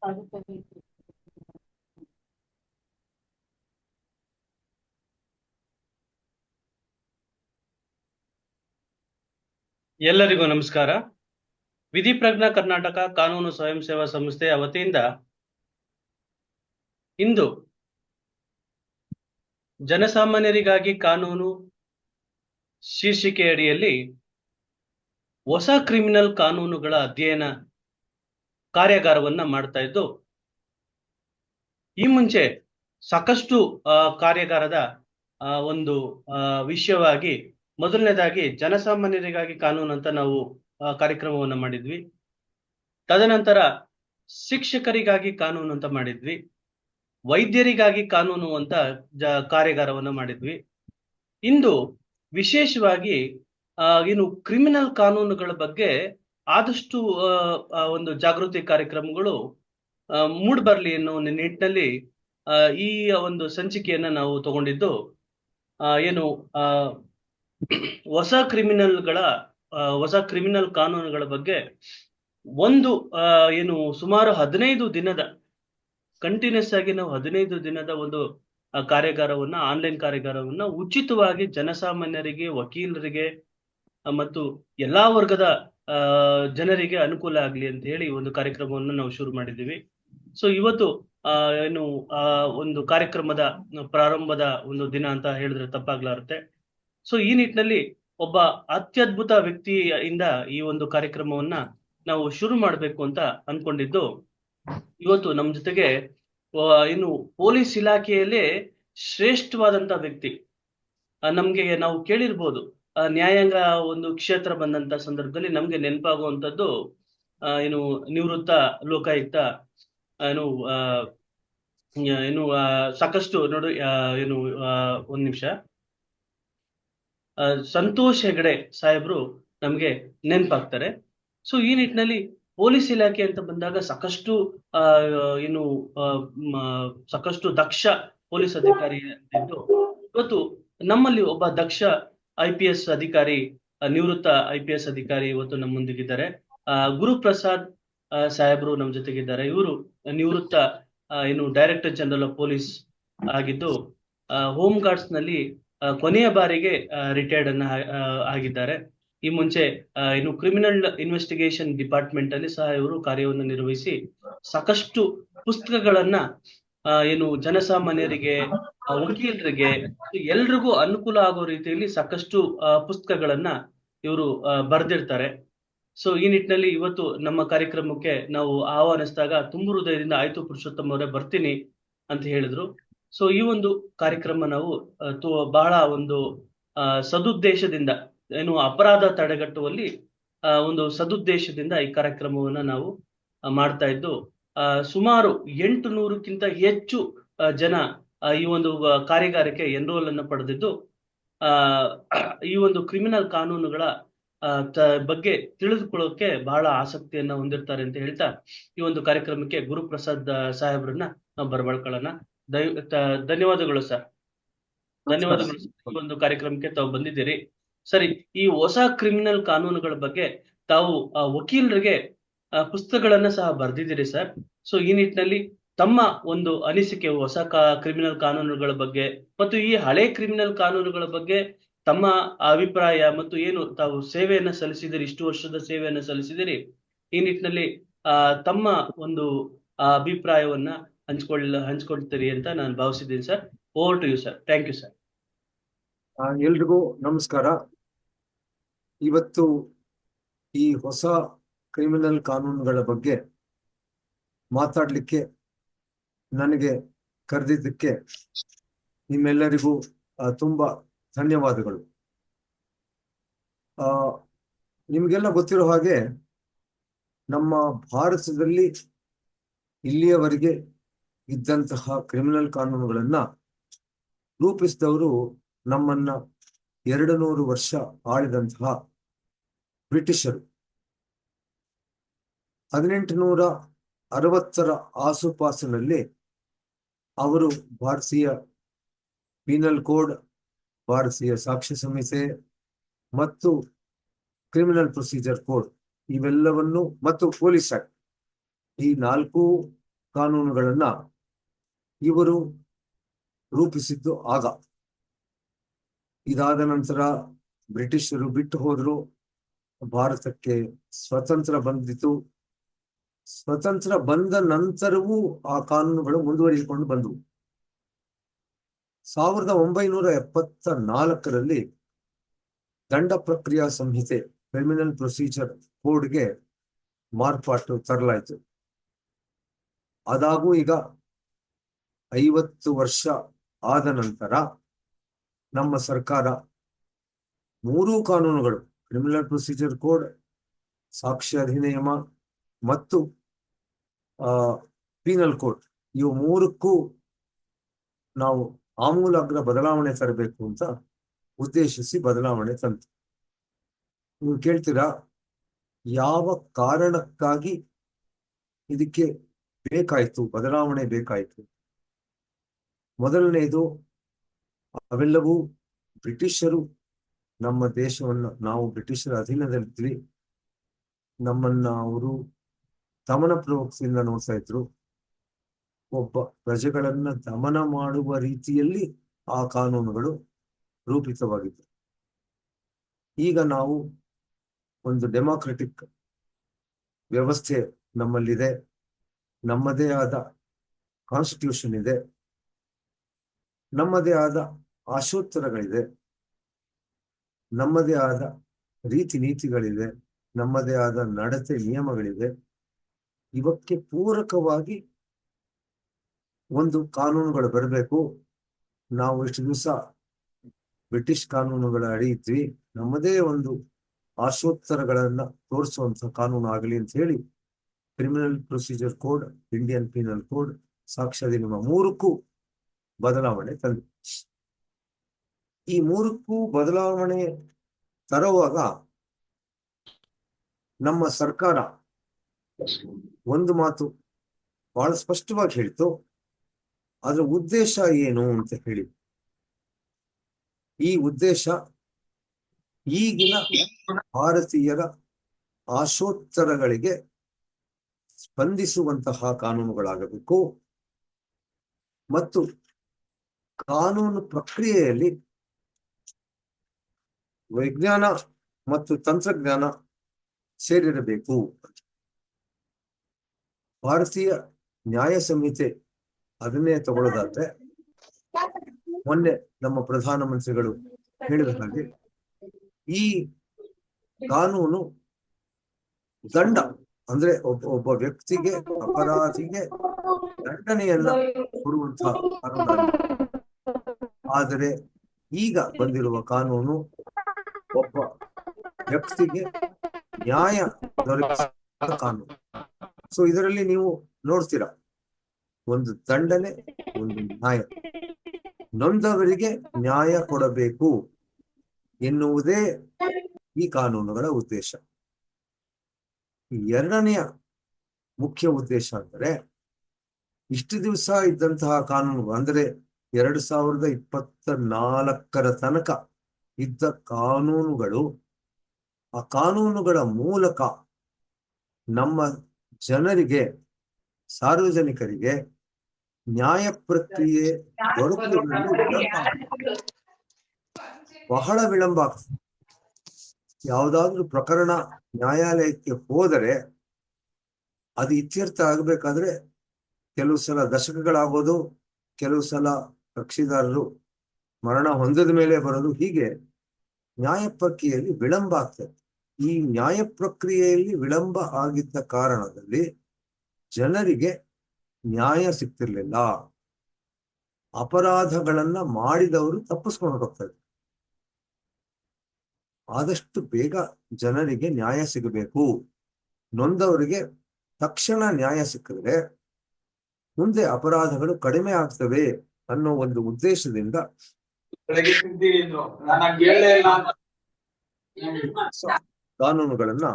ಎಲ್ಲರಿಗೂ ನಮಸ್ಕಾರ. ವಿಧಿಪ್ರಜ್ಞಾ ಕರ್ನಾಟಕ ಕಾನೂನು ಸ್ವಯಂ ಸೇವಾ ಸಂಸ್ಥೆಯ ವತಿಯಿಂದ ಇಂದು ಜನಸಾಮಾನ್ಯರಿಗಾಗಿ ಕಾನೂನು ಶೀರ್ಷಿಕೆ ಅಡಿಯಲ್ಲಿ ಹೊಸ ಕ್ರಿಮಿನಲ್ ಕಾನೂನುಗಳ ಅಧ್ಯಯನ ಕಾರ್ಯಾಗಾರವನ್ನ ಮಾಡ್ತಾ ಇದ್ದು, ಈ ಮುಂಚೆ ಸಾಕಷ್ಟು ಕಾರ್ಯಾಗಾರದ ಒಂದು ವಿಷಯವಾಗಿ ಮೊದಲನೇದಾಗಿ ಜನಸಾಮಾನ್ಯರಿಗಾಗಿ ಕಾನೂನು ಅಂತ ನಾವು ಕಾರ್ಯಕ್ರಮವನ್ನ ಮಾಡಿದ್ವಿ. ತದನಂತರ ಶಿಕ್ಷಕರಿಗಾಗಿ ಕಾನೂನು ಅಂತ ಮಾಡಿದ್ವಿ. ವೈದ್ಯರಿಗಾಗಿ ಕಾನೂನು ಅಂತ ಕಾರ್ಯಾಗಾರವನ್ನ ಮಾಡಿದ್ವಿ. ಇಂದು ವಿಶೇಷವಾಗಿ ಏನು ಕ್ರಿಮಿನಲ್ ಕಾನೂನುಗಳ ಬಗ್ಗೆ ಆದಷ್ಟು ಒಂದು ಜಾಗೃತಿ ಕಾರ್ಯಕ್ರಮಗಳು ಮೂಡ್ಬರ್ಲಿ ಅನ್ನೋ ಒಂದು ನಿಟ್ಟಿನಲ್ಲಿ ಈ ಒಂದು ಸಂಚಿಕೆಯನ್ನ ನಾವು ತಗೊಂಡಿದ್ದು. ಏನು ಹೊಸ ಕ್ರಿಮಿನಲ್ ಕಾನೂನುಗಳ ಬಗ್ಗೆ ಒಂದು ಏನು ಸುಮಾರು 15 ದಿನದ ಕಂಟಿನ್ಯೂಸ್ ಆಗಿ ನಾವು 15 ದಿನದ ಒಂದು ಕಾರ್ಯಾಗಾರವನ್ನ, ಆನ್ಲೈನ್ ಕಾರ್ಯಾಗಾರವನ್ನ ಉಚಿತವಾಗಿ ಜನಸಾಮಾನ್ಯರಿಗೆ, ವಕೀಲರಿಗೆ ಮತ್ತು ಎಲ್ಲಾ ವರ್ಗದ ಜನರಿಗೆ ಅನುಕೂಲ ಆಗ್ಲಿ ಅಂತ ಹೇಳಿ ಒಂದು ಕಾರ್ಯಕ್ರಮವನ್ನು ನಾವು ಶುರು ಮಾಡಿದ್ದೀವಿ. ಸೊ ಇವತ್ತು ಏನು ಒಂದು ಕಾರ್ಯಕ್ರಮದ ಪ್ರಾರಂಭದ ಒಂದು ದಿನ ಅಂತ ಹೇಳಿದ್ರೆ ತಪ್ಪಾಗ್ಲಾರುತ್ತೆ. ಸೊ ಈ ನಿಟ್ಟಿನಲ್ಲಿ ಒಬ್ಬ ಅತ್ಯದ್ಭುತ ವ್ಯಕ್ತಿಯಿಂದ ಈ ಒಂದು ಕಾರ್ಯಕ್ರಮವನ್ನ ನಾವು ಶುರು ಮಾಡ್ಬೇಕು ಅಂತ ಅನ್ಕೊಂಡಿದ್ದು. ಇವತ್ತು ನಮ್ಮ ಜೊತೆಗೆ ಏನು ಪೊಲೀಸ್ ಇಲಾಖೆಯಲ್ಲೇ ಶ್ರೇಷ್ಠವಾದಂತ ವ್ಯಕ್ತಿ, ನಮ್ಗೆ ನಾವು ಕೇಳಿರ್ಬೋದು, ನ್ಯಾಯಾಂಗ ಒಂದು ಕ್ಷೇತ್ರ ಬಂದಂತ ಸಂದರ್ಭದಲ್ಲಿ ನಮ್ಗೆ ನೆನಪಾಗುವಂತದ್ದು ಏನು ನಿವೃತ್ತ ಲೋಕಾಯುಕ್ತ ಏನು ಸಾಕಷ್ಟು ನೋಡಿ ಏನು ಒಂದ್ ನಿಮಿಷ ಸಂತೋಷ್ ಹೆಗಡೆ ಸಾಹೇಬ್ರು ನಮ್ಗೆ ನೆನಪಾಗ್ತಾರೆ. ಸೊ ಈ ನಿಟ್ಟಿನಲ್ಲಿ ಪೊಲೀಸ್ ಇಲಾಖೆ ಅಂತ ಬಂದಾಗ ಸಾಕಷ್ಟು ಏನು ಸಾಕಷ್ಟು ದಕ್ಷ ಪೊಲೀಸ್ ಅಧಿಕಾರಿ ಇದ್ದು, ಇವತ್ತು ನಮ್ಮಲ್ಲಿ ಒಬ್ಬ ದಕ್ಷ IPS ಅಧಿಕಾರಿ, ನಿವೃತ್ತ IPS ಅಧಿಕಾರಿ ಇವತ್ತು ನಮ್ಮೊಂದಿಗಿದ್ದಾರೆ. ಗುರುಪ್ರಸಾದ್ ಸಾಹೇಬ್ರು ನಮ್ಮ ಜೊತೆಗಿದ್ದಾರೆ. ಇವರು ನಿವೃತ್ತ ಏನು ಡೈರೆಕ್ಟರ್ ಜನರಲ್ ಆಫ್ ಪೊಲೀಸ್ ಆಗಿದ್ದು, ಹೋಮ್ ಗಾರ್ಡ್ಸ್ ನಲ್ಲಿ ಕೊನೆಯ ಬಾರಿಗೆ ರಿಟೈರ್ಡ್ ಅನ್ನ ಆಗಿದ್ದಾರೆ. ಈ ಮುಂಚೆ ಏನು ಕ್ರಿಮಿನಲ್ ಇನ್ವೆಸ್ಟಿಗೇಷನ್ ಡಿಪಾರ್ಟ್ಮೆಂಟ್ ಅಲ್ಲಿ ಸಹ ಇವರು ಕಾರ್ಯವನ್ನು ನಿರ್ವಹಿಸಿ ಸಾಕಷ್ಟು ಪುಸ್ತಕಗಳನ್ನ ಏನು ಜನಸಾಮಾನ್ಯರಿಗೆ, ವಕೀಲರಿಗೆ, ಎಲ್ರಿಗೂ ಅನುಕೂಲ ಆಗೋ ರೀತಿಯಲ್ಲಿ ಸಾಕಷ್ಟು ಪುಸ್ತಕಗಳನ್ನ ಇವರು ಬರೆದಿರ್ತಾರೆ. ಸೊ ಈ ನಿಟ್ಟಿನಲ್ಲಿ ಇವತ್ತು ನಮ್ಮ ಕಾರ್ಯಕ್ರಮಕ್ಕೆ ನಾವು ಆಹ್ವಾನಿಸಿದಾಗ ತುಂಬ ಹೃದಯದಿಂದ ಆಯ್ತು ಪುರುಷೋತ್ತಮ್ ಅವರೇ ಬರ್ತೀನಿ ಅಂತ ಹೇಳಿದ್ರು. ಸೊ ಈ ಒಂದು ಕಾರ್ಯಕ್ರಮ ನಾವು ಬಹಳ ಒಂದು ಸದುದ್ದೇಶದಿಂದ, ಏನು ಅಪರಾಧ ತಡೆಗಟ್ಟುವಲ್ಲಿ ಒಂದು ಸದುದ್ದೇಶದಿಂದ ಈ ಕಾರ್ಯಕ್ರಮವನ್ನ ನಾವು ಮಾಡ್ತಾ ಇದ್ದು, ಸುಮಾರು 800ಕ್ಕಿಂತ ಹೆಚ್ಚು ಜನ ಈ ಒಂದು ಕಾರ್ಯಾಗಾರಕ್ಕೆ ಎನ್ರೋಲ್ ಅನ್ನು ಪಡೆದಿದ್ದು, ಈ ಒಂದು ಕ್ರಿಮಿನಲ್ ಕಾನೂನುಗಳ ಬಗ್ಗೆ ತಿಳಿದುಕೊಳ್ಳೋಕೆ ಬಹಳ ಆಸಕ್ತಿಯನ್ನ ಹೊಂದಿರ್ತಾರೆ ಅಂತ ಹೇಳ್ತಾ ಈ ಒಂದು ಕಾರ್ಯಕ್ರಮಕ್ಕೆ ಗುರುಪ್ರಸಾದ್ ಸಾಹೇಬ್ರನ್ನ ನಾವು ಬರಮಾಡ್ಕೊಳ್ಳೋಣ. ಧನ್ಯವಾದಗಳು ಸರ್. ಧನ್ಯವಾದಗಳು. ಈ ಒಂದು ಕಾರ್ಯಕ್ರಮಕ್ಕೆ ತಾವು ಬಂದಿದ್ದೀರಿ. ಸರಿ, ಈ ಹೊಸ ಕ್ರಿಮಿನಲ್ ಕಾನೂನುಗಳ ಬಗ್ಗೆ ತಾವು ವಕೀಲರಿಗೆ ಪುಸ್ತಕಗಳನ್ನ ಸಹ ಬರೆದಿದ್ದೀರಿ ಸರ್. ಸೊ ಈ ನಿಟ್ಟಿನಲ್ಲಿ ತಮ್ಮ ಒಂದು ಅನಿಸಿಕೆ ಹೊಸ ಕ್ರಿಮಿನಲ್ ಕಾನೂನುಗಳ ಬಗ್ಗೆ ಮತ್ತು ಈ ಹಳೆ ಕ್ರಿಮಿನಲ್ ಕಾನೂನುಗಳ ಬಗ್ಗೆ ತಮ್ಮ ಅಭಿಪ್ರಾಯ ಮತ್ತು ಏನು ತಾವು ಸೇವೆಯನ್ನ ಸಲ್ಲಿಸಿದಿರಿ, ಇಷ್ಟು ವರ್ಷದ ಸೇವೆಯನ್ನ ಸಲ್ಲಿಸಿದಿರಿ, ಈ ನಿಟ್ಟಿನಲ್ಲಿ ತಮ್ಮ ಒಂದು ಅಭಿಪ್ರಾಯವನ್ನ ಹಂಚ್ಕೊಳ್ತೀರಿ ಅಂತ ನಾನು ಭಾವಿಸಿದ್ದೀನಿ sir. Over to you sir. Thank you sir. ಎಲ್ರಿಗೂ ನಮಸ್ಕಾರ. ಇವತ್ತು ಈ ಹೊಸ ಕ್ರಿಮಿನಲ್ ಕಾನೂನುಗಳ ಬಗ್ಗೆ ಮಾತಾಡ್ಲಿಕ್ಕೆ ನನಗೆ ಕರೆದಿದ್ದಕ್ಕೆ ನಿಮ್ಮೆಲ್ಲರಿಗೂ ತುಂಬಾ ಧನ್ಯವಾದಗಳು. ನಿಮ್ಗೆಲ್ಲ ಗೊತ್ತಿರೋ ಹಾಗೆ ನಮ್ಮ ಭಾರತದಲ್ಲಿ ಇಲ್ಲಿಯವರೆಗೆ ಇದ್ದಂತಹ ಕ್ರಿಮಿನಲ್ ಕಾನೂನುಗಳನ್ನ ರೂಪಿಸಿದವರು ನಮ್ಮನ್ನ 200 ವರ್ಷ ಆಳಿದಂತಹ ಬ್ರಿಟಿಷರು. 1860ರ ಆಸುಪಾಸಿನಲ್ಲಿ ಅವರು ಭಾರತೀಯ ಪೀನಲ್ ಕೋಡ್, ಭಾರತೀಯ ಸಾಕ್ಷ್ಯ ಸಂಹಿತೆ ಮತ್ತು ಕ್ರಿಮಿನಲ್ ಪ್ರೊಸೀಜರ್ ಕೋಡ್ ಇವೆಲ್ಲವನ್ನು ಮತ್ತು ಪೊಲೀಸ್ ಆಕ್ಟ್, ಈ 4 ಕಾನೂನುಗಳನ್ನ ಇವರು ರೂಪಿಸಿದ್ದು ಆಗ. ಇದಾದ ನಂತರ ಬ್ರಿಟಿಷರು ಬಿಟ್ಟು ಹೋದ್ರು, ಭಾರತಕ್ಕೆ ಸ್ವತಂತ್ರ ಬಂದಿತು. ಸ್ವತಂತ್ರ ಬಂದ ನಂತರವೂ ಆ ಕಾನೂನುಗಳು ಮುಂದುವರಿಸಿಕೊಂಡು ಬಂದವು. 1974ರಲ್ಲಿ ದಂಡ ಪ್ರಕ್ರಿಯಾ ಸಂಹಿತೆ, ಕ್ರಿಮಿನಲ್ ಪ್ರೊಸೀಜರ್ ಕೋಡ್ಗೆ ಮಾರ್ಪಾಟು ತರಲಾಯಿತು. ಅದಾಗೂ ಈಗ 50 ವರ್ಷ ಆದ ನಂತರ ನಮ್ಮ ಸರ್ಕಾರ 3 ಕಾನೂನುಗಳು, ಕ್ರಿಮಿನಲ್ ಪ್ರೊಸೀಜರ್ ಕೋಡ್, ಸಾಕ್ಷ್ಯ ಅಧಿನಿಯಮ ಮತ್ತು ಪೀನಲ್ ಕೋಡ್, ಇವು 3ಕ್ಕೂ ನಾವು ಆಮೂಲಾಗ್ರ ಬದಲಾವಣೆ ತರಬೇಕು ಅಂತ ಉದ್ದೇಶಿಸಿ ಬದಲಾವಣೆ ತಂತು. ನೀವು ಕೇಳ್ತೀರಾ, ಯಾವ ಕಾರಣಕ್ಕಾಗಿ ಇದಕ್ಕೆ ಬೇಕಾಯ್ತು, ಬದಲಾವಣೆ ಬೇಕಾಯ್ತು? ಮೊದಲನೇದು, ಅವೆಲ್ಲವೂ ಬ್ರಿಟಿಷರು ನಮ್ಮ ದೇಶವನ್ನ, ನಾವು ಬ್ರಿಟಿಷರ ಅಧೀನದಲ್ಲಿದ್ವಿ, ನಮ್ಮನ್ನ ಅವರು ದಮನ ಪ್ರವೃತ್ತಿಯಿಂದ ನೋಡ್ತಾ ಇದ್ರು. ಒಬ್ಬ ಪ್ರಜೆಗಳನ್ನ ದಮನ ಮಾಡುವ ರೀತಿಯಲ್ಲಿ ಆ ಕಾನೂನುಗಳು ರೂಪಿತವಾಗಿತ್ತು. ಈಗ ನಾವು ಒಂದು ಡೆಮಾಕ್ರೆಟಿಕ್ ವ್ಯವಸ್ಥೆ ನಮ್ಮಲ್ಲಿದೆ, ನಮ್ಮದೇ ಆದ ಕಾನ್ಸ್ಟಿಟ್ಯೂಷನ್ ಇದೆ, ನಮ್ಮದೇ ಆದ ಆಶೋತ್ತರಗಳಿದೆ, ನಮ್ಮದೇ ಆದ ರೀತಿ ನೀತಿಗಳಿದೆ, ನಮ್ಮದೇ ಆದ ನಡತೆ ನಿಯಮಗಳಿದೆ. ಇವಕ್ಕೆ ಪೂರಕವಾಗಿ ಒಂದು ಕಾನೂನುಗಳು ಬರಬೇಕು. ನಾವು ಇಷ್ಟು ದಿವಸ ಬ್ರಿಟಿಷ್ ಕಾನೂನುಗಳ ಅಡಿ ಇದ್ವಿ, ನಮ್ಮದೇ ಒಂದು ಆಶೋತ್ತರಗಳನ್ನ ತೋರಿಸುವಂತ ಕಾನೂನು ಆಗಲಿ ಅಂತ ಹೇಳಿ criminal procedure code, Indian penal code, ಸಾಕ್ಷ್ಯ ಅಧಿನಿಯಮ 3ಕ್ಕೂ ಬದಲಾವಣೆ ತಂದು. ಈ 3ಕ್ಕೂ ಬದಲಾವಣೆ ತರುವಾಗ ನಮ್ಮ ಸರ್ಕಾರ ಒಂದು ಮಾತು ಬಹಳ ಸ್ಪಷ್ಟವಾಗಿ ಹೇಳಿತು, ಅದರ ಉದ್ದೇಶ ಏನು ಅಂತ ಹೇಳಿ. ಈ ಉದ್ದೇಶ ಈಗಿನ ಭಾರತೀಯರ ಆಶೋತ್ತರಗಳಿಗೆ ಸ್ಪಂದಿಸುವಂತಹ ಕಾನೂನುಗಳಾಗಬೇಕು ಮತ್ತು ಕಾನೂನು ಪ್ರಕ್ರಿಯೆಯಲ್ಲಿ ವಿಜ್ಞಾನ ಮತ್ತು ತಂತ್ರಜ್ಞಾನ ಸೇರಿರಬೇಕು. ಭಾರತೀಯ ನ್ಯಾಯ ಸಂಹಿತೆ ಅದನ್ನೇ ತಗೊಳ್ಳೋದಾದ್ರೆ, ಮೊನ್ನೆ ನಮ್ಮ ಪ್ರಧಾನಮಂತ್ರಿಗಳು ಹೇಳಿದ ಹಾಗೆ ಈ ಕಾನೂನು ದಂಡ ಅಂದ್ರೆ ಒಬ್ಬ ವ್ಯಕ್ತಿಗೆ, ಅಪರಾಧಿಗೆ ದಂಡನೆಯನ್ನ ಕೊಡುವಂತಹ ಕಾನೂನು. ಆದರೆ ಈಗ ಬಂದಿರುವ ಕಾನೂನು ಒಬ್ಬ ವ್ಯಕ್ತಿಗೆ ನ್ಯಾಯ ದೊರಕಿಸುವ ಕಾನೂನು. ಸೊ ಇದರಲ್ಲಿ ನೀವು ನೋಡ್ತೀರಾ, ಒಂದು ದಂಡನೆ, ಒಂದು ನ್ಯಾಯ, ನೊಂದವರಿಗೆ ನ್ಯಾಯ ಕೊಡಬೇಕು ಎನ್ನುವುದೇ ಈ ಕಾನೂನುಗಳ ಉದ್ದೇಶ. ಎರಡನೆಯ ಮುಖ್ಯ ಉದ್ದೇಶ ಅಂದರೆ, ಇಷ್ಟು ದಿವಸ ಇದ್ದಂತಹ ಕಾನೂನು ಅಂದರೆ 2024ರ ತನಕ ಇದ್ದ ಕಾನೂನುಗಳು, ಆ ಕಾನೂನುಗಳ ಮೂಲಕ ನಮ್ಮ ಜನರಿಗೆ, ಸಾರ್ವಜನಿಕರಿಗೆ ನ್ಯಾಯ ಪ್ರಕ್ರಿಯೆ ದೊರಕುವುದರಲ್ಲಿ ಬಹಳ ವಿಳಂಬ ಆಗ್ತದೆ. ಯಾವುದಾದ್ರೂ ಪ್ರಕರಣ ನ್ಯಾಯಾಲಯಕ್ಕೆ ಹೋದರೆ ಅದು ಇತ್ಯರ್ಥ ಆಗಬೇಕಾದ್ರೆ ಕೆಲವು ಸಲ ದಶಕಗಳಾಗೋದು, ಕೆಲವು ಸಲ ಕಕ್ಷಿದಾರರು ಮರಣ ಹೊಂದಿದ ಮೇಲೆ ಬರೋದು, ಹೀಗೆ ನ್ಯಾಯ ಪ್ರಕ್ರಿಯೆಯಲ್ಲಿ ವಿಳಂಬ ಆಗ್ತದೆ. ಈ ನ್ಯಾಯ ಪ್ರಕ್ರಿಯೆಯಲ್ಲಿ ವಿಳಂಬ ಆಗಿದ್ದ ಕಾರಣದಲ್ಲಿ ಜನರಿಗೆ ನ್ಯಾಯ ಸಿಗ್ತಿರ್ಲಿಲ್ಲ. ಅಪರಾಧಗಳನ್ನ ಮಾಡಿದವರು ತಪ್ಪಿಸ್ಕೊಂಡು ಹೋಗ್ತಾರೆ. ಆದಷ್ಟು ಬೇಗ ಜನರಿಗೆ ನ್ಯಾಯ ಸಿಗಬೇಕು, ನೊಂದವರಿಗೆ ತಕ್ಷಣ ನ್ಯಾಯ ಸಿಕ್ಕಿದ್ರೆ ಮುಂದೆ ಅಪರಾಧಗಳು ಕಡಿಮೆ ಆಗ್ತವೆ ಅನ್ನೋ ಒಂದು ಉದ್ದೇಶದಿಂದ ಕಾನೂನುಗಳನ್ನ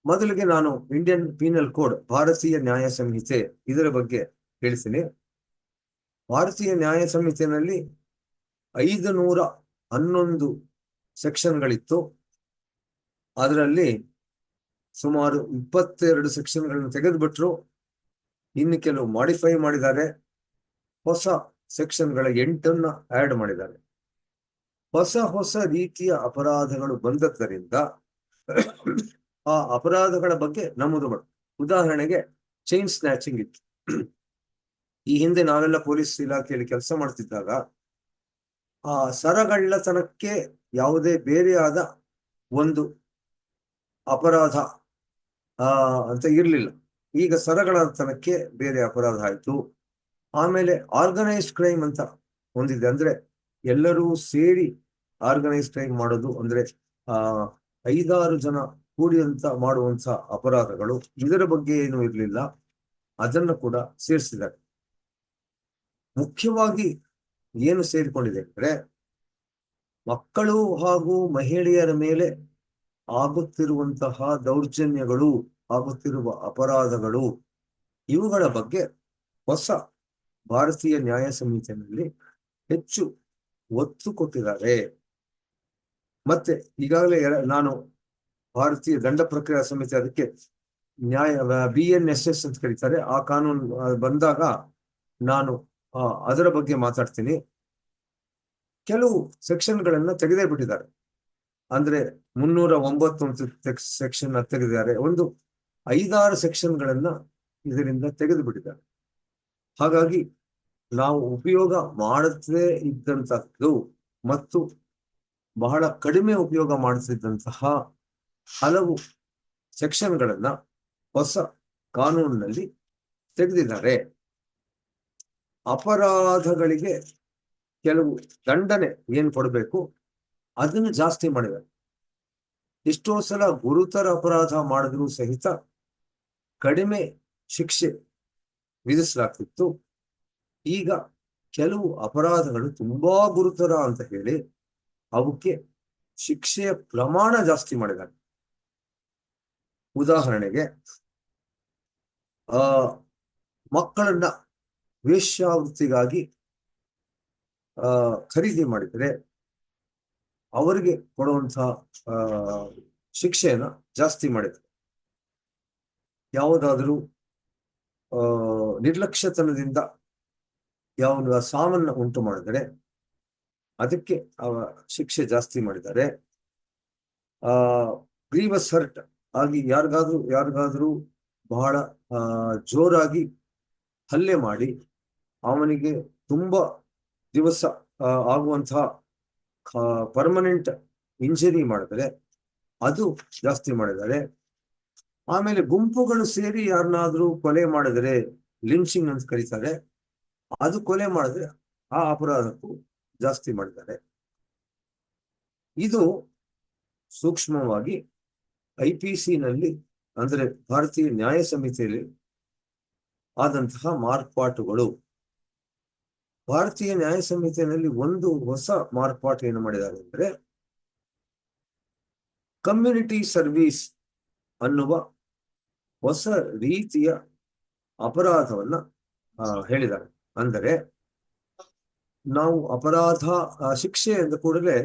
ಮೊದಲಿಗೆ ನಾನು ಇಂಡಿಯನ್ ಪೀನಲ್ ಕೋಡ್, ಭಾರತೀಯ ನ್ಯಾಯ ಸಂಹಿತೆ, ಇದರ ಬಗ್ಗೆ ತಿಳಿಸ್ತೀನಿ. ಭಾರತೀಯ ನ್ಯಾಯ ಸಂಹಿತೆಯಲ್ಲಿ 511 ಸೆಕ್ಷನ್ಗಳಿತ್ತು. ಅದರಲ್ಲಿ ಸುಮಾರು 22 ಸೆಕ್ಷನ್ಗಳನ್ನು ತೆಗೆದುಬಿಟ್ರು. ಇನ್ನು ಕೆಲವು ಮಾಡಿಫೈ ಮಾಡಿದ್ದಾರೆ. ಹೊಸ ಸೆಕ್ಷನ್ಗಳ 8 ಆಡ್ ಮಾಡಿದ್ದಾರೆ. ಹೊಸ ರೀತಿಯ ಅಪರಾಧಗಳು ಬಂದದ್ದರಿಂದ ಆ ಅಪರಾಧಗಳ ಬಗ್ಗೆ ನಮೂದು ಮಾಡಿ. ಉದಾಹರಣೆಗೆ ಚೈನ್ ಸ್ನ್ಯಾಚಿಂಗ್ ಇತ್ತು. ಈ ಹಿಂದೆ ನಾವೆಲ್ಲ ಪೊಲೀಸ್ ಇಲಾಖೆಯಲ್ಲಿ ಕೆಲಸ ಮಾಡ್ತಿದ್ದಾಗ ಆ ಸರಗಳ್ಳತನಕ್ಕೆ ಯಾವುದೇ ಬೇರೆಯಾದ ಒಂದು ಅಪರಾಧ ಅಂತ ಇರ್ಲಿಲ್ಲ. ಈಗ ಸರಗಳ್ಳತನಕ್ಕೆ ಬೇರೆ ಅಪರಾಧ ಆಯ್ತು. ಆಮೇಲೆ ಆರ್ಗನೈಸ್ಡ್ ಕ್ರೈಮ್ ಅಂತ ಹೊಂದಿದೆ. ಅಂದ್ರೆ ಎಲ್ಲರೂ ಸೇರಿ ಆರ್ಗನೈಸ್ ಕ್ರೈಮ್ ಮಾಡೋದು, ಅಂದ್ರೆ 5-6 ಜನ ಕೂಡಿಯಂತ ಮಾಡುವಂತ ಅಪರಾಧಗಳು. ಇದರ ಬಗ್ಗೆ ಏನು ಇರಲಿಲ್ಲ, ಅದನ್ನು ಕೂಡ ಸೇರಿಸಿದ್ದಾರೆ. ಮುಖ್ಯವಾಗಿ ಏನು ಸೇರಿಕೊಂಡಿದೆ ಅಂದ್ರೆ ಮಕ್ಕಳು ಹಾಗೂ ಮಹಿಳೆಯರ ಮೇಲೆ ಆಗುತ್ತಿರುವಂತಹ ದೌರ್ಜನ್ಯಗಳು, ಆಗುತ್ತಿರುವ ಅಪರಾಧಗಳು, ಇವುಗಳ ಬಗ್ಗೆ ಹೊಸ ಭಾರತೀಯ ನ್ಯಾಯ ಸಂಹಿತೆಯಲ್ಲಿ ಹೆಚ್ಚು ಒತ್ತು ಕೊಟ್ಟಿದ್ದಾರೆ. ಮತ್ತೆ ಈಗಾಗಲೇ ನಾನು ಭಾರತೀಯ ದಂಡ ಪ್ರಕ್ರಿಯಾ ಸಮಿತಿ, ಅದಕ್ಕೆ BNSS ಅಂತ ಕರೀತಾರೆ, ಆ ಕಾನೂನು ಬಂದಾಗ ನಾನು ಅದರ ಬಗ್ಗೆ ಮಾತಾಡ್ತೀನಿ. ಕೆಲವು ಸೆಕ್ಷನ್ಗಳನ್ನ ತೆಗೆದೇ ಬಿಟ್ಟಿದ್ದಾರೆ. ಅಂದ್ರೆ 309 ಸೆಕ್ಷನ್ ತೆಗೆದಿದ್ದಾರೆ. ಒಂದು 5-6 ಸೆಕ್ಷನ್ಗಳನ್ನ ಇದರಿಂದ ತೆಗೆದು ಬಿಟ್ಟಿದ್ದಾರೆ. ಹಾಗಾಗಿ ನಾವು ಉಪಯೋಗ ಮಾಡದೇ ಇದ್ದಂತಹದ್ದು ಮತ್ತು ಬಹಳ ಕಡಿಮೆ ಉಪಯೋಗ ಮಾಡುತ್ತಿದ್ದಂತಹ ಹಲವು ಸೆಕ್ಷನ್ಗಳನ್ನ ಹೊಸ ಕಾನೂನಿನಲ್ಲಿ ತೆಗೆದಿದ್ದಾರೆ. ಅಪರಾಧಗಳಿಗೆ ಕೆಲವು ದಂಡನೆ ಏನ್ ಕೊಡಬೇಕು ಅದನ್ನು ಜಾಸ್ತಿ ಮಾಡಿದ್ದಾರೆ. ಎಷ್ಟೋ ಸಲ ಗುರುತರ ಅಪರಾಧ ಮಾಡಿದ್ರೂ ಸಹಿತ ಕಡಿಮೆ ಶಿಕ್ಷೆ ವಿಧಿಸಲಾಗ್ತಿತ್ತು. ಈಗ ಕೆಲವು ಅಪರಾಧಗಳು ತುಂಬಾ ಗುರುತರ ಅಂತ ಹೇಳಿ ಅವಕ್ಕೆ ಶಿಕ್ಷೆಯ ಪ್ರಮಾಣ ಜಾಸ್ತಿ ಮಾಡಿದ್ದಾರೆ. ಉದಾಹರಣೆಗೆ ಮಕ್ಕಳನ್ನ ವೇಶ್ಯಾವೃತ್ತಿಗಾಗಿ ಖರೀದಿ ಮಾಡಿದರೆ ಅವರಿಗೆ ಕೊಡುವಂತಹ ಶಿಕ್ಷೆಯನ್ನ ಜಾಸ್ತಿ ಮಾಡಿದ್ದಾರೆ. ಯಾವುದಾದ್ರೂ ನಿರ್ಲಕ್ಷ್ಯತನದಿಂದ ಯಾವ ಸಾವನ್ನ ಉಂಟು ಮಾಡಿದರೆ ಅದಕ್ಕೆ ಶಿಕ್ಷೆ ಜಾಸ್ತಿ ಮಾಡಿದ್ದಾರೆ. ಗ್ರೀವಸ್ ಹರ್ಟ್ ಆಗಿ ಯಾರಿಗಾದ್ರೂ ಬಹಳ ಜೋರಾಗಿ ಹಲ್ಲೆ ಮಾಡಿ ಅವನಿಗೆ ತುಂಬಾ ದಿವಸ ಆಗುವಂತಹ ಪರ್ಮನೆಂಟ್ ಇಂಜರಿ ಮಾಡಿದರೆ ಅದು ಜಾಸ್ತಿ ಮಾಡಿದ್ದಾರೆ. ಆಮೇಲೆ ಗುಂಪುಗಳು ಸೇರಿ ಯಾರನ್ನಾದ್ರೂ ಕೊಲೆ ಮಾಡಿದರೆ, ಲಿಂಚಿಂಗ್ ಅಂತ ಕರೀತಾರೆ, ಅದು ಕೊಲೆ ಮಾಡಿದ್ರೆ ಆ ಅಪರಾಧಕ್ಕೂ ಜಾಸ್ತಿ ಮಾಡಿದ್ದಾರೆ. ಇದು ಸೂಕ್ಷ್ಮವಾಗಿ IPC ನಲ್ಲಿ, ಅಂದ್ರೆ ಭಾರತೀಯ ನ್ಯಾಯ ಸಮಿತಿಯಲ್ಲಿ ಆದಂತಹ ಮಾರ್ಪಾಟುಗಳು. ಭಾರತೀಯ ನ್ಯಾಯ ಸಂಹಿತೆಯಲ್ಲಿ ಒಂದು ಹೊಸ ಮಾರ್ಪಾಟು ಏನು ಮಾಡಿದ್ದಾರೆ ಅಂದ್ರೆ ಕಮ್ಯುನಿಟಿ ಸರ್ವಿಸ್ ಅನ್ನುವ ಹೊಸ ರೀತಿಯ ಅಪರಾಧವನ್ನ ಹೇಳಿದ್ದಾರೆ. ಅಂದರೆ ನಾವು ಅಪರಾಧ ಶಿಕ್ಷೆ ಎಂದ ಕೂಡಲೇ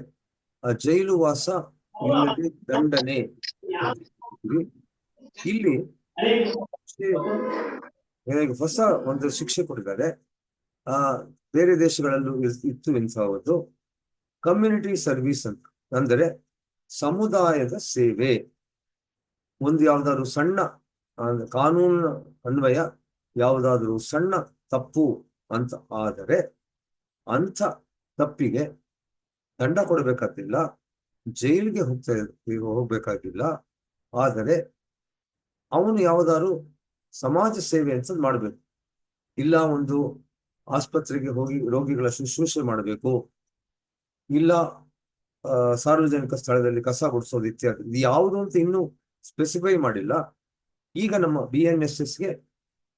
ಜೈಲು ವಾಸ ಇಲ್ಲದೆ ದಂಡನೆ. ಇಲ್ಲಿ ಹೊಸ ಒಂದು ಶಿಕ್ಷೆ ಕೊಟ್ಟಿದ್ದಾರೆ. ಬೇರೆ ದೇಶಗಳಲ್ಲೂ ಇತ್ತು ಇಂಥದ್ದು ಕಮ್ಯುನಿಟಿ ಸರ್ವಿಸ್ ಅಂತ. ಅಂದರೆ ಸಮುದಾಯದ ಸೇವೆ. ಒಂದು ಯಾವ್ದಾದ್ರು ಸಣ್ಣ ಕಾನೂನು ಅನ್ವಯ ಯಾವುದಾದ್ರೂ ಸಣ್ಣ ತಪ್ಪು ಅಂತ ಆದರೆ ಅಂಥ ತಪ್ಪಿಗೆ ದಂಡ ಕೊಡಬೇಕಾಗಿಲ್ಲ, ಜೈಲಿಗೆ ಹೋಗ್ಬೇಕಾಗಿಲ್ಲ. ಆದರೆ ಅವನು ಯಾವ್ದಾದ್ರು ಸಮಾಜ ಸೇವೆ ಅಂತ ಮಾಡ್ಬೇಕು. ಇಲ್ಲ ಒಂದು ಆಸ್ಪತ್ರೆಗೆ ಹೋಗಿ ರೋಗಿಗಳ ಶುಶ್ರೂಷೆ ಮಾಡಬೇಕು, ಇಲ್ಲ ಸಾರ್ವಜನಿಕ ಸ್ಥಳದಲ್ಲಿ ಕಸ ಗುಡಿಸೋದು ಇತ್ಯಾದಿ. ಇದು ಯಾವುದು ಅಂತ ಇನ್ನೂ ಸ್ಪೆಸಿಫೈ ಮಾಡಿಲ್ಲ. ಈಗ ನಮ್ಮ BNSSಗೆ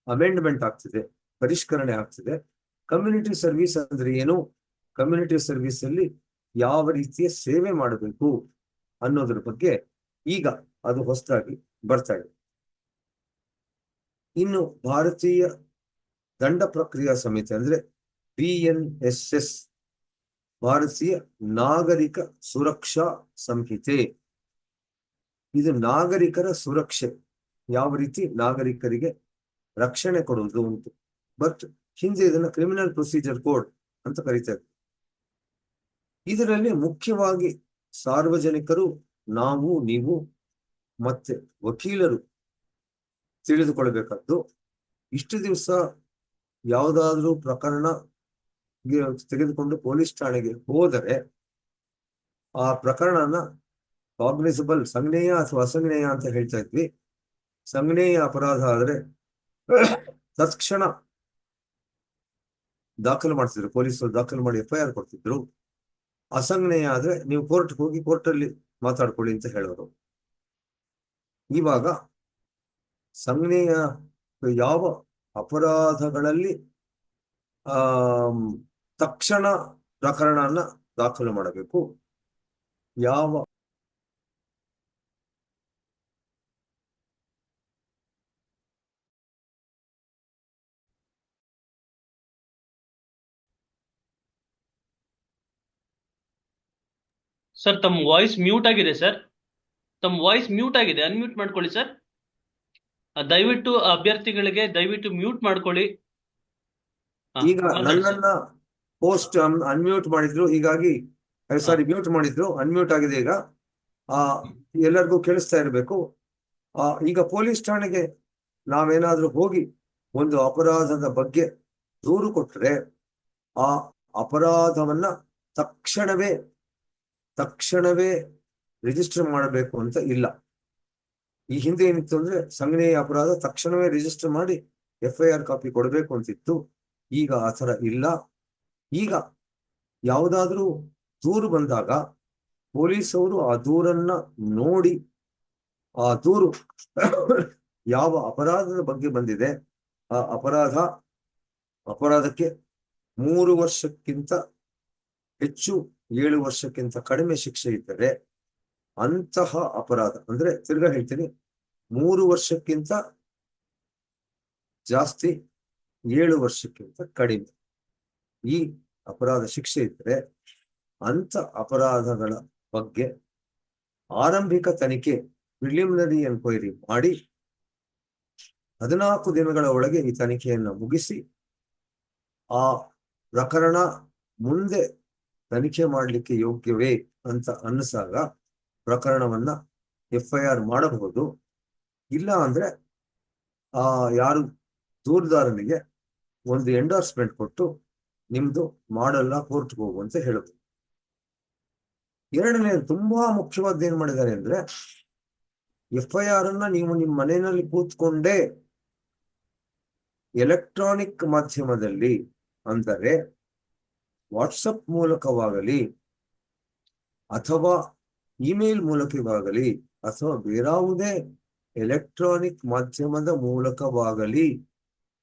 ಅಮೆಂಡ್ಮೆಂಟ್ ಆಗ್ತಿದೆ, ಪರಿಷ್ಕರಣೆ ಆಗ್ತಿದೆ. ಕಮ್ಯುನಿಟಿ ಸರ್ವಿಸ್ ಅಂದ್ರೆ ಏನು, ಕಮ್ಯುನಿಟಿ ಸರ್ವಿಸ್ ಅಲ್ಲಿ ಯಾವ ರೀತಿಯ ಸೇವೆ ಮಾಡಬೇಕು ಅನ್ನೋದ್ರ ಬಗ್ಗೆ ಈಗ ಅದು ಹೊಸದಾಗಿ ಬರ್ತಾ ಇದೆ. ಇನ್ನು ಭಾರತೀಯ ದಂಡ ಪ್ರಕ್ರಿಯಾ ಸಮಿತಿ ಅಂದ್ರೆ BNSS, ಭಾರತೀಯ ನಾಗರಿಕ ಸುರಕ್ಷಾ ಸಂಹಿತೆ. ಇದು ನಾಗರಿಕರ ಸುರಕ್ಷೆ, ಯಾವ ರೀತಿ ನಾಗರಿಕರಿಗೆ ರಕ್ಷಣೆ ಕೊಡುವುದು ಉಂಟು. ಬಟ್ ಹಿಂದೆ ಇದನ್ನ ಕ್ರಿಮಿನಲ್ ಪ್ರೊಸೀಜರ್ ಕೋಡ್ ಅಂತ ಕರೀತಾರೆ. ಇದರಲ್ಲಿ ಮುಖ್ಯವಾಗಿ ಸಾರ್ವಜನಿಕರು, ನಾವು, ನೀವು ಮತ್ತೆ ವಕೀಲರು ತಿಳಿದುಕೊಳ್ಬೇಕಾದ್ದು, ಇಷ್ಟು ದಿವಸ ಯಾವುದಾದ್ರೂ ಪ್ರಕರಣ ತೆಗೆದುಕೊಂಡು ಪೊಲೀಸ್ ಠಾಣೆಗೆ ಹೋದರೆ ಆ ಪ್ರಕರಣನ ಕಾಗ್ನಿಸಬಲ್, ಸಂಜ್ಞೇಯ ಅಥವಾ ಅಸಂಜ್ಞೇಯ ಅಂತ ಹೇಳ್ತಾ ಇದ್ವಿ. ಸಂಜ್ಞೇಯ ಅಪರಾಧ ಆದ್ರೆ ತತ್ಕ್ಷಣ ದಾಖಲು ಮಾಡ್ತಿದ್ರು, ಪೊಲೀಸರು ದಾಖಲು ಮಾಡಿ FIR ಕೊಡ್ತಿದ್ರು. ಅಸಂಜ್ಞೇಯ ಆದ್ರೆ ನೀವು ಕೋರ್ಟ್ಗೆ ಹೋಗಿ ಕೋರ್ಟಲ್ಲಿ ಮಾತಾಡ್ಕೊಳ್ಳಿ ಅಂತ ಹೇಳೋರು. ಇವಾಗ ಸಂಜ್ಞೇಯ ಯಾವ ಅಪರಾಧಗಳಲ್ಲಿ ತಕ್ಷಣ ಪ್ರಕರಣನ ದಾಖಲು ಮಾಡಬೇಕು, ಯಾವ ಸರ್ ತಮ್ಮ ವಾಯ್ಸ್ ಮ್ಯೂಟ್ ಆಗಿದೆ ಸರ್. ತಮ್ಮ ವಾಯ್ಸ್ ಮ್ಯೂಟ್ ಆಗಿದೆ, ಅನ್ಮ್ಯೂಟ್ ಮಾಡ್ಕೊಳ್ಳಿ ಸರ್. ದಯವಿಟ್ಟು ಅಭ್ಯರ್ಥಿಗಳಿಗೆ ದಯವಿಟ್ಟು ಮ್ಯೂಟ್ ಮಾಡ್ಕೊಳ್ಳಿ. ಈಗ ನನ್ನನ್ನ ಪೋಸ್ಟ್ ಅನ್ಮ್ಯೂಟ್ ಮಾಡಿದ್ರು, ಹೀಗಾಗಿ ಸಾರಿ ಮ್ಯೂಟ್ ಮಾಡಿದ್ರು, ಅನ್ಮ್ಯೂಟ್ ಆಗಿದೆ. ಈಗ ಎಲ್ಲರಿಗೂ ಕೇಳಿಸ್ತಾ ಇರಬೇಕು. ಈಗ ಪೊಲೀಸ್ ಠಾಣೆಗೆ ನಾವೇನಾದ್ರೂ ಹೋಗಿ ಒಂದು ಅಪರಾಧದ ಬಗ್ಗೆ ದೂರು ಕೊಟ್ರೆ ಆ ಅಪರಾಧವನ್ನ ತಕ್ಷಣವೇ ರಿಜಿಸ್ಟರ್ ಮಾಡಬೇಕು ಅಂತ ಇಲ್ಲ. ಈ ಹಿಂದೆ ಏನಿತ್ತು ಅಂದ್ರೆ ಸಂಜ್ಞೇಯ ಅಪರಾಧ ತಕ್ಷಣವೇ ರಿಜಿಸ್ಟರ್ ಮಾಡಿ FIR ಕಾಪಿ ಕೊಡಬೇಕು ಅಂತಿತ್ತು. ಈಗ ಆ ಥರ ಇಲ್ಲ. ಈಗ ಯಾವುದಾದ್ರೂ ದೂರು ಬಂದಾಗ ಪೊಲೀಸವರು ಆ ದೂರನ್ನ ನೋಡಿ, ಆ ದೂರು ಯಾವ ಅಪರಾಧದ ಬಗ್ಗೆ ಬಂದಿದೆ, ಆ ಅಪರಾಧಕ್ಕೆ 3 ವರ್ಷಕ್ಕಿಂತ ಹೆಚ್ಚು 7 ವರ್ಷಕ್ಕಿಂತ ಕಡಿಮೆ ಶಿಕ್ಷೆ ಇದ್ದರೆ ಅಂತಹ ಅಪರಾಧ, ಅಂದ್ರೆ ತಿರ್ಗಾ ಹೇಳ್ತೀನಿ, 3 ವರ್ಷಕ್ಕಿಂತ ಜಾಸ್ತಿ 7 ವರ್ಷಕ್ಕಿಂತ ಕಡಿಮೆ ಈ ಅಪರಾಧ ಶಿಕ್ಷೆ ಇದ್ದರೆ ಅಂತ ಅಪರಾಧಗಳ ಬಗ್ಗೆ ಆರಂಭಿಕ ತನಿಖೆ, ಪ್ರಿಲಿಮಿನರಿ ಎನ್ಕ್ವೈರಿ ಮಾಡಿ 14 ದಿನಗಳ ಒಳಗೆ ಈ ತನಿಖೆಯನ್ನ ಮುಗಿಸಿ ಆ ಪ್ರಕರಣ ಮುಂದೆ ತನಿಖೆ ಮಾಡಲಿಕ್ಕೆ ಯೋಗ್ಯವೇ ಅಂತ ಅನ್ನಿಸಾಗ ಪ್ರಕರಣವನ್ನ FIR ಮಾಡಬಹುದು. ಇಲ್ಲ ಅಂದ್ರೆ ಯಾರು ದೂರುದಾರನಿಗೆ ಒಂದು ಎಂಡೋರ್ಸ್ಮೆಂಟ್ ಕೊಟ್ಟು ನಿಮ್ದು ಮಾಡಲ್ಲ, ಕೋರ್ಟ್ಗೆ ಹೋಗು ಅಂತ ಹೇಳುದು. ಎರಡನೇ ತುಂಬಾ ಮುಖ್ಯವಾದ ಏನ್ ಮಾಡಿದ್ದಾರೆ ಅಂದ್ರೆ, FIR ಅನ್ನ ನೀವು ನಿಮ್ಮ ಮನೆಯಲ್ಲಿ ಕೂತ್ಕೊಂಡೇ ಎಲೆಕ್ಟ್ರಾನಿಕ್ ಮಾಧ್ಯಮದಲ್ಲಿ, ಅಂದರೆ ವಾಟ್ಸಪ್ ಮೂಲಕವಾಗಲಿ ಅಥವಾ ಇಮೇಲ್ ಮೂಲಕವಾಗಲಿ ಅಥವಾ ಬೇರಾವುದೇ ಎಲೆಕ್ಟ್ರಾನಿಕ್ ಮಾಧ್ಯಮದ ಮೂಲಕವಾಗಲಿ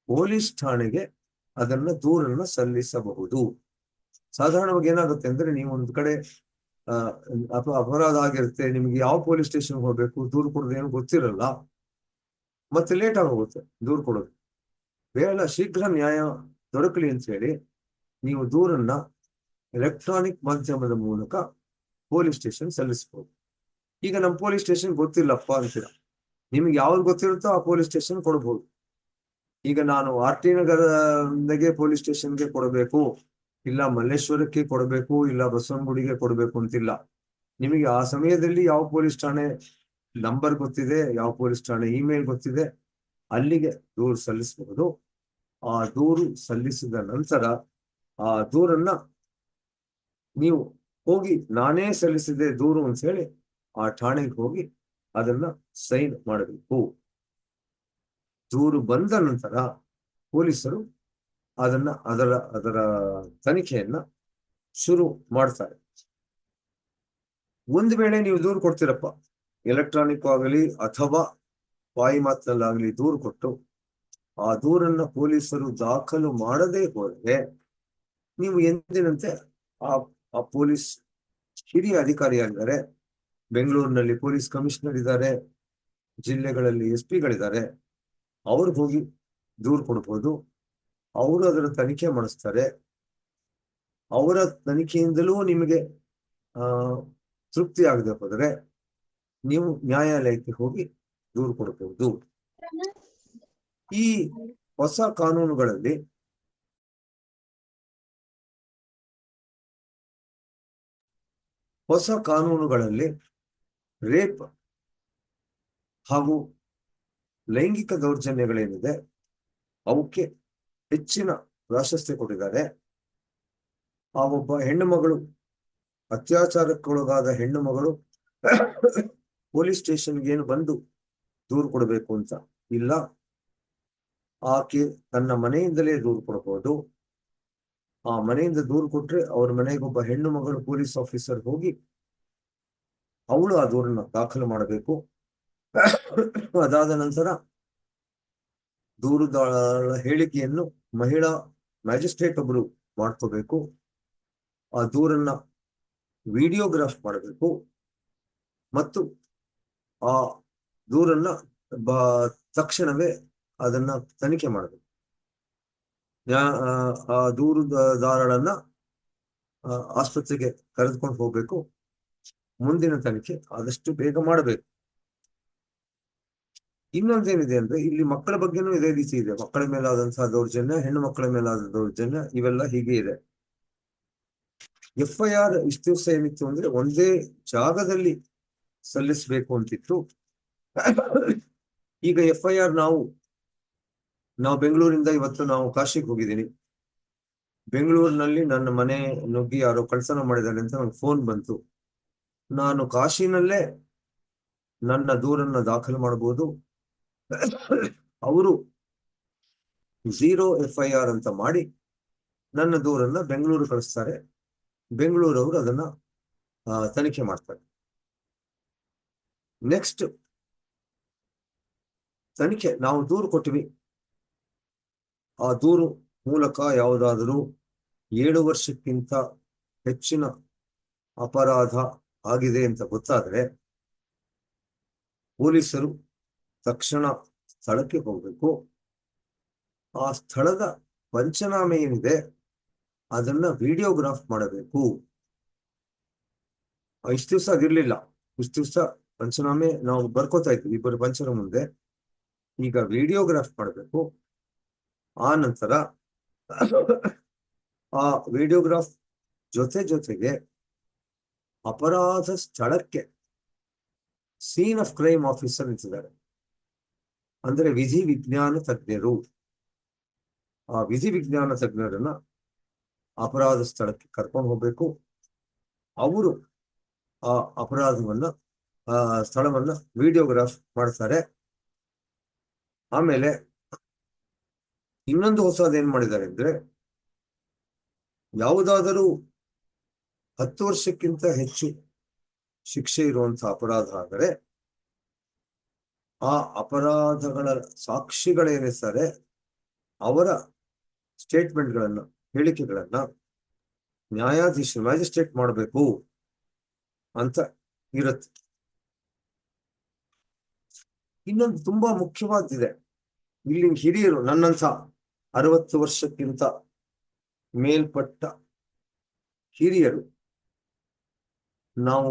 ಪೊಲೀಸ್ ಠಾಣೆಗೆ ಅದನ್ನ ದೂರನ್ನ ಸಲ್ಲಿಸಬಹುದು. ಸಾಧಾರಣವಾಗಿ ಏನಾಗುತ್ತೆ ಅಂದ್ರೆ, ನೀವು ಒಂದು ಕಡೆ ಅಪರಾಧ ಆಗಿರುತ್ತೆ, ನಿಮ್ಗೆ ಯಾವ ಪೊಲೀಸ್ ಸ್ಟೇಷನ್ ಹೋಗ್ಬೇಕು, ದೂರು ಕೊಡೋದು ಏನು ಗೊತ್ತಿರಲ್ಲ, ಮತ್ತೆ ಲೇಟ್ ಆಗೋಗುತ್ತೆ ದೂರು ಕೊಡೋದು. ಬೇಡ, ಶೀಘ್ರ ನ್ಯಾಯ ದೊರಕಲಿ ಅಂತ ಹೇಳಿ ನೀವು ದೂರನ್ನ ಎಲೆಕ್ಟ್ರಾನಿಕ್ ಮಾಧ್ಯಮದ ಮೂಲಕ ಪೊಲೀಸ್ ಸ್ಟೇಷನ್ ಸಲ್ಲಿಸಬಹುದು. ಈಗ ನಮ್ಮ ಪೊಲೀಸ್ ಸ್ಟೇಷನ್ ಗೊತ್ತಿಲ್ಲಪ್ಪ ಅಂತೀರ, ನಿಮ್ಗೆ ಯಾವ್ದು ಗೊತ್ತಿರುತ್ತೋ ಆ ಪೊಲೀಸ್ ಸ್ಟೇಷನ್ ಕೊಡಬಹುದು. ಈಗ ನಾನು RT ನಗರದಾಗೆ ಪೊಲೀಸ್ ಸ್ಟೇಷನ್ಗೆ ಕೊಡಬೇಕು, ಇಲ್ಲ ಮಲ್ಲೇಶ್ವರಕ್ಕೆ ಕೊಡಬೇಕು, ಇಲ್ಲ ಬಸವನಗುಡಿಗೆ ಕೊಡಬೇಕು ಅಂತಿಲ್ಲ. ನಿಮಗೆ ಆ ಸಮಯದಲ್ಲಿ ಯಾವ ಪೊಲೀಸ್ ಠಾಣೆ ನಂಬರ್ ಗೊತ್ತಿದೆ, ಯಾವ ಪೊಲೀಸ್ ಠಾಣೆ ಇಮೇಲ್ ಗೊತ್ತಿದೆ, ಅಲ್ಲಿಗೆ ದೂರು ಸಲ್ಲಿಸಬಹುದು. ಆ ದೂರು ಸಲ್ಲಿಸಿದ ನಂತರ ಆ ದೂರನ್ನ ನೀವು ಹೋಗಿ, ನಾನೇ ಸಲ್ಲಿಸಿದೆ ದೂರು ಅಂತ ಹೇಳಿ ಆ ಠಾಣೆಗೆ ಹೋಗಿ ಅದನ್ನ ಸೈನ್ ಮಾಡಬೇಕು. ದೂರು ಬಂದ ನಂತರ ಪೊಲೀಸರು ಅದರ ತನಿಖೆಯನ್ನ ಶುರು ಮಾಡ್ತಾರೆ. ಒಂದು ವೇಳೆ ನೀವು ದೂರು ಕೊಡ್ತೀರಪ್ಪ, ಎಲೆಕ್ಟ್ರಾನಿಕ್ ಆಗಲಿ ಅಥವಾ ಬಾಯಿ ಮಾತಿನಲ್ಲಾಗಲಿ ದೂರು ಕೊಟ್ಟು ಆ ದೂರನ್ನ ಪೊಲೀಸರು ದಾಖಲು ಮಾಡದೇ ಹೋದರೆ, ನೀವು ಎಂದಿನಂತೆ ಆ ಪೊಲೀಸ್ ಹಿರಿಯ ಅಧಿಕಾರಿಯಾಗಿದ್ದಾರೆ, ಬೆಂಗಳೂರಿನಲ್ಲಿ ಪೊಲೀಸ್ ಕಮಿಷನರ್ ಇದ್ದಾರೆ, ಜಿಲ್ಲೆಗಳಲ್ಲಿ SP ಗಳಿದ್ದಾರೆ, ಅವ್ರಿಗೆ ಹೋಗಿ ದೂರು ಕೊಡ್ಬೋದು. ಅವರು ಅದರ ತನಿಖೆ ಮಾಡಿಸ್ತಾರೆ. ಅವರ ತನಿಖೆಯಿಂದಲೂ ನಿಮಗೆ ತೃಪ್ತಿ ಆಗದೆ ಹೋದರೆ ನೀವು ನ್ಯಾಯಾಲಯಕ್ಕೆ ಹೋಗಿ ದೂರು ಕೊಡಬಹುದು. ಈ ಹೊಸ ಕಾನೂನುಗಳಲ್ಲಿ ರೇಪ್ ಹಾಗೂ ಲೈಂಗಿಕ ದೌರ್ಜನ್ಯಗಳೇನಿದೆ ಅವಕ್ಕೆ ಹೆಚ್ಚಿನ ಪ್ರಾಶಸ್ತ್ಯ ಕೊಟ್ಟಿದ್ದಾರೆ. ಆ ಒಬ್ಬ ಹೆಣ್ಣು ಮಗಳು, ಅತ್ಯಾಚಾರಕ್ಕೊಳಗಾದ ಹೆಣ್ಣು ಮಗಳು ಪೊಲೀಸ್ ಸ್ಟೇಷನ್ಗೆ ಏನು ಬಂದು ದೂರು ಕೊಡಬೇಕು ಅಂತ ಇಲ್ಲ, ಆಕೆ ತನ್ನ ಮನೆಯಿಂದಲೇ ದೂರು ಕೊಡಬಹುದು. ಆ ಮನೆಯಿಂದ ದೂರು ಕೊಟ್ರೆ ಅವ್ರ ಮನೆಗೆ ಒಬ್ಬ ಹೆಣ್ಣು ಮಗಳು ಪೊಲೀಸ್ ಆಫೀಸರ್ ಹೋಗಿ ಅವಳು ಆ ದೂರನ್ನ ದಾಖಲು ಮಾಡಬೇಕು. ಅದಾದ ನಂತರ ದೂರುದಾರರ ಹೇಳಿಕೆಯನ್ನು ಮಹಿಳಾ ಮ್ಯಾಜಿಸ್ಟ್ರೇಟ್ ಒಬ್ಬರು ಮಾಡ್ಕೋಬೇಕು. ಆ ದೂರನ್ನ ವಿಡಿಯೋಗ್ರಾಫ್ ಮಾಡಬೇಕು ಮತ್ತು ಆ ದೂರನ್ನ ತಕ್ಷಣವೇ ಅದನ್ನ ತನಿಖೆ ಮಾಡಬೇಕು. ಆ ದೂರುದಾರಳನ್ನ ಆಸ್ಪತ್ರೆಗೆ ಕರೆದುಕೊಂಡು ಹೋಗ್ಬೇಕು. ಮುಂದಿನ ತನಿಖೆ ಆದಷ್ಟು ಬೇಗ ಮಾಡಬೇಕು. ಇನ್ನೊಂದೇನಿದೆ ಅಂದ್ರೆ ಇಲ್ಲಿ ಮಕ್ಕಳ ಬಗ್ಗೆನೂ ಇದೇ ರೀತಿ ಇದೆ. ಮಕ್ಕಳ ಮೇಲಾದಂತಹ ದೌರ್ಜನ್ಯ, ಹೆಣ್ಣು ಮಕ್ಕಳ ಮೇಲಾದ ದೌರ್ಜನ್ಯ, ಇವೆಲ್ಲ ಹೀಗೆ ಇದೆ. FIR ಇಷ್ಟು ದಿವಸ ಏನಿತ್ತು ಅಂದ್ರೆ ಒಂದೇ ಜಾಗದಲ್ಲಿ ಸಲ್ಲಿಸಬೇಕು ಅಂತಿತ್ತು. ಈಗ FIR ನಾವು ಬೆಂಗಳೂರಿಂದ ಇವತ್ತು ನಾವು ಕಾಶಿಗೆ ಹೋಗಿದ್ದೀನಿ. ಬೆಂಗಳೂರಿನಲ್ಲಿ ನನ್ನ ಮನೆ ನುಗ್ಗಿ ಯಾರೋ ಕಳ್ತನ ಮಾಡಿದ್ದಾರೆ ಅಂತ ನಂಗೆ ಫೋನ್ ಬಂತು. ನಾನು ಕಾಶಿನಲ್ಲೇ ನನ್ನ ದೂರನ್ನ ದಾಖಲು ಮಾಡಬಹುದು. ಅವರು 0 FIR ಅಂತ ಮಾಡಿ ನನ್ನ ದೂರನ್ನ ಬೆಂಗಳೂರು ಕಳಿಸ್ತಾರೆ. ಬೆಂಗಳೂರವರು ಅದನ್ನ ತನಿಖೆ ಮಾಡ್ತಾರೆ. ನೆಕ್ಸ್ಟ್ ತನಿಖೆ, ನಾವು ದೂರು ಕೊಟ್ಟಿವಿ, ಆ ದೂರು ಮೂಲಕ ಯಾವುದಾದರೂ 7 ವರ್ಷಕ್ಕಿಂತ ಹೆಚ್ಚಿನ ಅಪರಾಧ ಆಗಿದೆ ಅಂತ ಗೊತ್ತಾದ್ರೆ ಪೊಲೀಸರು ತಕ್ಷಣ ಸ್ಥಳಕ್ಕೆ ಹೋಗ್ಬೇಕು. ಆ ಸ್ಥಳದ ಪಂಚನಾಮೆ ಏನಿದೆ ಅದನ್ನ ವಿಡಿಯೋಗ್ರಾಫ್ ಮಾಡಬೇಕು. ಇಷ್ಟು ದಿವಸ ಅದಿರ್ಲಿಲ್ಲ. ಇಷ್ಟು ದಿವಸ ಪಂಚನಾಮೆ ನಾವು ಬರ್ಕೋತಾ ಇದ್ವಿ ಇಬ್ಬರು ಪಂಚರ ಮುಂದೆ. ಈಗ ವಿಡಿಯೋಗ್ರಾಫ್ ಮಾಡಬೇಕು. ಆ ನಂತರ ಆ ವಿಡಿಯೋಗ್ರಾಫ್ ಜೊತೆಗೆ ಅಪರಾಧ ಸ್ಥಳಕ್ಕೆ ಸೀನ್ ಆಫ್ ಕ್ರೈಮ್ ಆಫೀಸರ್ ಇಟ್ಟಿದ್ದಾರೆ, ಅಂದ್ರೆ ವಿಧಿ ವಿಜ್ಞಾನ ತಜ್ಞರು. ಆ ವಿಧಿ ವಿಜ್ಞಾನ ತಜ್ಞರನ್ನ ಅಪರಾಧ ಸ್ಥಳಕ್ಕೆ ಕರ್ಕೊಂಡು ಹೋಗ್ಬೇಕು. ಅವರು ಆ ಅಪರಾಧವನ್ನ ಸ್ಥಳವನ್ನ ವಿಡಿಯೋಗ್ರಾಫ್ ಮಾಡ್ತಾರೆ. ಆಮೇಲೆ ಇನ್ನೊಂದು ಹೊಸದೇನ್ ಮಾಡಿದ್ದಾರೆ ಅಂದ್ರೆ, ಯಾವುದಾದರೂ 10 ವರ್ಷಕ್ಕಿಂತ ಹೆಚ್ಚು ಶಿಕ್ಷೆ ಇರುವಂತಹ ಅಪರಾಧ ಆದರೆ ಆ ಅಪರಾಧಗಳ ಸಾಕ್ಷಿಗಳೇನಿರ್ತಾರೆ ಅವರ ಸ್ಟೇಟ್ಮೆಂಟ್ಗಳನ್ನ, ಹೇಳಿಕೆಗಳನ್ನ ನ್ಯಾಯಾಧೀಶರು, ಮ್ಯಾಜಿಸ್ಟ್ರೇಟ್ ಮಾಡಬೇಕು ಅಂತ ಇರುತ್ತೆ. ಇನ್ನೊಂದು ತುಂಬಾ ಮುಖ್ಯವಾದಿದೆ. ಇಲ್ಲಿ ಹಿರಿಯರು, ನನ್ನಂತ 60 ವರ್ಷಕ್ಕಿಂತ ಮೇಲ್ಪಟ್ಟ ಹಿರಿಯರು ನಾವು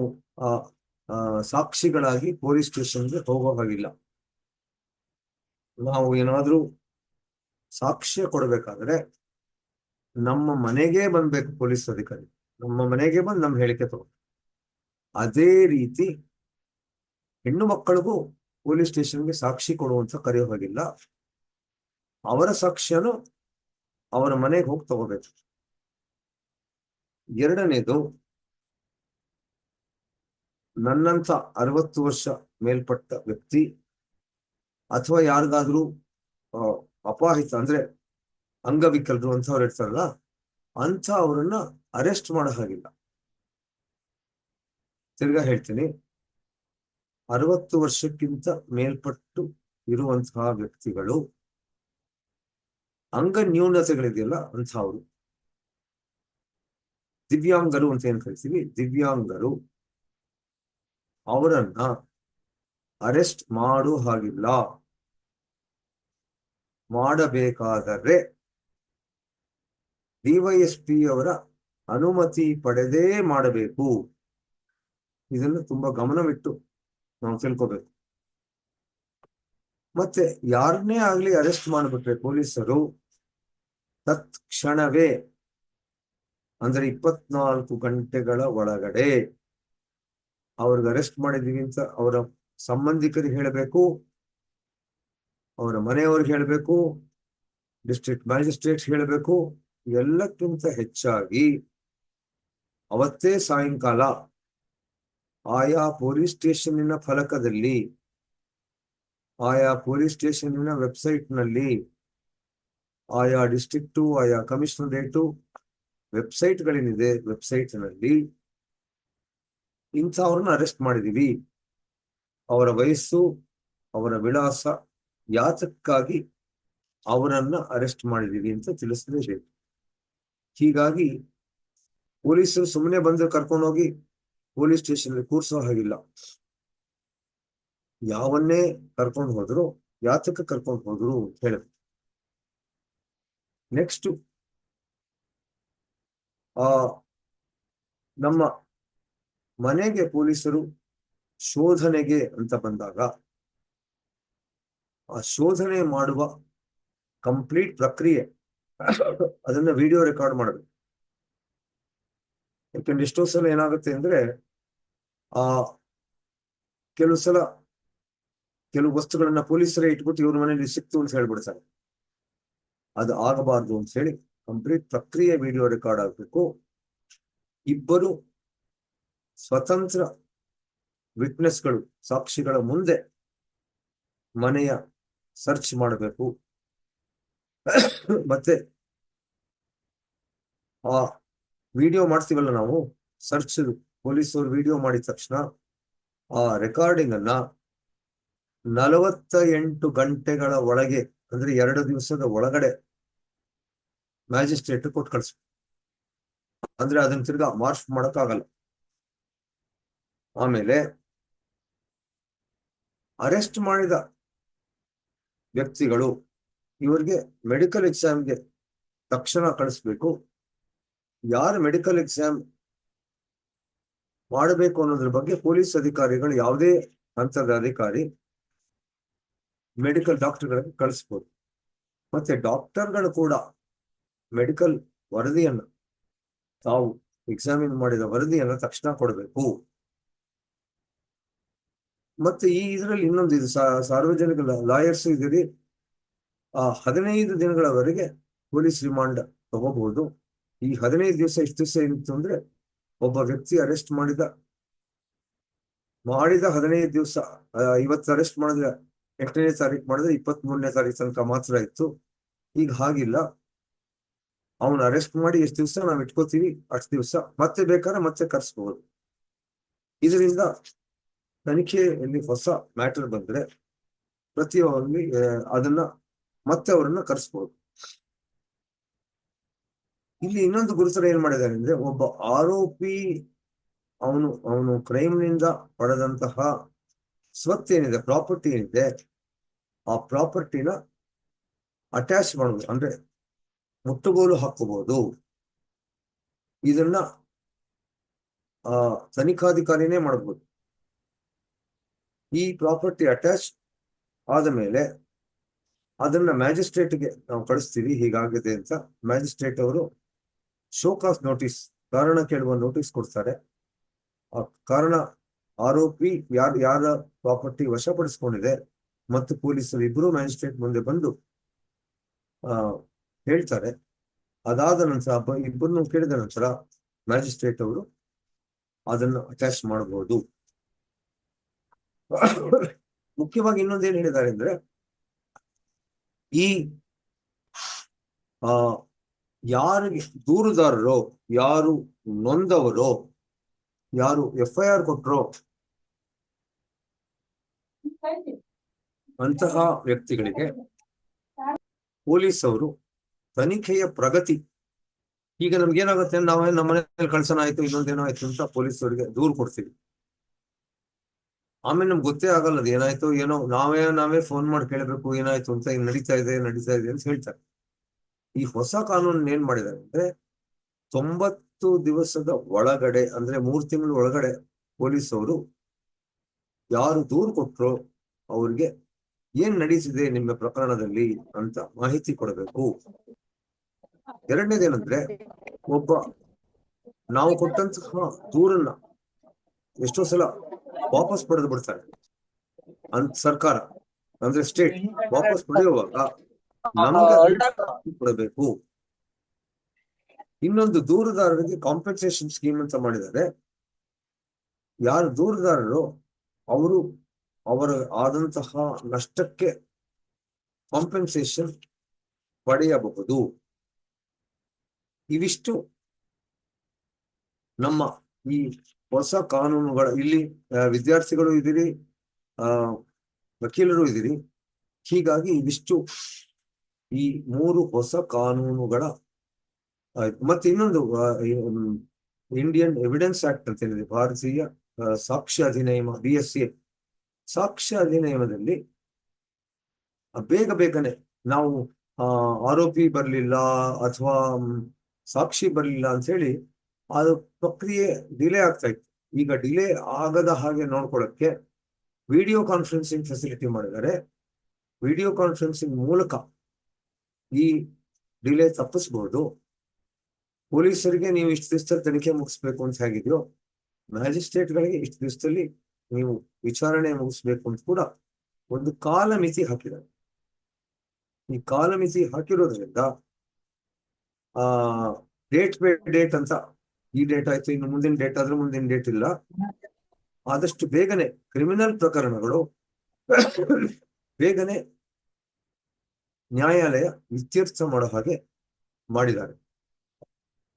ಸಾಕ್ಷಿಗಳಾಗಿ ಪೊಲೀಸ್ ಸ್ಟೇಷನ್ಗೆ ಹೋಗೋ ಹಾಗಿಲ್ಲ. ನಾವು ಏನಾದ್ರೂ ಸಾಕ್ಷ್ಯ ಕೊಡಬೇಕಾದ್ರೆ ನಮ್ಮ ಮನೆಗೆ ಬಂದ್ಬೇಕು ಪೊಲೀಸ್ ಅಧಿಕಾರಿ, ನಮ್ಮ ಮನೆಗೆ ಬಂದು ನಮ್ಮ ಹೇಳಿಕೆ ತಗೊಂಡು. ಅದೇ ರೀತಿ ಹೆಣ್ಣು ಮಕ್ಕಳಿಗೂ ಪೊಲೀಸ್ ಸ್ಟೇಷನ್ಗೆ ಸಾಕ್ಷಿ ಕೊಡುವಂತ ಕರೆಯೋ ಹಾಗಿಲ್ಲ. ಅವರ ಸಾಕ್ಷ್ಯನು ಅವರ ಮನೆಗೆ ಹೋಗಿ ತಗೋಬೇಕು. ಎರಡನೇದು, ನನ್ನಂತ 60 ವರ್ಷ ಮೇಲ್ಪಟ್ಟ ವ್ಯಕ್ತಿ ಅಥವಾ ಯಾರಿಗಾದ್ರೂ ಅಪಹರಿತ ಅಂದ್ರೆ ಅಂಗವಿಕಲರು ಅಂತವ್ರು ಇರ್ತಾರಲ್ಲ, ಅಂತ ಅವರನ್ನ ಅರೆಸ್ಟ್ ಮಾಡೋ ಹಾಗಿಲ್ಲ. ತಿರ್ಗಾ ಹೇಳ್ತೀನಿ, 60 ವರ್ಷಕ್ಕಿಂತ ಮೇಲ್ಪಟ್ಟು ಇರುವಂತಹ ವ್ಯಕ್ತಿಗಳು, ಅಂಗ ನ್ಯೂನತೆಗಳಿದೆಯಲ್ಲ ಅಂಥವ್ರು, ದಿವ್ಯಾಂಗರು ಅಂತ ಏನ್ ಕರಿತೀವಿ, ದಿವ್ಯಾಂಗರು, ಅವರನ್ನ ಅರೆಸ್ಟ್ ಮಾಡೋ ಹಾಗಿಲ್ಲ. ಮಾಡಬೇಕಾದರೆ DYSP ಅವರ ಅನುಮತಿ ಪಡೆದೇ ಮಾಡಬೇಕು. ಇದನ್ನು ತುಂಬಾ ಗಮನವಿಟ್ಟು ನಾವು ತಿಳ್ಕೊಬೇಕು. ಮತ್ತೆ ಯಾರನ್ನೇ ಆಗ್ಲಿ ಅರೆಸ್ಟ್ ಮಾಡ್ಬಿಟ್ರೆ ಪೊಲೀಸರು ತತ್ಕ್ಷಣವೇ ಅಂದ್ರೆ 24 ಗಂಟೆಗಳ ಒಳಗಡೆ ಅವ್ರಿಗೆ ಅರೆಸ್ಟ್ ಮಾಡಿದೀವಿ ಅಂತ ಅವರ ಸಂಬಂಧಿಕರಿಗೆ ಹೇಳಬೇಕು, ಅವರ ಮನೆಯವ್ರಿಗೆ ಹೇಳಬೇಕು, ಡಿಸ್ಟ್ರಿಕ್ಟ್ ಮ್ಯಾಜಿಸ್ಟ್ರೇಟ್ ಹೇಳಬೇಕು. ಎಲ್ಲಕ್ಕಿಂತ ಹೆಚ್ಚಾಗಿ ಅವತ್ತೇ ಸಾಯಂಕಾಲ ಆಯಾ ಪೊಲೀಸ್ ಸ್ಟೇಷನ್ನಿನ ಫಲಕದಲ್ಲಿ, ಆಯಾ ಪೊಲೀಸ್ ಸ್ಟೇಷನ್ನಿನ ವೆಬ್ಸೈಟ್ನಲ್ಲಿ, ಆಯಾ ಡಿಸ್ಟ್ರಿಕ್ಟು, ಆಯಾ ಕಮಿಷನರೇಟು ವೆಬ್ಸೈಟ್ಗಳೇನಿದೆ, ವೆಬ್ಸೈಟ್ನಲ್ಲಿ ಇಂಥವ್ರನ್ನ ಅರೆಸ್ಟ್ ಮಾಡಿದೀವಿ, ಅವರ ವಯಸ್ಸು, ಅವರ ವಿಳಾಸ, ಯಾತಕ್ಕಾಗಿ ಅವರನ್ನ ಅರೆಸ್ಟ್ ಮಾಡಿದೀವಿ ಅಂತ ತಿಳಿಸಲೇಬೇಕು. ಹೀಗಾಗಿ ಪೊಲೀಸರು ಸುಮ್ಮನೆ ಬಂದು ಕರ್ಕೊಂಡೋಗಿ ಪೊಲೀಸ್ ಸ್ಟೇಷನ್ ಕೂರ್ಸೋ ಹಾಗಿಲ್ಲ. ಯಾವನ್ನೇ ಕರ್ಕೊಂಡು ಹೋದ್ರು, ಯಾತಕ್ಕೆ ಕರ್ಕೊಂಡು ಹೋದ್ರು ಅಂತ ಹೇಳಬೇಕು. ನೆಕ್ಸ್ಟ್ ನಮ್ಮ ಮನೆಗೆ ಪೊಲೀಸರು ಶೋಧನೆಗೆ ಅಂತ ಬಂದಾಗ ಆ ಶೋಧನೆ ಮಾಡುವ ಕಂಪ್ಲೀಟ್ ಪ್ರಕ್ರಿಯೆ ಅದನ್ನ ವಿಡಿಯೋ ರೆಕಾರ್ಡ್ ಮಾಡಬೇಕು. ಯಾಕಂದ್ರೆ ಎಷ್ಟೋ ಸಲ ಏನಾಗುತ್ತೆ ಅಂದ್ರೆ ಕೆಲವು ಸಲ ಕೆಲವು ವಸ್ತುಗಳನ್ನ ಪೊಲೀಸರೇ ಇಟ್ಬಿಟ್ಟು ಇವ್ರ ಮನೇಲಿ ಸಿಕ್ತು ಅಂತ ಹೇಳ್ಬಿಡ್ತಾರೆ. ಅದು ಆಗಬಾರ್ದು ಅಂತ ಹೇಳಿ ಕಂಪ್ಲೀಟ್ ಪ್ರಕ್ರಿಯೆ ವಿಡಿಯೋ ರೆಕಾರ್ಡ್ ಆಗ್ಬೇಕು. ಇಬ್ಬರು ಸ್ವತಂತ್ರ ವಿಟ್ನೆಸ್ಗಳು, ಸಾಕ್ಷಿಗಳ ಮುಂದೆ ಮನೆಯ ಸರ್ಚ್ ಮಾಡಬೇಕು. ಮತ್ತೆ ಆ ವಿಡಿಯೋ ಮಾಡ್ತೀವಲ್ಲ ನಾವು, ಸರ್ಚ್ ಪೊಲೀಸರು ವಿಡಿಯೋ ಮಾಡಿದ ತಕ್ಷಣ ಆ ರೆಕಾರ್ಡಿಂಗ್ ಅನ್ನ 48 ಗಂಟೆಗಳ ಒಳಗೆ, ಅಂದ್ರೆ 2 ದಿವಸದ ಒಳಗಡೆ ಮ್ಯಾಜಿಸ್ಟ್ರೇಟ್ ಕೊಟ್ಟು ಕಳಿಸ್ಬೇಕು. ಅಂದ್ರೆ ಅದನ್ನ ತಿರ್ಗಾ ಮಾರ್ಚ್ ಮಾಡಕ್ಕಾಗಲ್ಲ. ಆಮೇಲೆ ಅರೆಸ್ಟ್ ಮಾಡಿದ ವ್ಯಕ್ತಿಗಳು ಇವರಿಗೆ ಮೆಡಿಕಲ್ ಎಕ್ಸಾಮ್ಗೆ ತಕ್ಷಣ ಕಳಿಸ್ಬೇಕು. ಯಾರು ಮೆಡಿಕಲ್ ಎಕ್ಸಾಮ್ ಮಾಡಬೇಕು ಅನ್ನೋದ್ರ ಬಗ್ಗೆ ಪೊಲೀಸ್ ಅಧಿಕಾರಿಗಳು, ಯಾವುದೇ ಹಂತದ ಅಧಿಕಾರಿ ಮೆಡಿಕಲ್ ಡಾಕ್ಟರ್ಗಳಿಗೆ ಕಳಿಸ್ಬೋದು. ಮತ್ತೆ ಡಾಕ್ಟರ್ಗಳು ಕೂಡ ಮೆಡಿಕಲ್ ವರದಿಯನ್ನು, ತಾವು ಎಕ್ಸಾಮಿನ್ ಮಾಡಿದ ವರದಿಯನ್ನು ತಕ್ಷಣ ಕೊಡಬೇಕು. ಮತ್ತೆ ಈ ಇದರಲ್ಲಿ ಇನ್ನೊಂದು ಇದು ಸಾರ್ವಜನಿಕ ಲಾಯರ್ಸ್ ಇದೀರಿ 15 ದಿನಗಳವರೆಗೆ ಪೊಲೀಸ್ ರಿಮಾಂಡ್ ತಗೋಬಹುದು. ಈ 15 ದಿವಸ ಇಷ್ಟು ದಿವಸ ಏನಿತ್ತು ಅಂದ್ರೆ, ಒಬ್ಬ ವ್ಯಕ್ತಿ ಅರೆಸ್ಟ್ ಮಾಡಿದ 15 ದಿವಸ, ಇವತ್ತು ಅರೆಸ್ಟ್ ಮಾಡಿದ್ರೆ 8ನೇ ತಾರೀಕು ಮಾಡಿದ್ರೆ 23ನೇ ತಾರೀಕು ತನಕ ಮಾತ್ರ ಇತ್ತು. ಈಗ ಹಾಗಿಲ್ಲ. ಅವನು ಅರೆಸ್ಟ್ ಮಾಡಿ ಎಷ್ಟು ದಿವಸ ನಾವು ಇಟ್ಕೋತೀವಿ ಅಷ್ಟು ದಿವಸ, ಮತ್ತೆ ಬೇಕಾದ್ರೆ ಮತ್ತೆ ಕರ್ಸ್ಬಹುದು. ಇದರಿಂದ ತನಿಖೆಯಲ್ಲಿ ಹೊಸ ಮ್ಯಾಟರ್ ಬಂದ್ರೆ ಪ್ರತಿಯೊಂದು ಅದನ್ನ ಮತ್ತೆ ಅವರನ್ನ ಕರ್ಸ್ಬಹುದು. ಇಲ್ಲಿ ಇನ್ನೊಂದು ಗುರುತರ ಏನ್ ಮಾಡಿದ್ದಾರೆ ಅಂದ್ರೆ, ಒಬ್ಬ ಆರೋಪಿ ಅವನು ಕ್ರೈಮ್ನಿಂದ ಪಡೆದಂತಹ ಸ್ವತ್ತೇನಿದೆ, ಪ್ರಾಪರ್ಟಿ ಏನಿದೆ, ಆ ಪ್ರಾಪರ್ಟಿನ ಅಟ್ಯಾಚ್ ಮಾಡೋದು, ಅಂದ್ರೆ ಮುಟ್ಟುಗೋಲು ಹಾಕಬಹುದು. ಇದನ್ನ ತನಿಖಾಧಿಕಾರಿನೇ ಮಾಡಬಹುದು. ಈ ಪ್ರಾಪರ್ಟಿ ಅಟ್ಯಾಚ್ ಆದ ಮೇಲೆ ಅದನ್ನ ಮ್ಯಾಜಿಸ್ಟ್ರೇಟ್ಗೆ ನಾವು ಕಳಿಸ್ತೀವಿ, ಹೀಗಾಗಿದೆ ಅಂತ. ಮ್ಯಾಜಿಸ್ಟ್ರೇಟ್ ಅವರು ಶೋಕಾಸ್ ನೋಟಿಸ್, ಕಾರಣ ಕೇಳುವ ನೋಟಿಸ್ ಕೊಡ್ತಾರೆ. ಆ ಕಾರಣ ಆರೋಪಿ ಯಾರ ಪ್ರಾಪರ್ಟಿ ವಶಪಡಿಸ್ಕೊಂಡಿದೆ ಮತ್ತು ಪೊಲೀಸರು ಇಬ್ಬರು ಮ್ಯಾಜಿಸ್ಟ್ರೇಟ್ ಮುಂದೆ ಬಂದು ಹೇಳ್ತಾರೆ. ಅದಾದ ನಂತರ ಇಬ್ಬರನ್ನು ಕೇಳಿದ ನಂತರ ಮ್ಯಾಜಿಸ್ಟ್ರೇಟ್ ಅವರು ಅದನ್ನು ಅಟ್ಯಾಚ್ ಮಾಡಬಹುದು. ಮುಖ್ಯವಾಗಿ ಇನ್ನೊಂದೇನು ಹೇಳಿದ್ದಾರೆ ಅಂದ್ರೆ, ಈ ಯಾರಿಗೆ ದೂರುದಾರರೋ, ಯಾರು ನೊಂದವರೋ, ಯಾರು FIR ಕೊಟ್ರೋ ಅಂತಹ ವ್ಯಕ್ತಿಗಳಿಗೆ ಪೊಲೀಸ್ ಅವರು ತನಿಖೆಯ ಪ್ರಗತಿ, ಈಗ ನಮ್ಗೇನಾಗುತ್ತೆ, ನಾವೇ ನಮ್ಮ ಮನೇಲಿ ಕಳ್ಸನ ಆಯ್ತು, ಇನ್ನೊಂದೇನೋ ಆಯ್ತು ಅಂತ ಪೊಲೀಸವರಿಗೆ ದೂರು ಕೊಡ್ತೀವಿ. ಆಮೇಲೆ ನಮ್ಗೆ ಗೊತ್ತೇ ಆಗಲ್ಲ ಅದು ಏನಾಯ್ತು ಏನೋ, ನಾವೇ ಫೋನ್ ಮಾಡಿ ಕೇಳಬೇಕು ಏನಾಯ್ತು ಅಂತ, ಈಗ ನಡೀತಾ ಇದೆ ಅಂತ ಹೇಳ್ತಾರೆ. ಈ ಹೊಸ ಕಾನೂನು ಏನ್ ಮಾಡಿದ್ದಾರೆ ಅಂದ್ರೆ, 90 ದಿವಸದ ಒಳಗಡೆ, ಅಂದ್ರೆ 3 ತಿಂಗಳ ಒಳಗಡೆ ಪೊಲೀಸ್ ಅವರು ಯಾರು ದೂರು ಕೊಟ್ರೋ ಅವ್ರಿಗೆ ಏನ್ ನಡೀತಿದೆ ನಿಮ್ಮ ಪ್ರಕರಣದಲ್ಲಿ ಅಂತ ಮಾಹಿತಿ ಕೊಡಬೇಕು. ಎರಡನೇದೇನಂದ್ರೆ, ಒಬ್ಬ ನಾವು ಕೊಟ್ಟಂತಹ ದೂರನ್ನ ಎಷ್ಟೋ ಸಲ ವಾಪಸ್ ಪಡೆದು ಬಿಡ್ತಾರೆ ಅಂತ ಸರ್ಕಾರ, ಅಂದ್ರೆ ಸ್ಟೇಟ್ ವಾಪಸ್ ಪಡೆಯುವಾಗ ನಮಗೆ ಕೊಡಬೇಕು. ಇನ್ನೊಂದು, ದೂರುದಾರರಿಗೆ ಕಾಂಪೆನ್ಸೇಷನ್ ಸ್ಕೀಮ್ ಅಂತ ಮಾಡಿದ್ದಾರೆ. ಯಾರು ದೂರುದಾರರು ಅವರು ಅವರ ಆದಂತಹ ನಷ್ಟಕ್ಕೆ ಕಾಂಪೆನ್ಸೇಷನ್ ಪಡೆಯಬಹುದು. ಇವಿಷ್ಟು ನಮ್ಮ ಈ ಹೊಸ ಕಾನೂನುಗಳ, ಇಲ್ಲಿ ವಿದ್ಯಾರ್ಥಿಗಳು ಇದ್ದೀರಿ, ವಕೀಲರು ಇದ್ದೀರಿ, ಹೀಗಾಗಿ ಇವಿಷ್ಟು ಈ 3 ಹೊಸ ಕಾನೂನುಗಳ ಮತ್ತೆ ಇನ್ನೊಂದು ಇಂಡಿಯನ್ ಎವಿಡೆನ್ಸ್ ಆಕ್ಟ್ ಅಂತ ಹೇಳಿದೆ, ಭಾರತೀಯ ಸಾಕ್ಷ್ಯ ಅಧಿನಿಯಮ, BSA ಸಾಕ್ಷ್ಯ ಅಧಿನಿಯಮದಲ್ಲಿ ಬೇಗನೆ ನಾವು ಆರೋಪಿ ಬರ್ಲಿಲ್ಲ ಅಥವಾ ಸಾಕ್ಷಿ ಬರ್ಲಿಲ್ಲ ಅಂತ ಹೇಳಿ ಅದು ಪ್ರಕ್ರಿಯೆ ಡಿಲೇ ಆಗ್ತಾ ಇತ್ತು. ಈಗ ಡಿಲೇ ಆಗದ ಹಾಗೆ ನೋಡ್ಕೊಳ್ಳಕ್ಕೆ ವಿಡಿಯೋ ಕಾನ್ಫರೆನ್ಸಿಂಗ್ ಫೆಸಿಲಿಟಿ ಮಾಡಿದ್ದಾರೆ. ವಿಡಿಯೋ ಕಾನ್ಫರೆನ್ಸಿಂಗ್ ಮೂಲಕ ಈ ಡಿಲೇ ತಪ್ಪಿಸಬಹುದು. ಪೊಲೀಸರಿಗೆ ನೀವು ಇಷ್ಟು ದಿವಸದಲ್ಲಿ ತನಿಖೆ ಮುಗಿಸ್ಬೇಕು ಅಂತ ಹೇಗಿದೆಯೋ, ಮ್ಯಾಜಿಸ್ಟ್ರೇಟ್ಗಳಿಗೆ ಇಷ್ಟು ದಿವಸದಲ್ಲಿ ನೀವು ವಿಚಾರಣೆ ಮುಗಿಸ್ಬೇಕು ಅಂತ ಕೂಡ ಒಂದು ಕಾಲಮಿತಿ ಹಾಕಿದ್ದಾರೆ. ಈ ಕಾಲಮಿತಿ ಹಾಕಿರೋದ್ರಿಂದ ಡೇಟ್ ಬೈ ಡೇಟ್ ಅಂತ, ಈ ಡೇಟ್ ಆಯ್ತು, ಇನ್ನು ಮುಂದಿನ ಡೇಟ್ ಆದ್ರೆ ಮುಂದಿನ ಡೇಟ್ ಇಲ್ಲ, ಆದಷ್ಟು ಬೇಗನೆ ಕ್ರಿಮಿನಲ್ ಪ್ರಕರಣಗಳು ಬೇಗನೆ ನ್ಯಾಯಾಲಯ ಇತ್ಯರ್ಥ ಮಾಡೋ ಹಾಗೆ ಮಾಡಿದ್ದಾರೆ.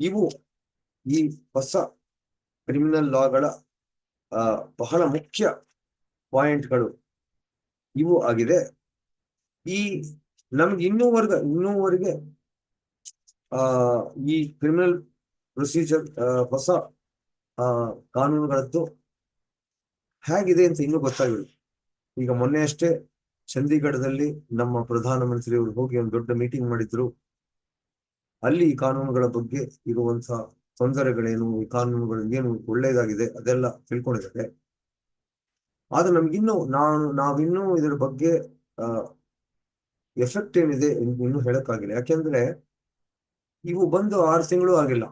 ಇವು ಈ ಹೊಸ ಕ್ರಿಮಿನಲ್ ಲಾಗಳ ಬಹಳ ಮುಖ್ಯ ಪಾಯಿಂಟ್ಗಳು ಇವು ಆಗಿದೆ. ಈ ನಮ್ಗೆ ಇನ್ನೂವರೆಗೆ ಈ ಕ್ರಿಮಿನಲ್ ಪ್ರೊಸೀಜರ್ ಹೊಸ ಕಾನೂನುಗಳದ್ದು ಹೇಗಿದೆ ಅಂತ ಇನ್ನೂ ಗೊತ್ತಾಗಿಲ್ಲ. ಈಗ ಮೊನ್ನೆ ಅಷ್ಟೇ ಚಂಡೀಗಢದಲ್ಲಿ ನಮ್ಮ ಪ್ರಧಾನಮಂತ್ರಿಯವರು ಹೋಗಿ ಒಂದು ದೊಡ್ಡ ಮೀಟಿಂಗ್ ಮಾಡಿದ್ರು. ಅಲ್ಲಿ ಈ ಕಾನೂನುಗಳ ಬಗ್ಗೆ ಇರುವಂತಹ ತೊಂದರೆಗಳೇನು, ಈ ಕಾನೂನುಗಳು ಏನು ಒಳ್ಳೇದಾಗಿದೆ ಅದೆಲ್ಲ ತಿಳ್ಕೊಂಡಿದ್ದಾರೆ. ಆದ್ರೆ ನಮ್ಗಿನ್ನೂ ನಾವಿನ್ನೂ ಇದರ ಬಗ್ಗೆ ಎಫೆಕ್ಟ್ ಏನಿದೆ ಇನ್ನೂ ಹೇಳಕ್ಕಾಗಿಲ್ಲ. ಯಾಕೆಂದ್ರೆ ಇವು ಬಂದು 6 ತಿಂಗಳು ಆಗಿಲ್ಲ,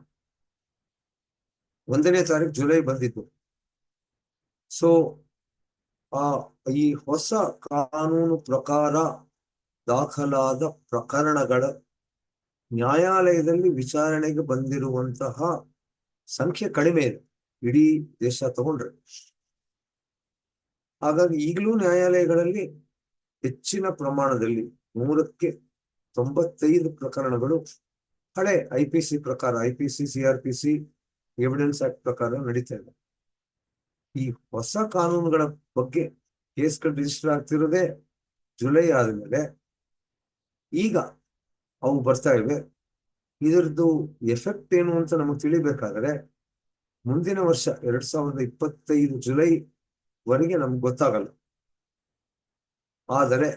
1ನೇ ತಾರೀಕು ಜುಲೈ ಬಂದಿದ್ದು. ಸೊ ಈ ಹೊಸ ಕಾನೂನು ಪ್ರಕಾರ ದಾಖಲಾದ ಪ್ರಕರಣಗಳ ನ್ಯಾಯಾಲಯದಲ್ಲಿ ವಿಚಾರಣೆಗೆ ಬಂದಿರುವಂತಹ ಸಂಖ್ಯೆ ಕಡಿಮೆ ಇದೆ ಇಡೀ ದೇಶ ತಗೊಂಡ್ರೆ. ಹಾಗಾಗಿ ಈಗಲೂ ನ್ಯಾಯಾಲಯಗಳಲ್ಲಿ ಹೆಚ್ಚಿನ ಪ್ರಮಾಣದಲ್ಲಿ 100ಕ್ಕೆ 95 ಪ್ರಕರಣಗಳು ಹಳೆ IPC ಪ್ರಕಾರ, IPC CRPC ಎವಿಡೆನ್ಸ್ ಆಕ್ಟ್ ಪ್ರಕಾರ ನಡೀತಾ ಇದೆ. ಈ ಹೊಸ ಕಾನೂನುಗಳ ಬಗ್ಗೆ ಕೇಸ್ಗಳು ರಿಜಿಸ್ಟರ್ ಆಗ್ತಿರೋದೇ ಜುಲೈ ಆದ್ಮೇಲೆ ಈಗ ಅವು ಬರ್ತಾ ಇವೆ. ಇದರದ್ದು ಎಫೆಕ್ಟ್ ಏನು ಅಂತ ನಮಗೆ ತಿಳಿಬೇಕಾದ್ರೆ ಮುಂದಿನ ವರ್ಷ 2025 ಜುಲೈ ವರೆಗೆ ನಮ್ಗೆ ಗೊತ್ತಾಗಲ್ಲ. ಆದರೆ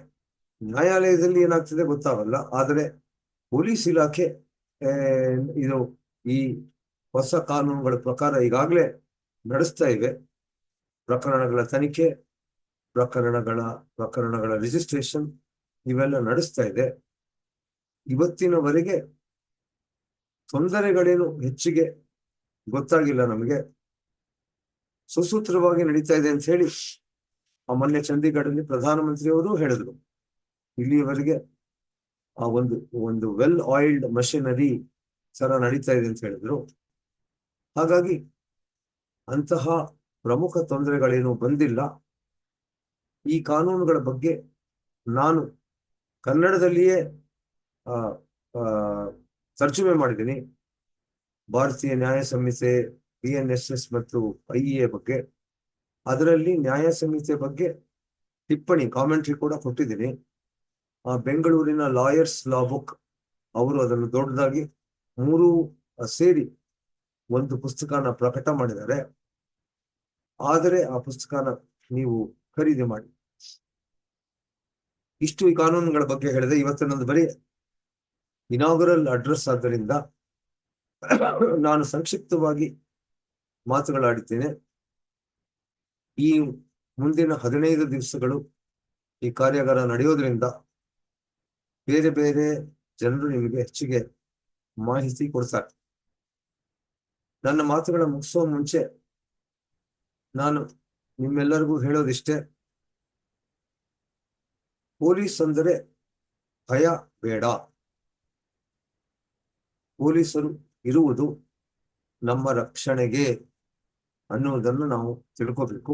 ನ್ಯಾಯಾಲಯದಲ್ಲಿ ಏನಾಗ್ತದೆ ಗೊತ್ತಾಗಲ್ಲ. ಆದರೆ ಪೊಲೀಸ್ ಇಲಾಖೆ ಇದು ಈ ಹೊಸ ಕಾನೂನುಗಳ ಪ್ರಕಾರ ಈಗಾಗಲೇ ನಡೆಸ್ತಾ ಇವೆ. ಪ್ರಕರಣಗಳ ತನಿಖೆ, ಪ್ರಕರಣಗಳ ರಿಜಿಸ್ಟ್ರೇಷನ್ ಇವೆಲ್ಲ ನಡೆಸ್ತಾ ಇದೆ. ಇವತ್ತಿನವರೆಗೆ ತೊಂದರೆಗಳೇನು ಹೆಚ್ಚಿಗೆ ಗೊತ್ತಾಗಿಲ್ಲ ನಮಗೆ. ಸುಸೂತ್ರವಾಗಿ ನಡೀತಾ ಇದೆ ಅಂತ ಹೇಳಿ ಮೊನ್ನೆ ಚಂಡೀಗಢಲ್ಲಿ ಪ್ರಧಾನಮಂತ್ರಿಯವರು ಹೇಳಿದ್ರು. ಇಲ್ಲಿಯವರೆಗೆ ಒಂದು ವೆಲ್ ಆಯಿಲ್ಡ್ ಮಷಿನರಿ ತರ ನಡೀತಾ ಇದೆ ಅಂತ ಹೇಳಿದ್ರು. ಹಾಗಾಗಿ ಅಂತಹ ಪ್ರಮುಖ ತೊಂದರೆಗಳೇನು ಬಂದಿಲ್ಲ. ಈ ಕಾನೂನುಗಳ ಬಗ್ಗೆ ನಾನು ಕನ್ನಡದಲ್ಲಿಯೇ ತರ್ಜುಮೆ ಮಾಡಿದ್ದೀನಿ. ಭಾರತೀಯ ನ್ಯಾಯ ಸಂಹಿತೆ, BNSS ಮತ್ತು IEA ಬಗ್ಗೆ. ಅದರಲ್ಲಿ ನ್ಯಾಯ ಸಂಹಿತೆ ಬಗ್ಗೆ ಟಿಪ್ಪಣಿ, ಕಾಮೆಂಟ್ರಿ ಕೂಡ ಕೊಟ್ಟಿದ್ದೀನಿ. ಬೆಂಗಳೂರಿನ ಲಾಯರ್ಸ್ ಲಾ ಬುಕ್ ಅವರು ಅದನ್ನು ದೊಡ್ಡದಾಗಿ 3 ಸೇರಿ ಒಂದು ಪುಸ್ತಕನ ಪ್ರಕಟ ಮಾಡಿದ್ದಾರೆ. ಆದರೆ ಆ ಪುಸ್ತಕನ ನೀವು ಖರೀದಿ ಮಾಡಿ. ಇಷ್ಟು ಈ ಕಾನೂನುಗಳ ಬಗ್ಗೆ ಹೇಳಿದೆ. ಇವತ್ತಿನೊಂದು ಬರೀ ಇನಾಗುರಲ್ ಅಡ್ರೆಸ್ ಆದ್ದರಿಂದ ನಾನು ಸಂಕ್ಷಿಪ್ತವಾಗಿ ಮಾತುಗಳಾಡಿದ್ದೇನೆ. ಈ ಮುಂದಿನ 15 ದಿವಸಗಳು ಈ ಕಾರ್ಯಾಗಾರ ನಡೆಯೋದ್ರಿಂದ ಬೇರೆ ಬೇರೆ ಜನರು ನಿಮಗೆ ಹೆಚ್ಚಿಗೆ ಮಾಹಿತಿ ಕೊಡ್ತಾರೆ. ನನ್ನ ಮಾತುಗಳ ಮುಗಿಸೋ ಮುಂಚೆ ನಾನು ನಿಮ್ಮೆಲ್ಲರಿಗೂ ಹೇಳೋದಿಷ್ಟೇ, ಪೊಲೀಸ್ ಅಂದರೆ ಭಯ ಬೇಡ. ಪೊಲೀಸರು ಇರುವುದು ನಮ್ಮ ರಕ್ಷಣೆಗೆ ಅನ್ನುವುದನ್ನು ನಾವು ತಿಳ್ಕೋಬೇಕು.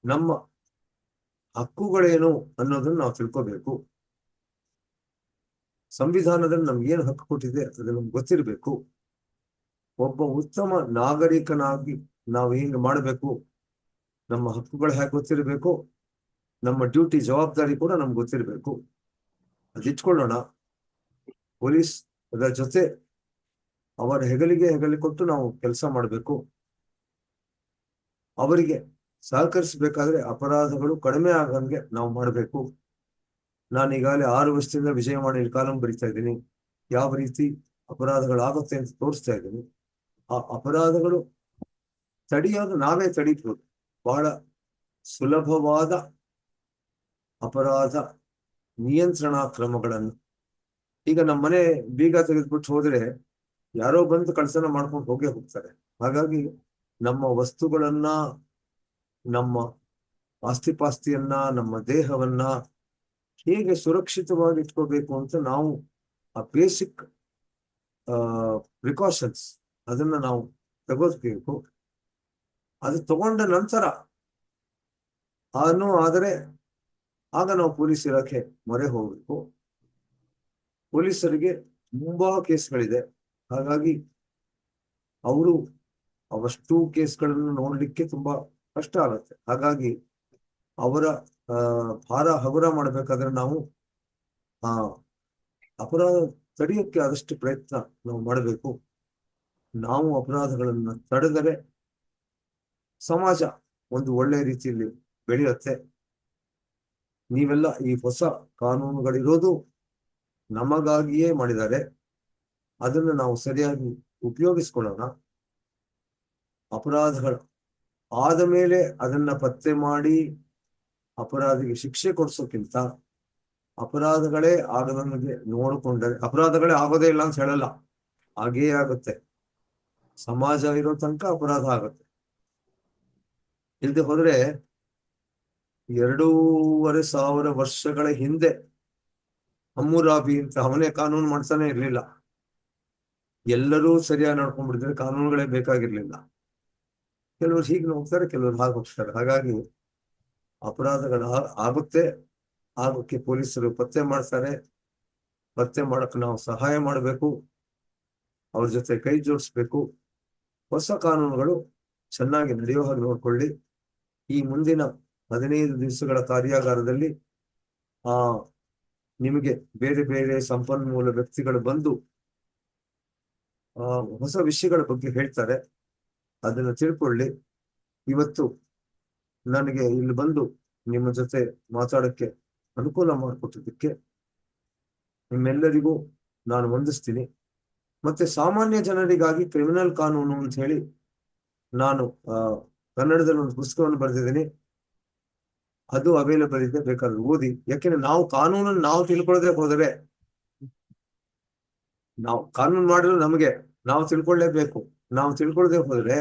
ನಮ್ಮ ಹಕ್ಕುಗಳೇನು ಅನ್ನೋದನ್ನು ನಾವು ತಿಳ್ಕೋಬೇಕು. ಸಂವಿಧಾನದಲ್ಲಿ ನಮ್ಗೆ ಏನು ಹಕ್ಕು ಕೊಟ್ಟಿದೆ ಅದು ನಮ್ಗೆ ಗೊತ್ತಿರಬೇಕು. ಒಬ್ಬ ಉತ್ತಮ ನಾಗರಿಕನಾಗಿ ನಾವು ಹೆಂಗ್ ಮಾಡಬೇಕು, ನಮ್ಮ ಹಕ್ಕುಗಳು ಹೇಗೆ ಗೊತ್ತಿರಬೇಕು, ನಮ್ಮ ಡ್ಯೂಟಿ ಜವಾಬ್ದಾರಿ ಕೂಡ ನಮ್ಗೆ ಗೊತ್ತಿರಬೇಕು. ಅದಿಟ್ಕೊಳ್ಳೋಣ. ಪೊಲೀಸ್ ಅದರ ಜೊತೆ ಅವರ ಹೆಗಲಿಗೆ ಕೊಟ್ಟು ನಾವು ಕೆಲಸ ಮಾಡಬೇಕು. ಅವರಿಗೆ ಸಹಕರಿಸಬೇಕಾದ್ರೆ ಅಪರಾಧಗಳು ಕಡಿಮೆ ಆಗಂಗೆ ನಾವು ಮಾಡಬೇಕು. ನಾನು ಈಗಾಗಲೇ 6 ವರ್ಷದಿಂದ ವಿಜಯವಾಣಿಯಲ್ಲಿ ಕಾಲಂ ಬರಿತಾ ಇದ್ದೀನಿ. ಯಾವ ರೀತಿ ಅಪರಾಧಗಳಾಗುತ್ತೆ ಅಂತ ತೋರಿಸ್ತಾ ಇದ್ದೀನಿ. ಆ ಅಪರಾಧಗಳು ತಡೆಯೋದು ನಾವೇ ತಡೀಬಹುದು. ಬಹಳ ಸುಲಭವಾದ ಅಪರಾಧ ನಿಯಂತ್ರಣಾ ಕ್ರಮಗಳನ್ನು. ಈಗ ನಮ್ಮ ಮನೆ ಬೀಗ ತೆಗೆದ್ಬಿಟ್ಟು ಹೋದ್ರೆ ಯಾರೋ ಬಂದು ಕಳ್ತನ ಮಾಡ್ಕೊಂಡು ಹೋಗ್ತಾರೆ. ಹಾಗಾಗಿ ನಮ್ಮ ವಸ್ತುಗಳನ್ನ, ನಮ್ಮ ಆಸ್ತಿಪಾಸ್ತಿಯನ್ನ, ನಮ್ಮ ದೇಹವನ್ನ ಹೇಗೆ ಸುರಕ್ಷಿತವಾಗಿ ಇಟ್ಕೋಬೇಕು ಅಂತ ನಾವು ಆ ಬೇಸಿಕ್ ಪ್ರಿಕಾಷನ್ಸ್ ಅದನ್ನ ನಾವು ತಗೋಬೇಕು. ಅದು ತಗೊಂಡ ನಂತರ ಆದರೆ ಆಗ ನಾವು ಪೊಲೀಸ್ ಇಲಾಖೆ ಮೊರೆ ಹೋಗ್ಬೇಕು. ಪೊಲೀಸರಿಗೆ ತುಂಬಾ ಕೇಸ್ಗಳಿದೆ. ಹಾಗಾಗಿ ಅವರು ಅವಷ್ಟು ಕೇಸ್ಗಳನ್ನು ನೋಡ್ಲಿಕ್ಕೆ ತುಂಬಾ ಕಷ್ಟ ಆಗುತ್ತೆ. ಹಾಗಾಗಿ ಅವರ ಭಾರ ಹಗುರ ಮಾಡ್ಬೇಕಾದ್ರೆ ನಾವು ಅಪರಾಧ ತಡೆಯೋಕ್ಕೆ ಆದಷ್ಟು ಪ್ರಯತ್ನ ನಾವು ಮಾಡಬೇಕು. ನಾವು ಅಪರಾಧಗಳನ್ನ ತಡೆದರೆ ಸಮಾಜ ಒಂದು ಒಳ್ಳೆ ರೀತಿಯಲ್ಲಿ ಬೆಳೆಯುತ್ತೆ. ನೀವೆಲ್ಲ ಈ ಹೊಸ ಕಾನೂನುಗಳಿರೋದು ನಮಗಾಗಿಯೇ ಮಾಡಿದ್ದಾರೆ. ಅದನ್ನು ನಾವು ಸರಿಯಾಗಿ ಉಪಯೋಗಿಸ್ಕೊಳ್ಳೋಣ. ಅಪರಾಧಗಳು ಆದ ಮೇಲೆ ಅದನ್ನ ಪತ್ತೆ ಮಾಡಿ ಅಪರಾಧಿಗೆ ಶಿಕ್ಷೆ ಕೊಡಿಸೋಕ್ಕಿಂತ ಅಪರಾಧಗಳೇ ಆಗದಂಗೆ ನೋಡಿಕೊಂಡರೆ, ಅಪರಾಧಗಳೇ ಆಗೋದೇ ಇಲ್ಲ ಅಂತ ಹೇಳಲ್ಲ, ಹಾಗೇ ಆಗುತ್ತೆ. ಸಮಾಜ ಇರೋ ತನಕ ಅಪರಾಧ ಆಗುತ್ತೆ. ಇಲ್ಲದೆ ಹೋದ್ರೆ 2500 ವರ್ಷಗಳ ಹಿಂದೆ ಹಮ್ಮುರಾಬಿ ಅಂತ ಅವನೇ ಕಾನೂನು ಮಾಡ್ತಾನೆ ಇರ್ಲಿಲ್ಲ. ಎಲ್ಲರೂ ಸರಿಯಾಗಿ ನಡ್ಕೊಂಡ್ಬಿಟ್ಟಿದ್ರೆ ಕಾನೂನುಗಳೇ ಬೇಕಾಗಿರ್ಲಿಲ್ಲ. ಕೆಲವರು ಹೀಗೆ ಹೋಗ್ತಾರೆ, ಕೆಲವರು ಹಾಗೆ ಹೋಗ್ತಾರೆ. ಹಾಗಾಗಿ ಅಪರಾಧಗಳು ಆಗುತ್ತೆ. ಆಗೋಕ್ಕೆ ಪೊಲೀಸರು ಪತ್ತೆ ಮಾಡ್ತಾರೆ. ಪತ್ತೆ ಮಾಡಕ್ಕೆ ನಾವು ಸಹಾಯ ಮಾಡಬೇಕು, ಅವ್ರ ಜೊತೆ ಕೈ ಜೋಡಿಸ್ಬೇಕು. ಹೊಸ ಕಾನೂನುಗಳು ಚೆನ್ನಾಗಿ ನಡೆಯೋ ಹಾಗೆ ನೋಡ್ಕೊಳ್ಳಿ. ಈ ಮುಂದಿನ 15 ದಿವಸಗಳ ಕಾರ್ಯಾಗಾರದಲ್ಲಿ ನಿಮಗೆ ಬೇರೆ ಬೇರೆ ಸಂಪನ್ಮೂಲ ವ್ಯಕ್ತಿಗಳು ಬಂದು ಹೊಸ ವಿಷಯಗಳ ಬಗ್ಗೆ ಹೇಳ್ತಾರೆ. ಅದನ್ನು ತಿಳ್ಕೊಳ್ಳಿ. ಇವತ್ತು ನನಗೆ ಇಲ್ಲಿ ಬಂದು ನಿಮ್ಮ ಜೊತೆ ಮಾತಾಡಕ್ಕೆ ಅನುಕೂಲ ಮಾಡಿಕೊಟ್ಟಿದ್ದಕ್ಕೆ ನಿಮ್ಮೆಲ್ಲರಿಗೂ ನಾನು ವಂದಿಸ್ತೀನಿ. ಮತ್ತೆ ಸಾಮಾನ್ಯ ಜನರಿಗಾಗಿ ಕ್ರಿಮಿನಲ್ ಕಾನೂನು ಅಂತ ಹೇಳಿ ನಾನು ಕನ್ನಡದಲ್ಲಿ ಒಂದು ಪುಸ್ತಕವನ್ನು ಬರೆದಿದ್ದೀನಿ. ಅದು ಅವೈಲೇಬಲ್ ಇದೆ, ಬೇಕಾದ್ರೆ ಓದಿ. ಯಾಕೆಂದ್ರೆ ನಾವು ಕಾನೂನನ್ನು ನಾವು ತಿಳ್ಕೊಳ್ಳದೆ ಹೋದರೆ, ನಾವು ಕಾನೂನು ಮಾಡಲು ನಮಗೆ ನಾವು ತಿಳ್ಕೊಳ್ಳೇಬೇಕು. ನಾವು ತಿಳ್ಕೊಳ್ಳದೆ ಹೋದ್ರೆ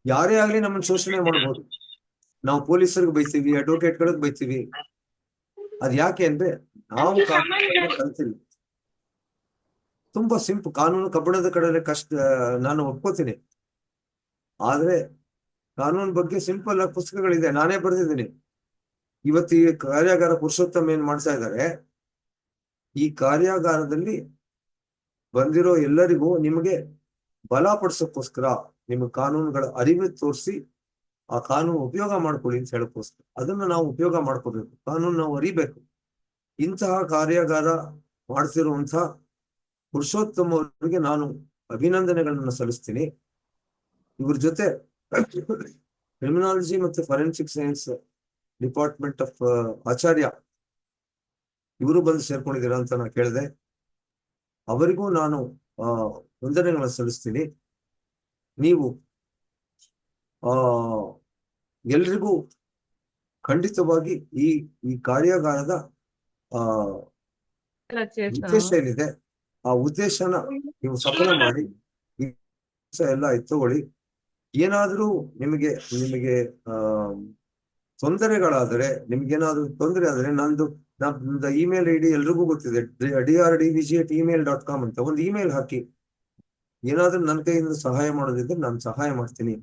ಯಾರೇ ಆಗ್ಲಿ ನಮ್ಮನ್ನು ಶೋಷಣೆ ಮಾಡ್ಬೋದು. ನಾವು ಪೊಲೀಸರಿಗೆ ಬೈತೀವಿ, ಅಡ್ವೊಕೇಟ್ಗಳಿಗೆ ಬೈತೀವಿ. ಅದ್ ಯಾಕೆ ಅಂದ್ರೆ ನಾವು ಕಾನೂನು ಕಲ್ತಿಲ್ಲ. ತುಂಬಾ ಸಿಂಪಲ್ ಕಾನೂನು. ಕಬ್ಬಣದ ಕಡೆ ಕಷ್ಟ, ನಾನು ಒಪ್ಕೋತೀನಿ. ಆದ್ರೆ ಕಾನೂನು ಬಗ್ಗೆ ಸಿಂಪಲ್ ಆಗಿ ಪುಸ್ತಕಗಳಿದೆ, ನಾನೇ ಬರೆದಿದ್ದೀನಿ. ಇವತ್ತು ಈ ಕಾರ್ಯಾಗಾರ ಪುರುಷೋತ್ತಮ ಏನ್ ಮಾಡ್ತಾ ಇದ್ದಾರೆ, ಈ ಕಾರ್ಯಾಗಾರದಲ್ಲಿ ಬಂದಿರೋ ಎಲ್ಲರಿಗೂ ನಿಮಗೆ ಬಲಪಡಿಸೋಕ್ಕೋಸ್ಕರ ನಿಮಗೆ ಕಾನೂನುಗಳ ಅರಿವು ತೋರಿಸಿ ಆ ಕಾನೂನು ಉಪಯೋಗ ಮಾಡ್ಕೊಳ್ಳಿ ಅಂತ ಹೇಳಕ್ಕೋಸ್ಕರ ಅದನ್ನ ನಾವು ಉಪಯೋಗ ಮಾಡ್ಕೋಬೇಕು. ಕಾನೂನು ನಾವು ಅರಿಬೇಕು. ಇಂತಹ ಕಾರ್ಯಾಗಾರ ಮಾಡ್ತಿರುವಂತಹ ಪುರುಷೋತ್ತಮ ಅವರಿಗೆ ನಾನು ಅಭಿನಂದನೆಗಳನ್ನ ಸಲ್ಲಿಸ್ತೀನಿ. ಇವ್ರ ಜೊತೆ ಕ್ರಿಮಿನಾಲಜಿ ಮತ್ತು ಫಾರೆನ್ಸಿಕ್ ಸೈನ್ಸ್ ಡಿಪಾರ್ಟ್ಮೆಂಟ್ ಆಫ್ ಆಚಾರ್ಯ ಇವರು ಬಂದು ಸೇರ್ಕೊಂಡಿದ್ದೀರಾ ಅಂತ ನಾನು ಕೇಳಿದೆ. ಅವರಿಗೂ ನಾನು ವಂದನೆಗಳನ್ನ ಸಲ್ಲಿಸ್ತೀನಿ. ನೀವು ಆ ಎಲ್ರಿಗೂ ಖಂಡಿತವಾಗಿ ಈ ಈ ಕಾರ್ಯಾಗಾರದ ಆ ಉದ್ದೇಶ ಏನಿದೆ ಆ ಉದ್ದೇಶನ ನೀವು ಸಫಲ ಮಾಡಿ ಈ ಕೆಲಸ ಎಲ್ಲ ಎತ್ತುಕೊಳ್ಳಿ. ಏನಾದ್ರೂ ನಿಮಗೆ ನಿಮಗೆ ಆ ತೊಂದರೆಗಳಾದರೆ, ನಿಮ್ಗೇನಾದ್ರೂ ತೊಂದರೆ ಆದ್ರೆ ನಮ್ದು ಇಮೇಲ್ ಐಡಿ ಎಲ್ರಿಗೂ ಗೊತ್ತಿದೆ, drdvg@email.com ಅಂತ ಒಂದು ಇಮೇಲ್ ಹಾಕಿ. ಏನಾದ್ರೂ ನನ್ನ ಕೈಯಿಂದ ಸಹಾಯ ಮಾಡೋದಿದ್ರೆ ನಾನು ಸಹಾಯ ಮಾಡ್ತೀನಿ.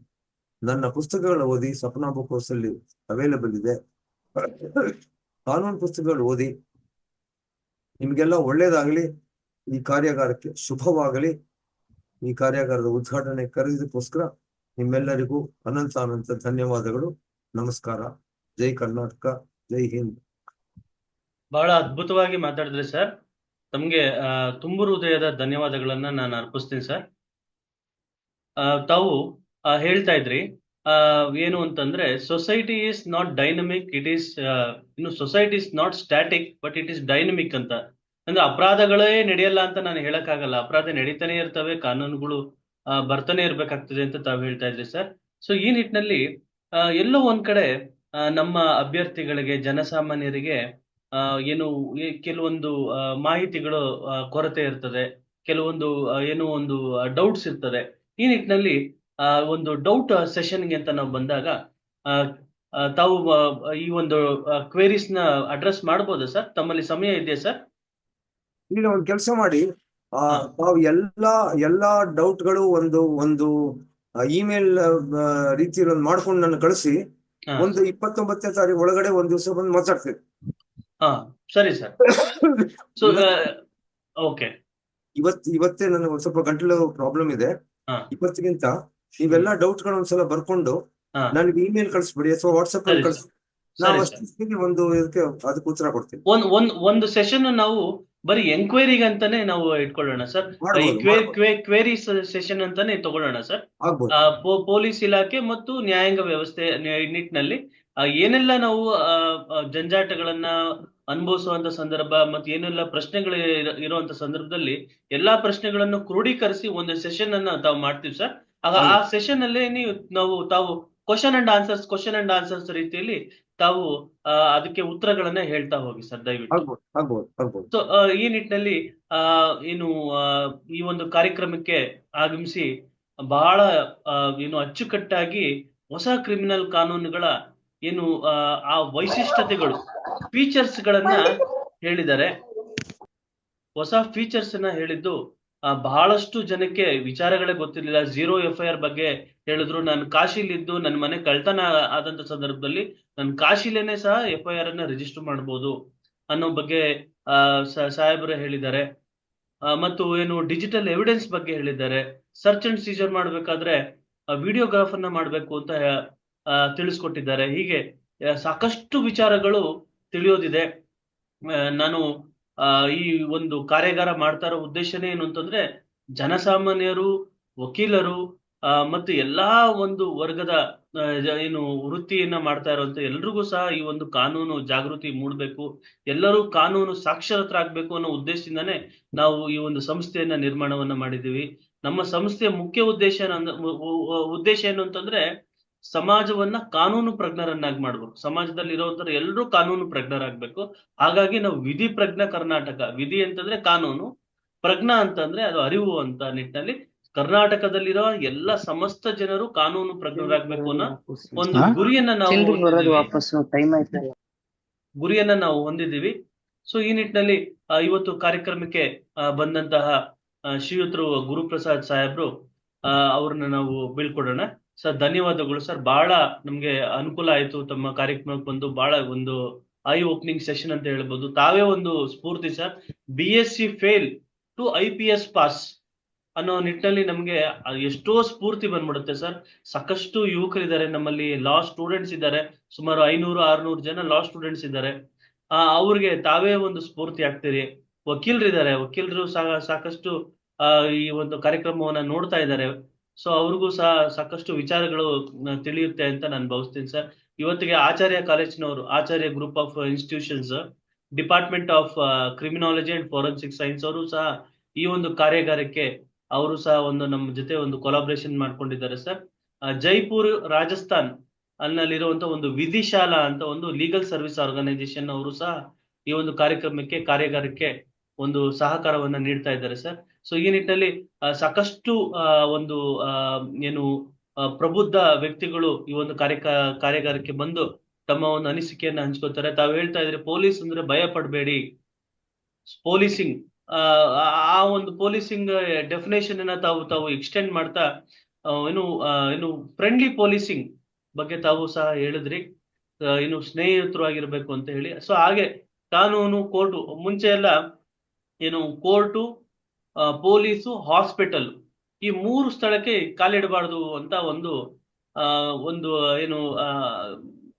ನನ್ನ ಪುಸ್ತಕಗಳು ಓದಿ, ಸಪ್ನಾ ಬುಕ್ ಹೌಸ್ ಅಲ್ಲಿ ಅವೈಲೇಬಲ್ ಇದೆ. ಕಾನೂನು ಪುಸ್ತಕಗಳು ಓದಿ. ನಿಮ್ಗೆಲ್ಲ ಒಳ್ಳೇದಾಗ್ಲಿ. ಈ ಕಾರ್ಯಾಗಾರಕ್ಕೆ ಶುಭವಾಗಲಿ. ಈ ಕಾರ್ಯಾಗಾರದ ಉದ್ಘಾಟನೆ ಕರೆದಿದ್ದಕ್ಕೋಸ್ಕರ ನಿಮ್ಮೆಲ್ಲರಿಗೂ ಅನಂತ ಅನಂತ ಧನ್ಯವಾದಗಳು. ನಮಸ್ಕಾರ. ಜೈ ಕರ್ನಾಟಕ, ಜೈ ಹಿಂದ್. ಬಹಳ ಅದ್ಭುತವಾಗಿ ಮಾತಾಡಿದ್ರಿ ಸರ್. ತಮ್ಗೆ ತುಂಬು ಹೃದಯದ ಧನ್ಯವಾದಗಳನ್ನ ನಾನು ಅರ್ಪಿಸ್ತೀನಿ ಸರ್. ತಾವು ಹೇಳ್ತಾ ಇದ್ರಿ ಏನು ಅಂತಂದ್ರೆ, society is not dynamic, it is society is not static but it is dynamic ಅಂತ. ಅಂದ್ರೆ ಅಪರಾಧಗಳೇ ನಡೆಯಲ್ಲ ಅಂತ ನಾನು ಹೇಳಕ್ಕಾಗಲ್ಲ. ಅಪರಾಧ ನಡೀತಾನೆ ಇರ್ತವೆ, ಕಾನೂನುಗಳು ಬರ್ತಾನೆ ಇರ್ಬೇಕಾಗ್ತದೆ ಅಂತ ತಾವು ಹೇಳ್ತಾ ಇದ್ರಿ ಸರ್. ಸೊ ಈ ನಿಟ್ಟಿನಲ್ಲಿ ಎಲ್ಲೋ ಒಂದ್ ಕಡೆ ನಮ್ಮ ಅಭ್ಯರ್ಥಿಗಳಿಗೆ, ಜನಸಾಮಾನ್ಯರಿಗೆ ಏನು ಕೆಲವೊಂದು ಮಾಹಿತಿಗಳು ಕೊರತೆ ಇರ್ತದೆ, ಕೆಲವೊಂದು ಏನೋ ಒಂದು ಡೌಟ್ಸ್ ಇರ್ತದೆ. ಈ ನಿಟ್ಟಿನಲ್ಲಿ ಒಂದು ಡೌಟ್ ಸೆಷನ್ಗೆ ಅಂತ ನಾವು ಬಂದಾಗ ತಾವು ಈ ಒಂದು ಕ್ವೇರೀಸ್ ನ ಅಡ್ರೆಸ್ ಮಾಡಬಹುದಾ ಸರ್? ತಮ್ಮಲ್ಲಿ ಸಮಯ ಇದೆಯಾ ಸರ್? ಈಗ ಒಂದು ಕೆಲಸ ಮಾಡಿ, ತಾವು ಎಲ್ಲಾ ಡೌಟ್ಗಳು ಒಂದು ಒಂದು ಇಮೇಲ್ ರೀತಿಯಲ್ಲಿ ಒಂದು ಮಾಡ್ಕೊಂಡು ನನ್ನ ಕಳಿಸಿ. ಒಂದು 29ನೇ ತಾರೀಕು ಒಳಗಡೆ ಒಂದ್ ದಿವಸ ಬಂದು ಮಾತಾಡ್ತೇವೆ. ಸರಿ ಸರ್. ಸೊ ಓಕೆ, ಇವತ್ತೇ ನನಗೆ ಒಂದ್ ಸ್ವಲ್ಪ ಗಂಟಲು ಪ್ರಾಬ್ಲಮ್ ಇದೆ. ಇವತ್ತಿಗಿಂತ ನೀವೆಲ್ಲಾ ಡೌಟ್ಗಳು ಒಂದ್ಸಲ ಬರ್ಕೊಂಡು ನನಗೆ ಇಮೇಲ್ ಕಳಿಸ್ಬಿಡಿ ಅಥವಾ ವಾಟ್ಸ್ಆಪ್ ಅಲ್ಲಿ ಕಳಿಸಿ. ನಾವು ಅಷ್ಟು ಒಂದು ಇದಕ್ಕೆ ಅದಕ್ಕೆ ಉತ್ತರ ಕೊಡ್ತೀವಿ. ಒಂದು ಸೆಷನ್ ನಾವು ಬರೀ ಎಂಕ್ವೈರಿಗೆ ಅಂತಾನೆ ನಾವು ಇಟ್ಕೊಳ್ಳೋಣ ಸರ್. ಕ್ವೇರಿ ಸೆಷನ್ ಅಂತಾನೆ ತಗೊಳ್ಳೋಣ ಸರ್. ಪೊಲೀಸ್ ಇಲಾಖೆ ಮತ್ತು ನ್ಯಾಯಾಂಗ ವ್ಯವಸ್ಥೆ ನಿಟ್ಟಿನಲ್ಲಿ ಏನೆಲ್ಲ ನಾವು ಜಂಜಾಟಗಳನ್ನ ಅನುಭವಿಸುವಂತ ಸಂದರ್ಭ ಮತ್ತು ಏನೆಲ್ಲ ಪ್ರಶ್ನೆಗಳು ಇರುವಂತ ಸಂದರ್ಭದಲ್ಲಿ ಎಲ್ಲಾ ಪ್ರಶ್ನೆಗಳನ್ನು ಕ್ರೋಢೀಕರಿಸಿ ಒಂದು ಸೆಷನ್ ಅನ್ನ ತಾವು ಮಾಡ್ತೀವಿ ಸರ್. ಆ ಸೆಷನ್ ಅಲ್ಲೇ ತಾವು ಕ್ವಶನ್ ಅಂಡ್ ಆನ್ಸರ್ಸ್ ರೀತಿಯಲ್ಲಿ ತಾವು ಅದಕ್ಕೆ ಉತ್ತರಗಳನ್ನ ಹೇಳ್ತಾ ಹೋಗಿ ಸರ್, ದಯವಿಟ್ಟು. ಸೊ ಈ ನಿಟ್ಟಿನಲ್ಲಿ ಏನು ಈ ಒಂದು ಕಾರ್ಯಕ್ರಮಕ್ಕೆ ಆಗಮಿಸಿ ಬಹಳ ಏನು ಅಚ್ಚುಕಟ್ಟಾಗಿ ಹೊಸ ಕ್ರಿಮಿನಲ್ ಕಾನೂನುಗಳ ಏನು ಆ ವೈಶಿಷ್ಟ್ಯತೆಗಳು, ಫೀಚರ್ಸ್ ಗಳನ್ನ ಹೇಳಿದ್ದಾರೆ. ಹೊಸ ಫೀಚರ್ಸ್ ಅನ್ನ ಹೇಳಿದ್ದು ಬಹಳಷ್ಟು ಜನಕ್ಕೆ ವಿಚಾರಗಳೇ ಗೊತ್ತಿರಲಿಲ್ಲ. 0 FIR ಬಗ್ಗೆ ಹೇಳಿದ್ರು. ನಾನು ಕಾಶಿಲಿದ್ದು ನನ್ನ ಮನೆ ಕಳ್ತನ ಆದಂತ ಸಂದರ್ಭದಲ್ಲಿ ನಾನು ಕಾಶಿಲೇನೆ ಸಹ FIR ಅನ್ನ ರಿಜಿಸ್ಟರ್ ಮಾಡಬಹುದು ಅನ್ನೋ ಬಗ್ಗೆ ಸಾಹೇಬರು ಹೇಳಿದ್ದಾರೆ. ಮತ್ತು ಏನು ಡಿಜಿಟಲ್ ಎವಿಡೆನ್ಸ್ ಬಗ್ಗೆ ಹೇಳಿದ್ದಾರೆ. ಸರ್ಚ್ ಅಂಡ್ ಸೀಜರ್ ಮಾಡ್ಬೇಕಾದ್ರೆ ವಿಡಿಯೋಗ್ರಾಫ್ ಅನ್ನ ಮಾಡ್ಬೇಕು ಅಂತ ತಿಳಿಸ್ಕೊಟ್ಟಿದ್ದಾರೆ. ಹೀಗೆ ಸಾಕಷ್ಟು ವಿಚಾರಗಳು ತಿಳಿಯೋದಿದೆ. ನಾನು ಈ ಒಂದು ಕಾರ್ಯಾಗಾರ ಮಾಡ್ತಾ ಇರೋ ಉದ್ದೇಶನೇ ಏನು ಅಂತಂದ್ರೆ, ಜನಸಾಮಾನ್ಯರು, ವಕೀಲರು ಮತ್ತು ಎಲ್ಲಾ ಒಂದು ವರ್ಗದ ಏನು ವೃತ್ತಿಯನ್ನ ಮಾಡ್ತಾ ಇರುವಂತ ಎಲ್ರಿಗೂ ಸಹ ಈ ಒಂದು ಕಾನೂನು ಜಾಗೃತಿ ಮೂಡಬೇಕು, ಎಲ್ಲರೂ ಕಾನೂನು ಸಾಕ್ಷರತರಾಗಬೇಕು ಅನ್ನೋ ಉದ್ದೇಶದಿಂದಾನೇ ನಾವು ಈ ಒಂದು ಸಂಸ್ಥೆಯನ್ನ ನಿರ್ಮಾಣವನ್ನ ಮಾಡಿದೀವಿ. ನಮ್ಮ ಸಂಸ್ಥೆಯ ಮುಖ್ಯ ಉದ್ದೇಶ ಏನು ಅಂತಂದ್ರೆ, ಸಮಾಜವನ್ನ ಕಾನೂನು ಪ್ರಜ್ಞರನ್ನಾಗಿ ಮಾಡ್ಬೇಕು. ಸಮಾಜದಲ್ಲಿ ಇರುವಂತರ ಎಲ್ಲರೂ ಕಾನೂನು ಪ್ರಜ್ಞರಾಗ್ಬೇಕು. ಹಾಗಾಗಿ ನಾವು ವಿಧಿ ಪ್ರಜ್ಞಾ ಕರ್ನಾಟಕ, ವಿಧಿ ಅಂತಂದ್ರೆ ಕಾನೂನು, ಪ್ರಜ್ಞಾ ಅಂತಂದ್ರೆ ಅದು ಅರಿವು ಅಂತ ನಿಟ್ಟಿನಲ್ಲಿ ಕರ್ನಾಟಕದಲ್ಲಿರೋ ಎಲ್ಲ ಸಮಸ್ತ ಜನರು ಕಾನೂನು ಪ್ರಜ್ಞರಾಗ್ಬೇಕು ಅನ್ನೋ ಒಂದು ಗುರಿಯನ್ನ ನಾವು ಹೊಂದಿದ್ದೀವಿ. ಸೊ ಈ ನಿಟ್ಟಿನಲ್ಲಿ ಇವತ್ತು ಕಾರ್ಯಕ್ರಮಕ್ಕೆ ಬಂದಂತಹ ಶ್ರೀಯುತರು ಗುರುಪ್ರಸಾದ್ ಸಾಹೇಬ್ರು, ಅವ್ರನ್ನ ನಾವು ಬೀಳ್ಕೊಡೋಣ. ಸರ್, ಧನ್ಯವಾದಗಳು ಸರ್. ಬಹಳ ನಮ್ಗೆ ಅನುಕೂಲ ಆಯ್ತು ತಮ್ಮ ಕಾರ್ಯಕ್ರಮಕ್ಕೆ ಬಂದು. ಬಹಳ ಒಂದು ಐ ಓಪನಿಂಗ್ ಸೆಷನ್ ಅಂತ ಹೇಳ್ಬೋದು. ತಾವೇ ಒಂದು ಸ್ಫೂರ್ತಿ sir. BSc fail to IPS pass ಅನ್ನೋ ನಿಟ್ಟಿನಲ್ಲಿ ನಮ್ಗೆ ಎಷ್ಟೋ ಸ್ಫೂರ್ತಿ ಬಂದ್ಬಿಡುತ್ತೆ ಸರ್. ಸಾಕಷ್ಟು ಯುವಕರಿದ್ದಾರೆ ನಮ್ಮಲ್ಲಿ, ಲಾ ಸ್ಟೂಡೆಂಟ್ಸ್ ಇದ್ದಾರೆ. ಸುಮಾರು 500-600 ಜನ ಲಾ ಸ್ಟೂಡೆಂಟ್ಸ್ ಇದ್ದಾರೆ. ಅವ್ರಿಗೆ ತಾವೇ ಒಂದು ಸ್ಫೂರ್ತಿ ಆಗ್ತೀರಿ. ವಕೀಲರಿದ್ದಾರೆ, ವಕೀಲರು ಸಾಕಷ್ಟು ಈ ಒಂದು ಕಾರ್ಯಕ್ರಮವನ್ನ ನೋಡ್ತಾ ಇದ್ದಾರೆ. ಸೊ ಅವ್ರಿಗೂ ಸಹ ಸಾಕಷ್ಟು ವಿಚಾರಗಳು ತಿಳಿಯುತ್ತೆ ಅಂತ ನಾನು ಭಾವಿಸ್ತೀನಿ ಸರ್. ಇವತ್ತಿಗೆ ಆಚಾರ್ಯ ಕಾಲೇಜಿನವರು, Acharya group of institutions, department of criminology and forensic science ಅವರು ಸಹ ಈ ಒಂದು ಕಾರ್ಯಾಗಾರಕ್ಕೆ ಅವರು ಸಹ ಒಂದು ನಮ್ಮ ಜೊತೆ ಒಂದು ಕೊಲಾಬ್ರೇಷನ್ ಮಾಡ್ಕೊಂಡಿದ್ದಾರೆ ಸರ್. ಜೈಪುರ್ ರಾಜಸ್ಥಾನ್ ಅಲ್ಲಿರುವಂತ ಒಂದು ವಿಧಿಶಾಲಾ ಅಂತ ಒಂದು ಲೀಗಲ್ ಸರ್ವಿಸ್ ಆರ್ಗನೈಸೇಷನ್ ಅವರು ಸಹ ಈ ಒಂದು ಕಾರ್ಯಾಗಾರಕ್ಕೆ ಒಂದು ಸಹಕಾರವನ್ನ ನೀಡ್ತಾ ಇದ್ದಾರೆ ಸರ್. ಸೊ ಈ ನಿಟ್ಟಿನಲ್ಲಿ ಸಾಕಷ್ಟು ಒಂದು ಏನು ಪ್ರಬುದ್ಧ ವ್ಯಕ್ತಿಗಳು ಈ ಒಂದು ಕಾರ್ಯಾಗಾರಕ್ಕೆ ಬಂದು ತಮ್ಮ ಒಂದು ಅನಿಸಿಕೆಯನ್ನ ಹಂಚ್ಕೋತಾರೆ. ತಾವು ಹೇಳ್ತಾ ಇದ್ರೆ ಪೊಲೀಸ್ ಅಂದ್ರೆ ಭಯ ಪಡಬೇಡಿ, ಪೊಲೀಸಿಂಗ್ ಆ ಒಂದು ಪೊಲೀಸಿಂಗ್ ಡೆಫಿನೇಷನ್ ಅನ್ನ ತಾವು ಎಕ್ಸ್ಟೆಂಡ್ ಮಾಡ್ತಾ ಏನು ಫ್ರೆಂಡ್ಲಿ ಪೊಲೀಸಿಂಗ್ ಬಗ್ಗೆ ತಾವು ಸಹ ಹೇಳಿದ್ರಿ, ಇನ್ನು ಸ್ನೇಹಿತರಾಗಿರ್ಬೇಕು ಅಂತ ಹೇಳಿ. ಸೊ ಹಾಗೆ ಕಾನೂನು, ಕೋರ್ಟು, ಮುಂಚೆ ಎಲ್ಲ ಏನು ಕೋರ್ಟು, ಪೊಲೀಸು, ಹಾಸ್ಪಿಟಲ್ ಈ 3 ಸ್ಥಳಕ್ಕೆ ಕಾಲಿಡಬಾರ್ದು ಅಂತ ಒಂದು ಏನು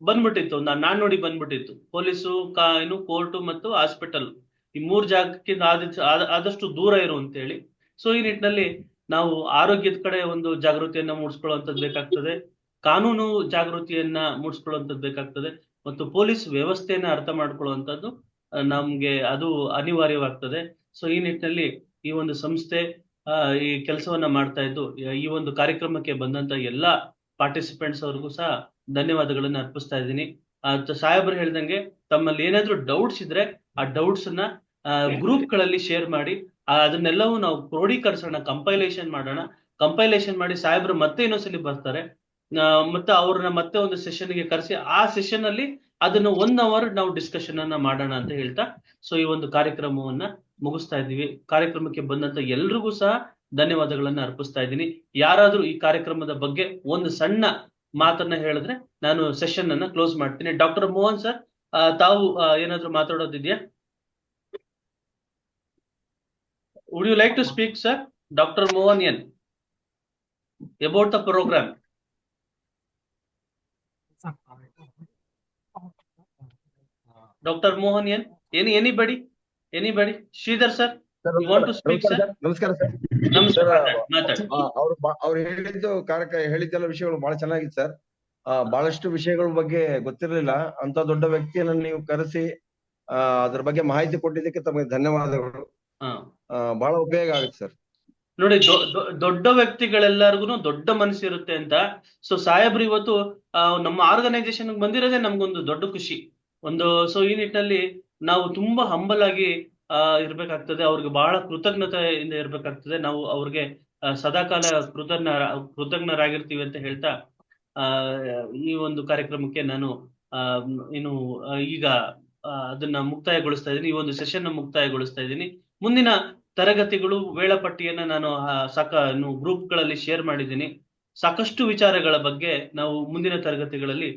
ಬಂದ್ಬಿಟ್ಟಿತ್ತು, ಒಂದು ನಾಣ್ಣುಡಿ ಬಂದ್ಬಿಟ್ಟಿತ್ತು. ಪೊಲೀಸು, ಏನು ಕೋರ್ಟು ಮತ್ತು ಹಾಸ್ಪಿಟಲ್ ಈ 3 ಜಾಗಕ್ಕಿಂತ ಆದಷ್ಟು ದೂರ ಇರು ಅಂತ ಹೇಳಿ. ಸೊ ಈ ನಿಟ್ಟಿನಲ್ಲಿ ನಾವು ಆರೋಗ್ಯದ ಕಡೆ ಒಂದು ಜಾಗೃತಿಯನ್ನ ಮೂಡಿಸ್ಕೊಳ್ಳುವಂಥದ್ದು ಬೇಕಾಗ್ತದೆ, ಕಾನೂನು ಜಾಗೃತಿಯನ್ನ ಮೂಡಿಸ್ಕೊಳ್ಳುವಂಥದ್ದು ಬೇಕಾಗ್ತದೆ, ಮತ್ತು ಪೊಲೀಸ್ ವ್ಯವಸ್ಥೆಯನ್ನ ಅರ್ಥ ಮಾಡ್ಕೊಳ್ಳುವಂಥದ್ದು ನಮ್ಗೆ ಅದು ಅನಿವಾರ್ಯವಾಗ್ತದೆ. ಸೊ ಈ ನಿಟ್ಟಿನಲ್ಲಿ ಈ ಒಂದು ಸಂಸ್ಥೆ ಈ ಕೆಲಸವನ್ನ ಮಾಡ್ತಾ ಇದ್ದು, ಈ ಒಂದು ಕಾರ್ಯಕ್ರಮಕ್ಕೆ ಬಂದಂತ ಎಲ್ಲಾ ಪಾರ್ಟಿಸಿಪೆಂಟ್ಸ್ ಅವ್ರಿಗೂ ಸಹ ಧನ್ಯವಾದಗಳನ್ನ ಅರ್ಪಿಸ್ತಾ ಇದ್ದೀನಿ. ಸಾಹೇಬ್ರು ಹೇಳ್ದಂಗೆ ತಮ್ಮಲ್ಲಿ ಏನಾದ್ರೂ ಡೌಟ್ಸ್ ಇದ್ರೆ ಆ ಡೌಟ್ಸ್ ಅನ್ನ ಗ್ರೂಪ್ ಗಳಲ್ಲಿ ಶೇರ್ ಮಾಡಿ, ಅದನ್ನೆಲ್ಲವೂ ನಾವು ಕ್ರೋಢೀಕರಿಸೋಣ, ಕಂಪೈಲೇಷನ್ ಮಾಡಿ ಸಾಹೇಬ್ರು ಮತ್ತೆ ಇನ್ನೊಂದ್ಸಲಿ ಬರ್ತಾರೆ, ಮತ್ತೆ ಅವ್ರನ್ನ ಮತ್ತೆ ಒಂದು ಸೆಷನ್ಗೆ ಕರೆಸಿ ಆ ಸೆಷನ್ ಅಲ್ಲಿ ಅದನ್ನ 1 hour ನಾವು ಡಿಸ್ಕಷನ್ ಅನ್ನ ಮಾಡೋಣ ಅಂತ ಹೇಳ್ತಾ, ಸೊ ಈ ಒಂದು ಕಾರ್ಯಕ್ರಮವನ್ನ ಮುಗಿಸ್ತಾ ಇದ್ದೀವಿ. ಕಾರ್ಯಕ್ರಮಕ್ಕೆ ಬಂದಂತ ಎಲ್ರಿಗೂ ಸಹ ಧನ್ಯವಾದಗಳನ್ನ ಅರ್ಪಿಸ್ತಾ ಇದ್ದೀನಿ. ಯಾರಾದ್ರೂ ಈ ಕಾರ್ಯಕ್ರಮದ ಬಗ್ಗೆ ಒಂದು ಸಣ್ಣ ಮಾತನ್ನ ಹೇಳಿದ್ರೆ ನಾನು ಸೆಷನ್ ಅನ್ನ ಕ್ಲೋಸ್ ಮಾಡ್ತೀನಿ. ಡಾಕ್ಟರ್ ಮೋಹನ್ ಸರ್, ತಾವು ಏನಾದ್ರೂ ಮಾತಾಡೋದಿದೆಯಾ? Would you like to speak sir? Doctor Mohan N, about the program. Dr. Mohan N. Anybody? Sridhar sir, you want to speak sir? ನಮಸ್ಕಾರ ಸರ್. ನಮಸ್ಕಾರ, ಮಾತಾಡಿ. ಅವ್ರು ಹೇಳಿದ್ದೆಲ್ಲ ವಿಷಯಗಳು ಬಹಳ ಚೆನ್ನಾಗಿತ್ತು ಸರ್. ಬಹಳಷ್ಟು ವಿಷಯಗಳ ಬಗ್ಗೆ ಗೊತ್ತಿರಲಿಲ್ಲ. ಅಂತ ದೊಡ್ಡ ವ್ಯಕ್ತಿಯನ್ನ ನೀವು ಕರೆಸಿ ಅದ್ರ ಬಗ್ಗೆ ಮಾಹಿತಿ ಕೊಟ್ಟಿದ್ದಕ್ಕೆ ತಮಗೆ ಧನ್ಯವಾದಗಳು. ಬಹಳ ಉಪಯೋಗ ಆಗುತ್ತೆ ಸರ್. ನೋಡಿ, ದೊಡ್ಡ ವ್ಯಕ್ತಿಗಳೆಲ್ಲರಿಗೂ ದೊಡ್ಡ ಮನಸ್ಸಿರುತ್ತೆ ಅಂತ. ಸೊ ಸಾಹೇಬ್ರು ಇವತ್ತು ನಮ್ಮ ಆರ್ಗನೈಸೇಷನ್ ಬಂದಿರೋದೇ ನಮ್ಗೊಂದು ದೊಡ್ಡ ಖುಷಿ. ಸೊ ಈ ನಿಟ್ಟಿನಲ್ಲಿ ನಾವು ತುಂಬಾ ಹಂಬಲ್ ಆಗಿ ಇರ್ಬೇಕಾಗ್ತದೆ, ಅವ್ರಿಗೆ ಬಹಳ ಕೃತಜ್ಞತೆಯಿಂದ ಇರ್ಬೇಕಾಗ್ತದೆ. ನಾವು ಅವ್ರಿಗೆ ಸದಾಕಾಲ ಕೃತಜ್ಞರಾಗಿರ್ತೀವಿ ಅಂತ ಹೇಳ್ತಾ ಈ ಒಂದು ಕಾರ್ಯಕ್ರಮಕ್ಕೆ ನಾನು ಈಗ ಅದನ್ನ ಮುಕ್ತಾಯಗೊಳಿಸ್ತಾ ಇದ್ದೀನಿ, ಈ ಒಂದು ಸೆಷನ್ ಮುಕ್ತಾಯಗೊಳಿಸ್ತಾ ಇದ್ದೀನಿ. ಮುಂದಿನ ತರಗತಿಗಳು ವೇಳಾಪಟ್ಟಿಯನ್ನ ನಾನು ಗ್ರೂಪ್ಗಳಲ್ಲಿ ಶೇರ್ ಮಾಡಿದ್ದೀನಿ. ಸಾಕಷ್ಟು ವಿಚಾರಗಳ ಬಗ್ಗೆ ನಾವು ಮುಂದಿನ ತರಗತಿಗಳಲ್ಲಿ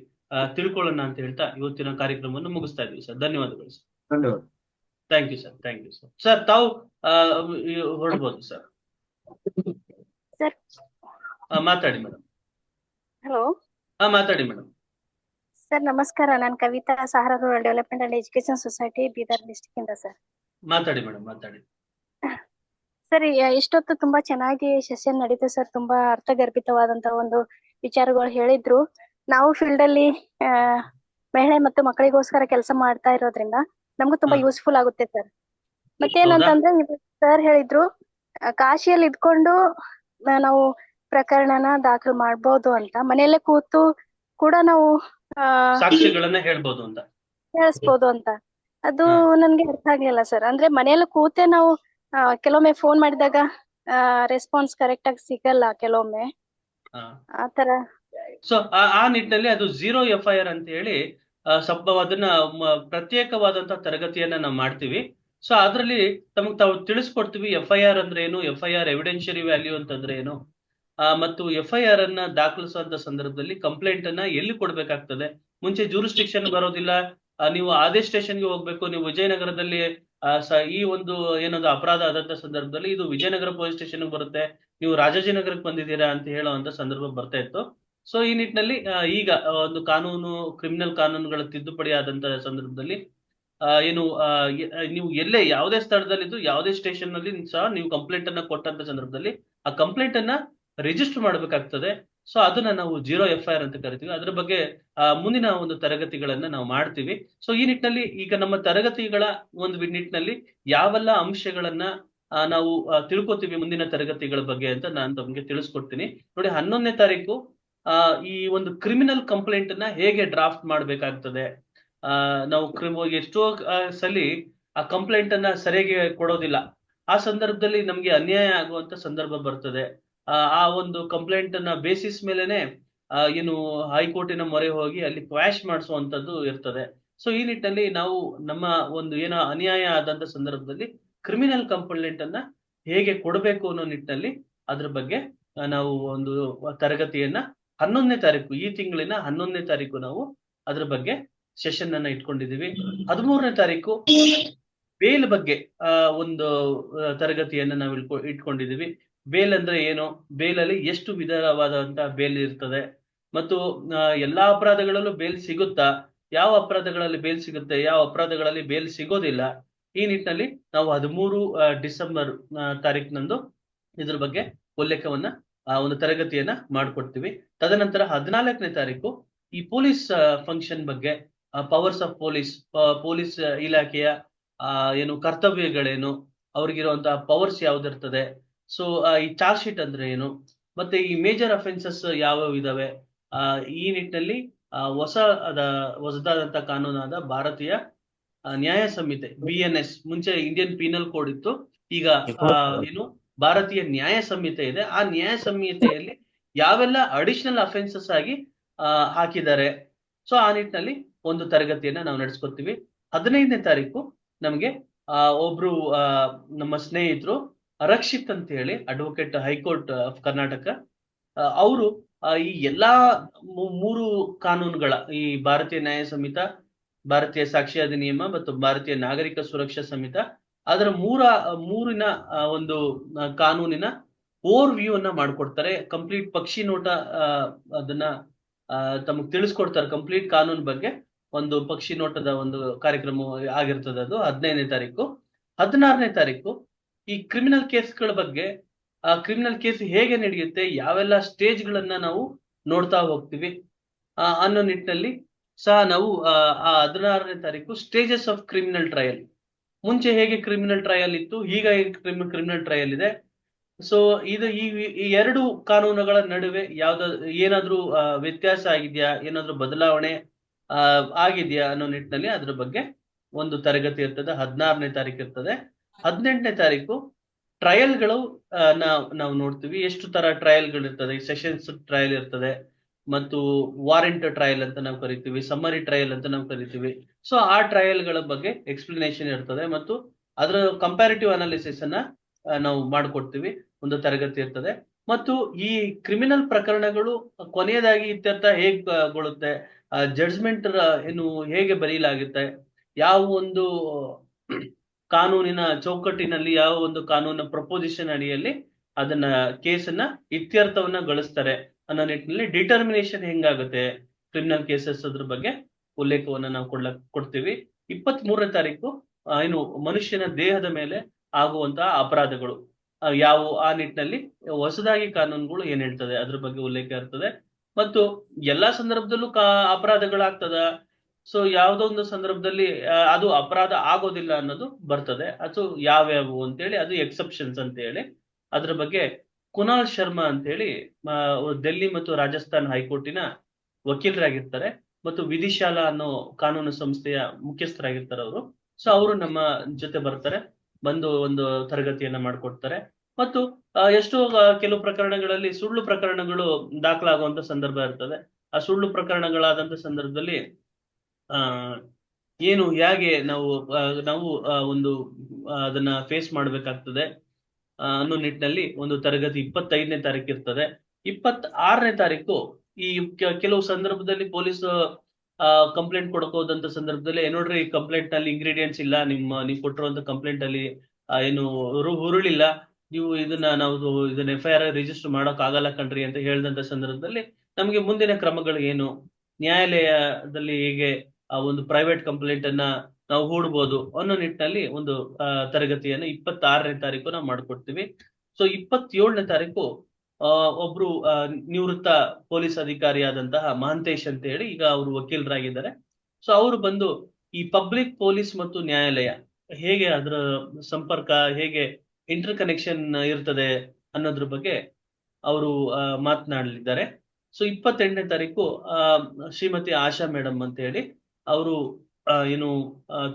ತಿಳ್ಕೊಳ್ಳೋಣ ಅಂತ ಹೇಳ್ತಾ ಇವತ್ತಿನ ಕಾರ್ಯಕ್ರಮವನ್ನು ಮುಗಿಸ್ತಾ ಇದ್ದೀವಿ ಸರ್. ಧನ್ಯವಾದಗಳು ಸರ್. ಧನ್ಯವಾದ. Thank you sir. ಸರ್ ತಾವು ಹೊರಡ್ಬೋದು ಸರ್. ಮಾತಾಡಿ ಮೇಡಮ್. ಹಲೋ. ಮಾತಾಡಿ ಮೇಡಮ್. ಸರ್ ನಮಸ್ಕಾರ, ನಾನು Kavita, Sahara rural development and education society, Bidar district ಇಂದ ಸರ್. ಮಾತಾಡಿ ಮೇಡಮ್, ಮಾತಾಡಿ. ಸರ್ ಇಷ್ಟೊತ್ತು ತುಂಬಾ ಚೆನ್ನಾಗಿ ಸೆಷನ್ ನಡೀತು ಸರ್. ತುಂಬಾ ಅರ್ಥಗರ್ಭಿತವಾದಂತ ಒಂದು ವಿಚಾರಗಳು ಹೇಳಿದ್ರು. ನಾವು ಫೀಲ್ಡ್ ಅಲ್ಲಿ ಮಹಿಳೆ ಮತ್ತು ಮಕ್ಕಳಿಗೋಸ್ಕರ ಕೆಲಸ ಮಾಡ್ತಾ ಇರೋದ್ರಿಂದ ನಮಗೂ ತುಂಬಾ ಯೂಸ್ಫುಲ್ ಆಗುತ್ತೆ ಸರ್. ಮತ್ತೇನಂತಂದ್ರೆ ಸರ್ ಹೇಳಿದ್ರು ಕಾಶಿಯಲ್ಲಿ ಇದ್ಕೊಂಡು ನಾವು ಪ್ರಕರಣನ ದಾಖಲು ಮಾಡ್ಬೋದು ಅಂತ, ಮನೆಯಲ್ಲೇ ಕೂತು ಕೂಡ ನಾವು ಸಾಕ್ಷಿಗಳನ್ನ ಹೇಳಿಸ್ಬೋದು ಅಂತ. ಅದು ನನ್ಗೆ ಅರ್ಥ ಆಗ್ಲಿಲ್ಲ ಸರ್. ಅಂದ್ರೆ ಮನೆಯಲ್ಲ ಕೂತೆ ನಾವು ಕೆಲವೊಮ್ಮೆ ಫೋನ್ ಮಾಡಿದಾಗ ರೆಸ್ಪಾನ್ಸ್ ಕರೆಕ್ಟ್ ಆಗಿ ಸಿಗಲ್ಲ ಕೆಲವೊಮ್ಮೆ, ಆತರ. ಸೊ ಆ ನಿಟ್ಟಿನಲ್ಲಿ ಅದು 0 FIR ಅಂತ ಹೇಳಿ ಸ್ವಲ್ಪ ಅದನ್ನ ಪ್ರತ್ಯೇಕವಾದಂತಹ ತರಗತಿಯನ್ನ ನಾವು ಮಾಡ್ತೀವಿ. ಸೊ ಅದ್ರಲ್ಲಿ ತಾವು ತಿಳಿಸ್ಕೊಡ್ತೀವಿ FIR ಅಂದ್ರೆ ಏನು, FIR ಎವಿಡೆನ್ಷಿಯರಿ ವ್ಯಾಲ್ಯೂ ಅಂತಂದ್ರೆ ಏನು, ಮತ್ತು FIR ಅನ್ನ ದಾಖಲಿಸುವಂತ ಸಂದರ್ಭದಲ್ಲಿ ಕಂಪ್ಲೇಂಟ್ ಅನ್ನ ಎಲ್ಲಿ ಕೊಡ್ಬೇಕಾಗ್ತದೆ. ಮುಂಚೆ ಜೂರಿಸ್ಟಿಕ್ಷನ್ ಬರೋದಿಲ್ಲ, ನೀವು ಅದೇ ಸ್ಟೇಷನ್ಗೆ ಹೋಗ್ಬೇಕು. ನೀವು ವಿಜಯನಗರದಲ್ಲಿ ಈ ಒಂದು ಏನದು ಅಪರಾಧ ಆದಂತ ಸಂದರ್ಭದಲ್ಲಿ ಇದು ವಿಜಯನಗರ ಪೊಲೀಸ್ ಸ್ಟೇಷನ್ ಬರುತ್ತೆ, ನೀವು ರಾಜಾಜಿನಗರಕ್ಕೆ ಬಂದಿದ್ದೀರಾ ಅಂತ ಹೇಳುವಂತ ಸಂದರ್ಭ ಬರ್ತಾ ಇತ್ತು. ಸೊ ಈ ನಿಟ್ಟಿನಲ್ಲಿ ಈಗ ಒಂದು ಕ್ರಿಮಿನಲ್ ಕಾನೂನುಗಳ ತಿದ್ದುಪಡಿ ಆದಂತ ಸಂದರ್ಭದಲ್ಲಿ ನೀವು ಎಲ್ಲೇ ಯಾವುದೇ ಸ್ಥಳದಲ್ಲಿದ್ದು ಯಾವುದೇ ಸ್ಟೇಷನ್ ನಲ್ಲಿ ಸಹ ನೀವು ಕಂಪ್ಲೇಂಟ್ ಅನ್ನ ಕೊಟ್ಟಂತ ಸಂದರ್ಭದಲ್ಲಿ ಆ ಕಂಪ್ಲೇಂಟ್ ಅನ್ನ ರಿಜಿಸ್ಟರ್ ಮಾಡ್ಬೇಕಾಗ್ತದೆ. ಸೊ ಅದನ್ನ ನಾವು 0 FIR ಅಂತ ಕರಿತೀವಿ. ಅದ್ರ ಬಗ್ಗೆ ಮುಂದಿನ ಒಂದು ತರಗತಿಗಳನ್ನ ನಾವು ಮಾಡ್ತೀವಿ. ಸೊ ಈ ನಿಟ್ಟಿನಲ್ಲಿ ಈಗ ನಮ್ಮ ತರಗತಿಗಳ ಒಂದು ನಿಟ್ಟಿನಲ್ಲಿ ಯಾವೆಲ್ಲ ಅಂಶಗಳನ್ನ ನಾವು ತಿಳ್ಕೊತೀವಿ ಮುಂದಿನ ತರಗತಿಗಳ ಬಗ್ಗೆ ಅಂತ ನಾನು ತಮಗೆ ತಿಳಿಸ್ಕೊಡ್ತೀನಿ. ನೋಡಿ, 11ನೇ ತಾರೀಕು ಈ ಒಂದು ಕ್ರಿಮಿನಲ್ ಕಂಪ್ಲೇಂಟ್ ಅನ್ನ ಹೇಗೆ ಡ್ರಾಫ್ಟ್ ಮಾಡ್ಬೇಕಾಗ್ತದೆ. ನಾವು ಎಷ್ಟೋ ಸಲಿ ಆ ಕಂಪ್ಲೇಂಟ್ ಅನ್ನ ಸರಿಯಾಗಿ ಕೊಡೋದಿಲ್ಲ. ಆ ಸಂದರ್ಭದಲ್ಲಿ ನಮ್ಗೆ ಅನ್ಯಾಯ ಆಗುವಂತ ಸಂದರ್ಭ ಬರ್ತದೆ. ಆ ಒಂದು ಕಂಪ್ಲೇಂಟ್ ಅನ್ನ ಬೇಸಿಸ್ ಮೇಲೆನೆ ಏನು ಹೈಕೋರ್ಟಿನ ಮೊರೆ ಹೋಗಿ ಅಲ್ಲಿ ಕ್ವಾಶ್ ಮಾಡಿಸುವಂತದ್ದು ಇರ್ತದೆ. ಸೊ ಈ ನಿಟ್ಟಿನಲ್ಲಿ ನಾವು ನಮ್ಮ ಒಂದು ಏನೋ ಅನ್ಯಾಯ ಆದಂತ ಸಂದರ್ಭದಲ್ಲಿ ಕ್ರಿಮಿನಲ್ ಕಂಪ್ಲೇಂಟ್ ಅನ್ನ ಹೇಗೆ ಕೊಡಬೇಕು ಅನ್ನೋ ನಿಟ್ಟಿನಲ್ಲಿ ಅದ್ರ ಬಗ್ಗೆ ನಾವು ಒಂದು ತರಗತಿಯನ್ನ 11ನೇ ತಾರೀಕು, ಈ ತಿಂಗಳಿನ 11ನೇ ತಾರೀಕು ನಾವು ಅದ್ರ ಬಗ್ಗೆ ಸೆಷನ್ ಅನ್ನ ಇಟ್ಕೊಂಡಿದೀವಿ. 13ನೇ ತಾರೀಕು ಬೇಲ್ ಬಗ್ಗೆ ಒಂದು ತರಗತಿಯನ್ನ ನಾವು ಇಟ್ಕೊಂಡಿದೀವಿ. ಬೇಲ್ ಅಂದ್ರೆ ಏನು, ಬೇಲಲ್ಲಿ ಎಷ್ಟು ವಿಧವಾದಂತಹ ಬೇಲ್ ಇರ್ತದೆ, ಮತ್ತು ಎಲ್ಲಾ ಅಪರಾಧಗಳಲ್ಲೂ ಬೇಲ್ ಸಿಗುತ್ತಾ, ಯಾವ ಅಪರಾಧಗಳಲ್ಲಿ ಬೇಲ್ ಸಿಗುತ್ತೆ, ಯಾವ ಅಪರಾಧಗಳಲ್ಲಿ ಬೇಲ್ ಸಿಗೋದಿಲ್ಲ. ಈ ನಿಟ್ಟಿನಲ್ಲಿ ನಾವು 13 ಡಿಸೆಂಬರ್ ತಾರೀಕಿನಂದು ಇದ್ರ ಬಗ್ಗೆ ಉಲ್ಲೇಖವನ್ನ ಒಂದು ತರಗತಿಯನ್ನ ಮಾಡ್ಕೊಡ್ತೀವಿ. ತದನಂತರ 14ನೇ ತಾರೀಕು ಈ ಪೊಲೀಸ್ ಫಂಕ್ಷನ್ ಬಗ್ಗೆ, ಪವರ್ಸ್ ಆಫ್ ಪೊಲೀಸ್ ಇಲಾಖೆಯ ಏನು ಕರ್ತವ್ಯಗಳೇನು, ಅವ್ರಿಗಿರುವಂತಹ ಪವರ್ಸ್ ಯಾವ್ದಿರ್ತದೆ, ಸೊ ಈ ಚಾರ್ಜ್ ಶೀಟ್ ಅಂದ್ರೆ ಏನು, ಮತ್ತೆ ಈ ಮೇಜರ್ ಅಫೆನ್ಸಸ್ ಯಾವ್ಯಾವ ಇದಾವೆ, ಈ ನಿಟ್ಟಿನಲ್ಲಿ ಹೊಸದಾದಂತ ಕಾನೂನಾದ ಭಾರತೀಯ ನ್ಯಾಯ ಸಂಹಿತೆ BNS, ಮುಂಚೆ ಇಂಡಿಯನ್ ಪೀನಲ್ ಕೋಡ್ ಇತ್ತು, ಈಗ ಏನು ಭಾರತೀಯ ನ್ಯಾಯ ಸಂಹಿತೆ ಇದೆ. ಆ ನ್ಯಾಯ ಸಂಹಿತೆಯಲ್ಲಿ ಯಾವೆಲ್ಲ ಅಡಿಷನಲ್ ಅಫೆನ್ಸಸ್ ಆಗಿ ಹಾಕಿದ್ದಾರೆ. ಸೊ ಆ ನಿಟ್ಟಿನಲ್ಲಿ ಒಂದು ತರಗತಿಯನ್ನ ನಾವು ನಡೆಸ್ಕೊತೀವಿ. 15ನೇ ತಾರೀಕು ನಮ್ಗೆ ಒಬ್ರು ನಮ್ಮ ಸ್ನೇಹಿತರು ರಕ್ಷಿತ್ ಅಂತ ಹೇಳಿ, ಅಡ್ವೊಕೇಟ್, ಹೈಕೋರ್ಟ್ ಆಫ್ ಕರ್ನಾಟಕ, ಅವರು ಈ ಎಲ್ಲಾ 3 ಕಾನೂನುಗಳ, ಈ ಭಾರತೀಯ ನ್ಯಾಯ ಸಂಹಿತ, ಭಾರತೀಯ ಸಾಕ್ಷಿ ಅಧಿನಿಯಮ ಮತ್ತು ಭಾರತೀಯ ನಾಗರಿಕ ಸುರಕ್ಷಾ ಸಂಹಿತ, ಅದರ ಮೂರಿನ ಒಂದು ಕಾನೂನಿನ ಓವರ್ ವ್ಯೂ ಅನ್ನ ಮಾಡ್ಕೊಡ್ತಾರೆ. ಕಂಪ್ಲೀಟ್ ಪಕ್ಷಿ ನೋಟ ಅದನ್ನ ತಮಗ್ ತಿಳಿಸ್ಕೊಡ್ತಾರೆ. ಕಂಪ್ಲೀಟ್ ಕಾನೂನು ಬಗ್ಗೆ ಒಂದು ಪಕ್ಷಿ ನೋಟದ ಒಂದು ಕಾರ್ಯಕ್ರಮ ಆಗಿರ್ತದೆ. ಅದು 15ನೇ ತಾರೀಕು. 16ನೇ ತಾರೀಕು ಈ ಕ್ರಿಮಿನಲ್ ಕೇಸ್ಗಳ ಬಗ್ಗೆ, ಕ್ರಿಮಿನಲ್ ಕೇಸ್ ಹೇಗೆ ನಡೆಯುತ್ತೆ, ಯಾವೆಲ್ಲ ಸ್ಟೇಜ್ಗಳನ್ನ ನಾವು ನೋಡ್ತಾ ಹೋಗ್ತೀವಿ ಅನ್ನೋ ನಿಟ್ಟಿನಲ್ಲಿ ಸಹ ನಾವು 16ನೇ ತಾರೀಕು ಸ್ಟೇಜಸ್ ಆಫ್ ಕ್ರಿಮಿನಲ್ ಟ್ರಯಲ್, ಮುಂಚೆ ಹೇಗೆ ಕ್ರಿಮಿನಲ್ ಟ್ರಯಲ್ ಇತ್ತು, ಈಗ ಕ್ರಿಮಿನಲ್ ಟ್ರಯಲ್ ಇದೆ. ಸೊ ಇದು ಈ 2 ಕಾನೂನುಗಳ ನಡುವೆ ಏನಾದ್ರೂ ವ್ಯತ್ಯಾಸ ಆಗಿದ್ಯಾ, ಏನಾದ್ರೂ ಬದಲಾವಣೆ ಆಗಿದ್ಯಾ ಅನ್ನೋ ನಿಟ್ಟಿನಲ್ಲಿ ಅದ್ರ ಬಗ್ಗೆ ಒಂದು ತರಗತಿ ಇರ್ತದೆ. 16ನೇ ತಾರೀಕು ಇರ್ತದೆ. 18ನೇ ತಾರೀಕು ಟ್ರಯಲ್ಗಳು ನಾವು ನೋಡ್ತೀವಿ. ಎಷ್ಟು ತರ ಟ್ರಯಲ್ಗಳು ಇರ್ತದೆ. ಸೆಷನ್ಸ್ ಟ್ರಯಲ್ ಇರ್ತದೆ, ಮತ್ತು ವಾರೆಂಟ್ ಟ್ರಯಲ್ ಅಂತ ನಾವು ಕರಿತೀವಿ, ಸಮ್ಮರಿ ಟ್ರಯಲ್ ಅಂತ ನಾವು ಕರಿತೀವಿ. ಸೊ ಆ ಟ್ರಯಲ್ಗಳ ಬಗ್ಗೆ ಎಕ್ಸ್ಪ್ಲನೇಷನ್ ಇರ್ತದೆ, ಮತ್ತು ಅದರ ಕಂಪ್ಯಾರಿಟಿವ್ ಅನಾಲಿಸಿಸ್ ಅನ್ನ ನಾವು ಮಾಡ್ಕೊಡ್ತೀವಿ. ಒಂದು ತರಗತಿ ಇರ್ತದೆ. ಮತ್ತು ಈ ಕ್ರಿಮಿನಲ್ ಪ್ರಕರಣಗಳು ಕೊನೆಯದಾಗಿ ಇತ್ಯರ್ಥ ಹೇಗೊಳ್ಳುತ್ತೆ, ಜಡ್ಜ್ಮೆಂಟ್ ಏನು ಹೇಗೆ ಬರೀಲಾಗುತ್ತೆ, ಯಾವ ಒಂದು ಕಾನೂನಿನ ಚೌಕಟ್ಟಿನಲ್ಲಿ, ಯಾವ ಒಂದು ಕಾನೂನಿನ ಪ್ರಪೋಸಿಷನ್ ಅಡಿಯಲ್ಲಿ ಅದನ್ನ ಕೇಸನ್ನ ಇತ್ಯರ್ಥವನ್ನ ಗಳಿಸ್ತಾರೆ ಅನ್ನೋ ನಿಟ್ಟಿನಲ್ಲಿ ಡಿಟರ್ಮಿನೇಷನ್ ಹೆಂಗಾಗುತ್ತೆ ಕ್ರಿಮಿನಲ್ ಕೇಸಸ್, ಅದ್ರ ಬಗ್ಗೆ ಉಲ್ಲೇಖವನ್ನ ನಾವು ಕೊಡ್ತೀವಿ. 23ನೇ ತಾರೀಕು ಏನು ಮನುಷ್ಯನ ದೇಹದ ಮೇಲೆ ಆಗುವಂತಹ ಅಪರಾಧಗಳು ಯಾವ, ಆ ನಿಟ್ಟಿನಲ್ಲಿ ಹೊಸದಾಗಿ ಕಾನೂನುಗಳು ಏನ್ ಹೇಳ್ತದೆ ಅದ್ರ ಬಗ್ಗೆ ಉಲ್ಲೇಖ ಇರ್ತದೆ. ಮತ್ತು ಎಲ್ಲಾ ಸಂದರ್ಭದಲ್ಲೂ ಅಪರಾಧಗಳಾಗ್ತದ, ಸೊ ಯಾವ್ದೋ ಒಂದು ಸಂದರ್ಭದಲ್ಲಿ ಅದು ಅಪರಾಧ ಆಗೋದಿಲ್ಲ ಅನ್ನೋದು ಬರ್ತದೆ. ಅದು ಯಾವ್ಯಾವು ಅಂತೇಳಿ, ಅದು ಎಕ್ಸೆಪ್ಷನ್ಸ್ ಅಂತ ಹೇಳಿ ಅದ್ರ ಬಗ್ಗೆ ಕುನಾಲ್ ಶರ್ಮಾ ಅಂತ ಹೇಳಿ ಡೆಲ್ಲಿ ಮತ್ತು ರಾಜಸ್ಥಾನ್ ಹೈಕೋರ್ಟಿನ ವಕೀಲರಾಗಿರ್ತಾರೆ, ಮತ್ತು ವಿಧಿಶಾಲಾ ಅನ್ನೋ ಕಾನೂನು ಸಂಸ್ಥೆಯ ಮುಖ್ಯಸ್ಥರಾಗಿರ್ತಾರೆ ಅವರು. ಸೊ ಅವರು ನಮ್ಮ ಜೊತೆ ಬರ್ತಾರೆ, ಬಂದು ಒಂದು ತರಗತಿಯನ್ನ ಮಾಡ್ಕೊಡ್ತಾರೆ. ಮತ್ತು ಎಷ್ಟೋ ಕೆಲವು ಪ್ರಕರಣಗಳಲ್ಲಿ ಸುಳ್ಳು ಪ್ರಕರಣಗಳು ದಾಖಲಾಗುವಂತ ಸಂದರ್ಭ ಇರ್ತದೆ. ಆ ಸುಳ್ಳು ಪ್ರಕರಣಗಳಾದಂತ ಸಂದರ್ಭದಲ್ಲಿ ಏನು ಹೇಗೆ ನಾವು ಒಂದು ಅದನ್ನ ಫೇಸ್ ಮಾಡ್ಬೇಕಾಗ್ತದೆ ಅನ್ನೋ ನಿಟ್ಟಿನಲ್ಲಿ ಒಂದು ತರಗತಿ 25ನೇ ತಾರೀಕು ಇರ್ತದೆ. 26ನೇ ತಾರೀಕು ಈ ಕೆಲವು ಸಂದರ್ಭದಲ್ಲಿ ಪೊಲೀಸ್ ಕಂಪ್ಲೇಂಟ್ ಕೊಡಕ್ ಹೋದಂತ ಸಂದರ್ಭದಲ್ಲಿ, ನೋಡ್ರಿ ಈ ಕಂಪ್ಲೇಂಟ್ ನಲ್ಲಿ ಇಂಗ್ರೀಡಿಯೆಂಟ್ಸ್ ಇಲ್ಲ, ನೀವು ಕೊಟ್ಟಿರುವಂತ ಕಂಪ್ಲೇಂಟ್ ಅಲ್ಲಿ ಏನು ಹುರುಳಿಲ್ಲ, ನೀವು ಇದನ್ನ FIR ರಿಜಿಸ್ಟರ್ ಮಾಡಕ್ ಆಗಲ್ಲ ಕಣ್ರಿ ಅಂತ ಹೇಳಿದಂತ ಸಂದರ್ಭದಲ್ಲಿ ನಮಗೆ ಮುಂದಿನ ಕ್ರಮಗಳು ಏನು, ನ್ಯಾಯಾಲಯದಲ್ಲಿ ಹೇಗೆ ಆ ಒಂದು ಪ್ರೈವೇಟ್ ಕಂಪ್ಲೇಂಟ್ ಅನ್ನ ನಾವು ಹೂಡ್ಬೋದು ಅನ್ನೋ ನಿಟ್ಟಿನಲ್ಲಿ ಒಂದು ತರಗತಿಯನ್ನ 26ನೇ ತಾರೀಕು ನಾವು ಮಾಡ್ಕೊಡ್ತೀವಿ. ಸೊ 27ನೇ ತಾರೀಕು ಒಬ್ರು ನಿವೃತ್ತ ಪೊಲೀಸ್ ಅಧಿಕಾರಿಯಾದಂತಹ ಮಹಂತೇಶ್ ಅಂತ ಹೇಳಿ, ಈಗ ಅವರು ವಕೀಲರಾಗಿದ್ದಾರೆ. ಸೊ ಅವರು ಬಂದು ಈ ಪಬ್ಲಿಕ್ ಪೊಲೀಸ್ ಮತ್ತು ನ್ಯಾಯಾಲಯ ಹೇಗೆ ಅದರ ಸಂಪರ್ಕ, ಹೇಗೆ ಇಂಟರ್ ಕನೆಕ್ಷನ್ ಇರ್ತದೆ ಅನ್ನೋದ್ರ ಬಗ್ಗೆ ಅವರು ಮಾತನಾಡಲಿದ್ದಾರೆ. ಸೊ 28ನೇ ತಾರೀಕು ಶ್ರೀಮತಿ ಆಶಾ ಮೇಡಮ್ ಅಂತ ಹೇಳಿ ಅವರು ಏನು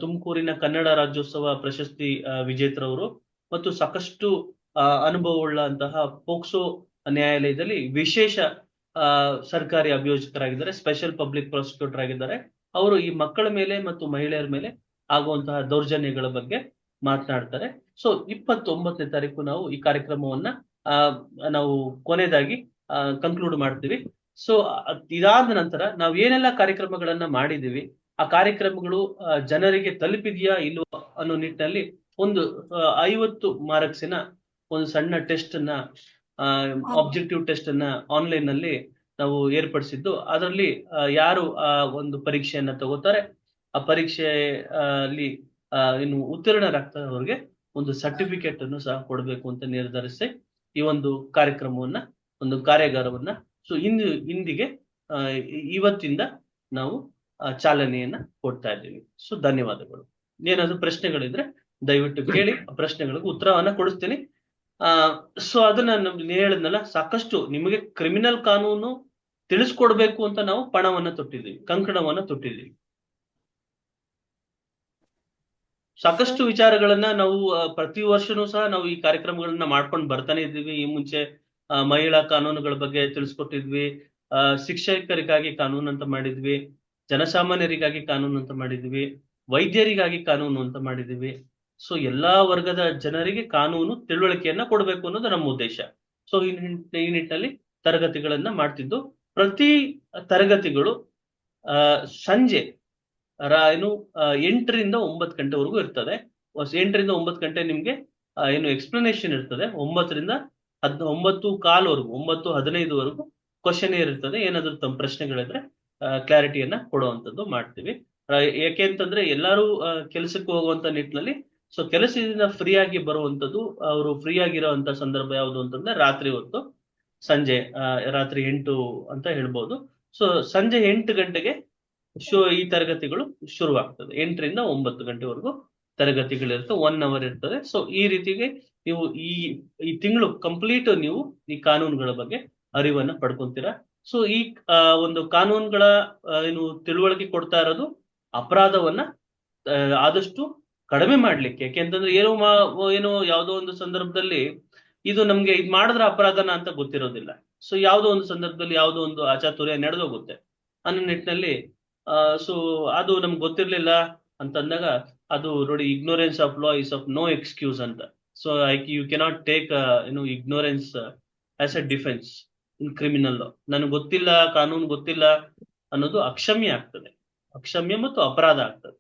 ತುಮಕೂರಿನ ಕನ್ನಡ ರಾಜ್ಯೋತ್ಸವ ಪ್ರಶಸ್ತಿ ವಿಜೇತರವರು ಮತ್ತು ಸಾಕಷ್ಟು ಅನುಭವವುಳ್ಳಂತಹ ಪೋಕ್ಸೋ ನ್ಯಾಯಾಲಯದಲ್ಲಿ ವಿಶೇಷ ಸರ್ಕಾರಿ ಅಭಿಯೋಜಕರಾಗಿದ್ದಾರೆ, ಸ್ಪೆಷಲ್ ಪಬ್ಲಿಕ್ ಪ್ರಾಸಿಕ್ಯೂಟರ್ ಆಗಿದ್ದಾರೆ. ಅವರು ಈ ಮಕ್ಕಳ ಮೇಲೆ ಮತ್ತು ಮಹಿಳೆಯರ ಮೇಲೆ ಆಗುವಂತಹ ದೌರ್ಜನ್ಯಗಳ ಬಗ್ಗೆ ಮಾತನಾಡ್ತಾರೆ. ಸೊ 29ನೇ ತಾರೀಕು ನಾವು ಈ ಕಾರ್ಯಕ್ರಮವನ್ನ ನಾವು ಕೊನೆಯದಾಗಿ ಕನ್ಕ್ಲೂಡ್ ಮಾಡ್ತೀವಿ. ಸೊ ಇದಾದ ನಂತರ ನಾವು ಏನೆಲ್ಲ ಕಾರ್ಯಕ್ರಮಗಳನ್ನ ಮಾಡಿದೀವಿ, ಆ ಕಾರ್ಯಕ್ರಮಗಳು ಜನರಿಗೆ ತಲುಪಿದೆಯಾ ಇಲ್ವೋ ಅನ್ನೋ ನಿಟ್ಟಿನಲ್ಲಿ ಒಂದು 50 ಮಾರ್ಕ್ಸಿನ ಒಂದು ಸಣ್ಣ ಟೆಸ್ಟ್ ಅನ್ನ ಆಬ್ಜೆಕ್ಟಿವ್ ಟೆಸ್ಟ್ ಅನ್ನ ಆನ್ಲೈನ್ ನಲ್ಲಿ ನಾವು ಏರ್ಪಡಿಸಿದ್ದು. ಅದರಲ್ಲಿ ಯಾರು ಒಂದು ಪರೀಕ್ಷೆಯನ್ನ ತಗೋತಾರೆ, ಆ ಪರೀಕ್ಷೆ ಅಲ್ಲಿ ಇನ್ನು ಉತ್ತೀರ್ಣರಾಗ್ತಾರೆ ಅವ್ರಿಗೆ ಒಂದು ಸರ್ಟಿಫಿಕೇಟ್ ಅನ್ನು ಸಹ ಕೊಡಬೇಕು ಅಂತ ನಿರ್ಧರಿಸಿ ಈ ಒಂದು ಕಾರ್ಯಕ್ರಮವನ್ನ, ಒಂದು ಕಾರ್ಯಾಗಾರವನ್ನ ಸೊ ಇಂದಿಗೆ ಇವತ್ತಿಂದ ನಾವು ಚಾಲನೆಯನ್ನ ಕೊಡ್ತಾ ಇದ್ದೀವಿ. ಸೊ ಧನ್ಯವಾದಗಳು. ಏನಾದ್ರು ಪ್ರಶ್ನೆಗಳಿದ್ರೆ ದಯವಿಟ್ಟು ಕೇಳಿ, ಆ ಪ್ರಶ್ನೆಗಳಿಗೆ ಉತ್ತರವನ್ನ ಕೊಡಿಸ್ತೀನಿ. ಸೊ ಅದನ್ನ ಹೇಳಿದ್ನಲ್ಲ, ಸಾಕಷ್ಟು ನಿಮಗೆ ಕ್ರಿಮಿನಲ್ ಕಾನೂನು ತಿಳಿಸ್ಕೊಡ್ಬೇಕು ಅಂತ ನಾವು ಪಣವನ್ನ ತೊಟ್ಟಿದ್ದೀವಿ, ಕಂಕಣವನ್ನ ತೊಟ್ಟಿದ್ದೀವಿ. ಸಾಕಷ್ಟು ವಿಚಾರಗಳನ್ನ ನಾವು ಪ್ರತಿ ವರ್ಷನೂ ಸಹ ನಾವು ಈ ಕಾರ್ಯಕ್ರಮಗಳನ್ನ ಮಾಡ್ಕೊಂಡು ಬರ್ತಾನೆ ಇದ್ದೀವಿ. ಈ ಮುಂಚೆ ಮಹಿಳಾ ಕಾನೂನುಗಳ ಬಗ್ಗೆ ತಿಳಿಸ್ಕೊಟ್ಟಿದ್ವಿ, ಶಿಕ್ಷಕರಿಗಾಗಿ ಕಾನೂನು ಅಂತ ಮಾಡಿದ್ವಿ, ಜನಸಾಮಾನ್ಯರಿಗಾಗಿ ಕಾನೂನು ಅಂತ ಮಾಡಿದ್ವಿ, ವೈದ್ಯರಿಗಾಗಿ ಕಾನೂನು ಅಂತ ಮಾಡಿದ್ವಿ. ಸೊ ಎಲ್ಲಾ ವರ್ಗದ ಜನರಿಗೆ ಕಾನೂನು ತಿಳುವಳಿಕೆಯನ್ನ ಕೊಡ್ಬೇಕು ಅನ್ನೋದು ನಮ್ಮ ಉದ್ದೇಶ. ಸೊ ಈ ನಿಟ್ಟಿನಲ್ಲಿ ತರಗತಿಗಳನ್ನ ಮಾಡ್ತಿದ್ದು, ಪ್ರತಿ ತರಗತಿಗಳು ಸಂಜೆ 8ರಿಂದ 9 ಗಂಟೆವರೆಗೂ ಇರ್ತದೆ. 8ರಿಂದ 9 ಗಂಟೆ ನಿಮ್ಗೆ ಏನು ಎಕ್ಸ್ಪ್ಲನೇಷನ್ ಇರ್ತದೆ. 9ರಿಂದ 9:15 9:15 ಕ್ವಶನ್ ಇರ್ತದೆ. ಏನಾದ್ರು ತಮ್ಮ ಪ್ರಶ್ನೆಗಳಿದ್ರೆ ಕ್ಲಾರಿಟಿಯನ್ನ ಕೊಡುವಂತದ್ದು ಮಾಡ್ತೀವಿ. ಯಾಕೆ ಅಂತಂದ್ರೆ ಎಲ್ಲರೂ ಕೆಲಸಕ್ಕೆ ಹೋಗುವಂತ ನಿಟ್ಟಿನಲ್ಲಿ, ಸೊ ಕೆಲಸದಿಂದ ಫ್ರೀ ಆಗಿ ಬರುವಂತದ್ದು, ಅವರು ಫ್ರೀ ಆಗಿರುವಂತ ಸಂದರ್ಭ ಯಾವುದು ಅಂತಂದ್ರೆ ರಾತ್ರಿ ಹೊತ್ತು, ಸಂಜೆ ರಾತ್ರಿ 8 ಅಂತ ಹೇಳ್ಬೋದು. ಸೊ ಸಂಜೆ 8 ಗಂಟೆಗೆ ಈ ತರಗತಿಗಳು ಶುರುವಾಗ್ತದೆ. 8ರಿಂದ 9 ಗಂಟೆವರೆಗೂ ತರಗತಿಗಳಿರ್ತವೆ, 1 ಅವರ್ ಇರ್ತದೆ. ಸೊ ಈ ರೀತಿಗೆ ನೀವು ಈ ತಿಂಗಳು ಕಂಪ್ಲೀಟ್ ನೀವು ಈ ಕಾನೂನುಗಳ ಬಗ್ಗೆ ಅರಿವನ್ನ ಪಡ್ಕೊಂತೀರಾ. ಸೊ ಈ ಒಂದು ಕಾನೂನುಗಳ ಏನು ತಿಳುವಳಿಕೆ ಕೊಡ್ತಾ ಇರೋದು ಅಪರಾಧವನ್ನ ಆದಷ್ಟು ಕಡಿಮೆ ಮಾಡ್ಲಿಕ್ಕೆ. ಯಾಕೆಂತಂದ್ರೆ ಏನೋ ಯಾವುದೋ ಒಂದು ಸಂದರ್ಭದಲ್ಲಿ ಇದು ನಮ್ಗೆ ಇದ್ ಮಾಡಿದ್ರೆ ಅಪರಾಧನ ಅಂತ ಗೊತ್ತಿರೋದಿಲ್ಲ. ಸೊ ಯಾವುದೋ ಒಂದು ಸಂದರ್ಭದಲ್ಲಿ ಯಾವುದೋ ಒಂದು ಅಚಾತುರ್ಯ ನಡೆದೋಗುತ್ತೆ ಅನ್ನೋ ನಿಟ್ಟಿನಲ್ಲಿ ಸೊ ಅದು ನಮ್ಗೆ ಗೊತ್ತಿರ್ಲಿಲ್ಲ ಅಂತಂದಾಗ ಅದು ನೋಡಿ, ignorance of law is of no excuse ಅಂತ. So you cannot take ignorance as a defence in criminal law. ನನಗೆ ಗೊತ್ತಿಲ್ಲ, ಕಾನೂನು ಗೊತ್ತಿಲ್ಲ ಅನ್ನೋದು ಅಕ್ಷಮ್ಯ ಆಗ್ತದೆ, ಅಕ್ಷಮ್ಯ ಮತ್ತು ಅಪರಾಧ ಆಗ್ತದೆ.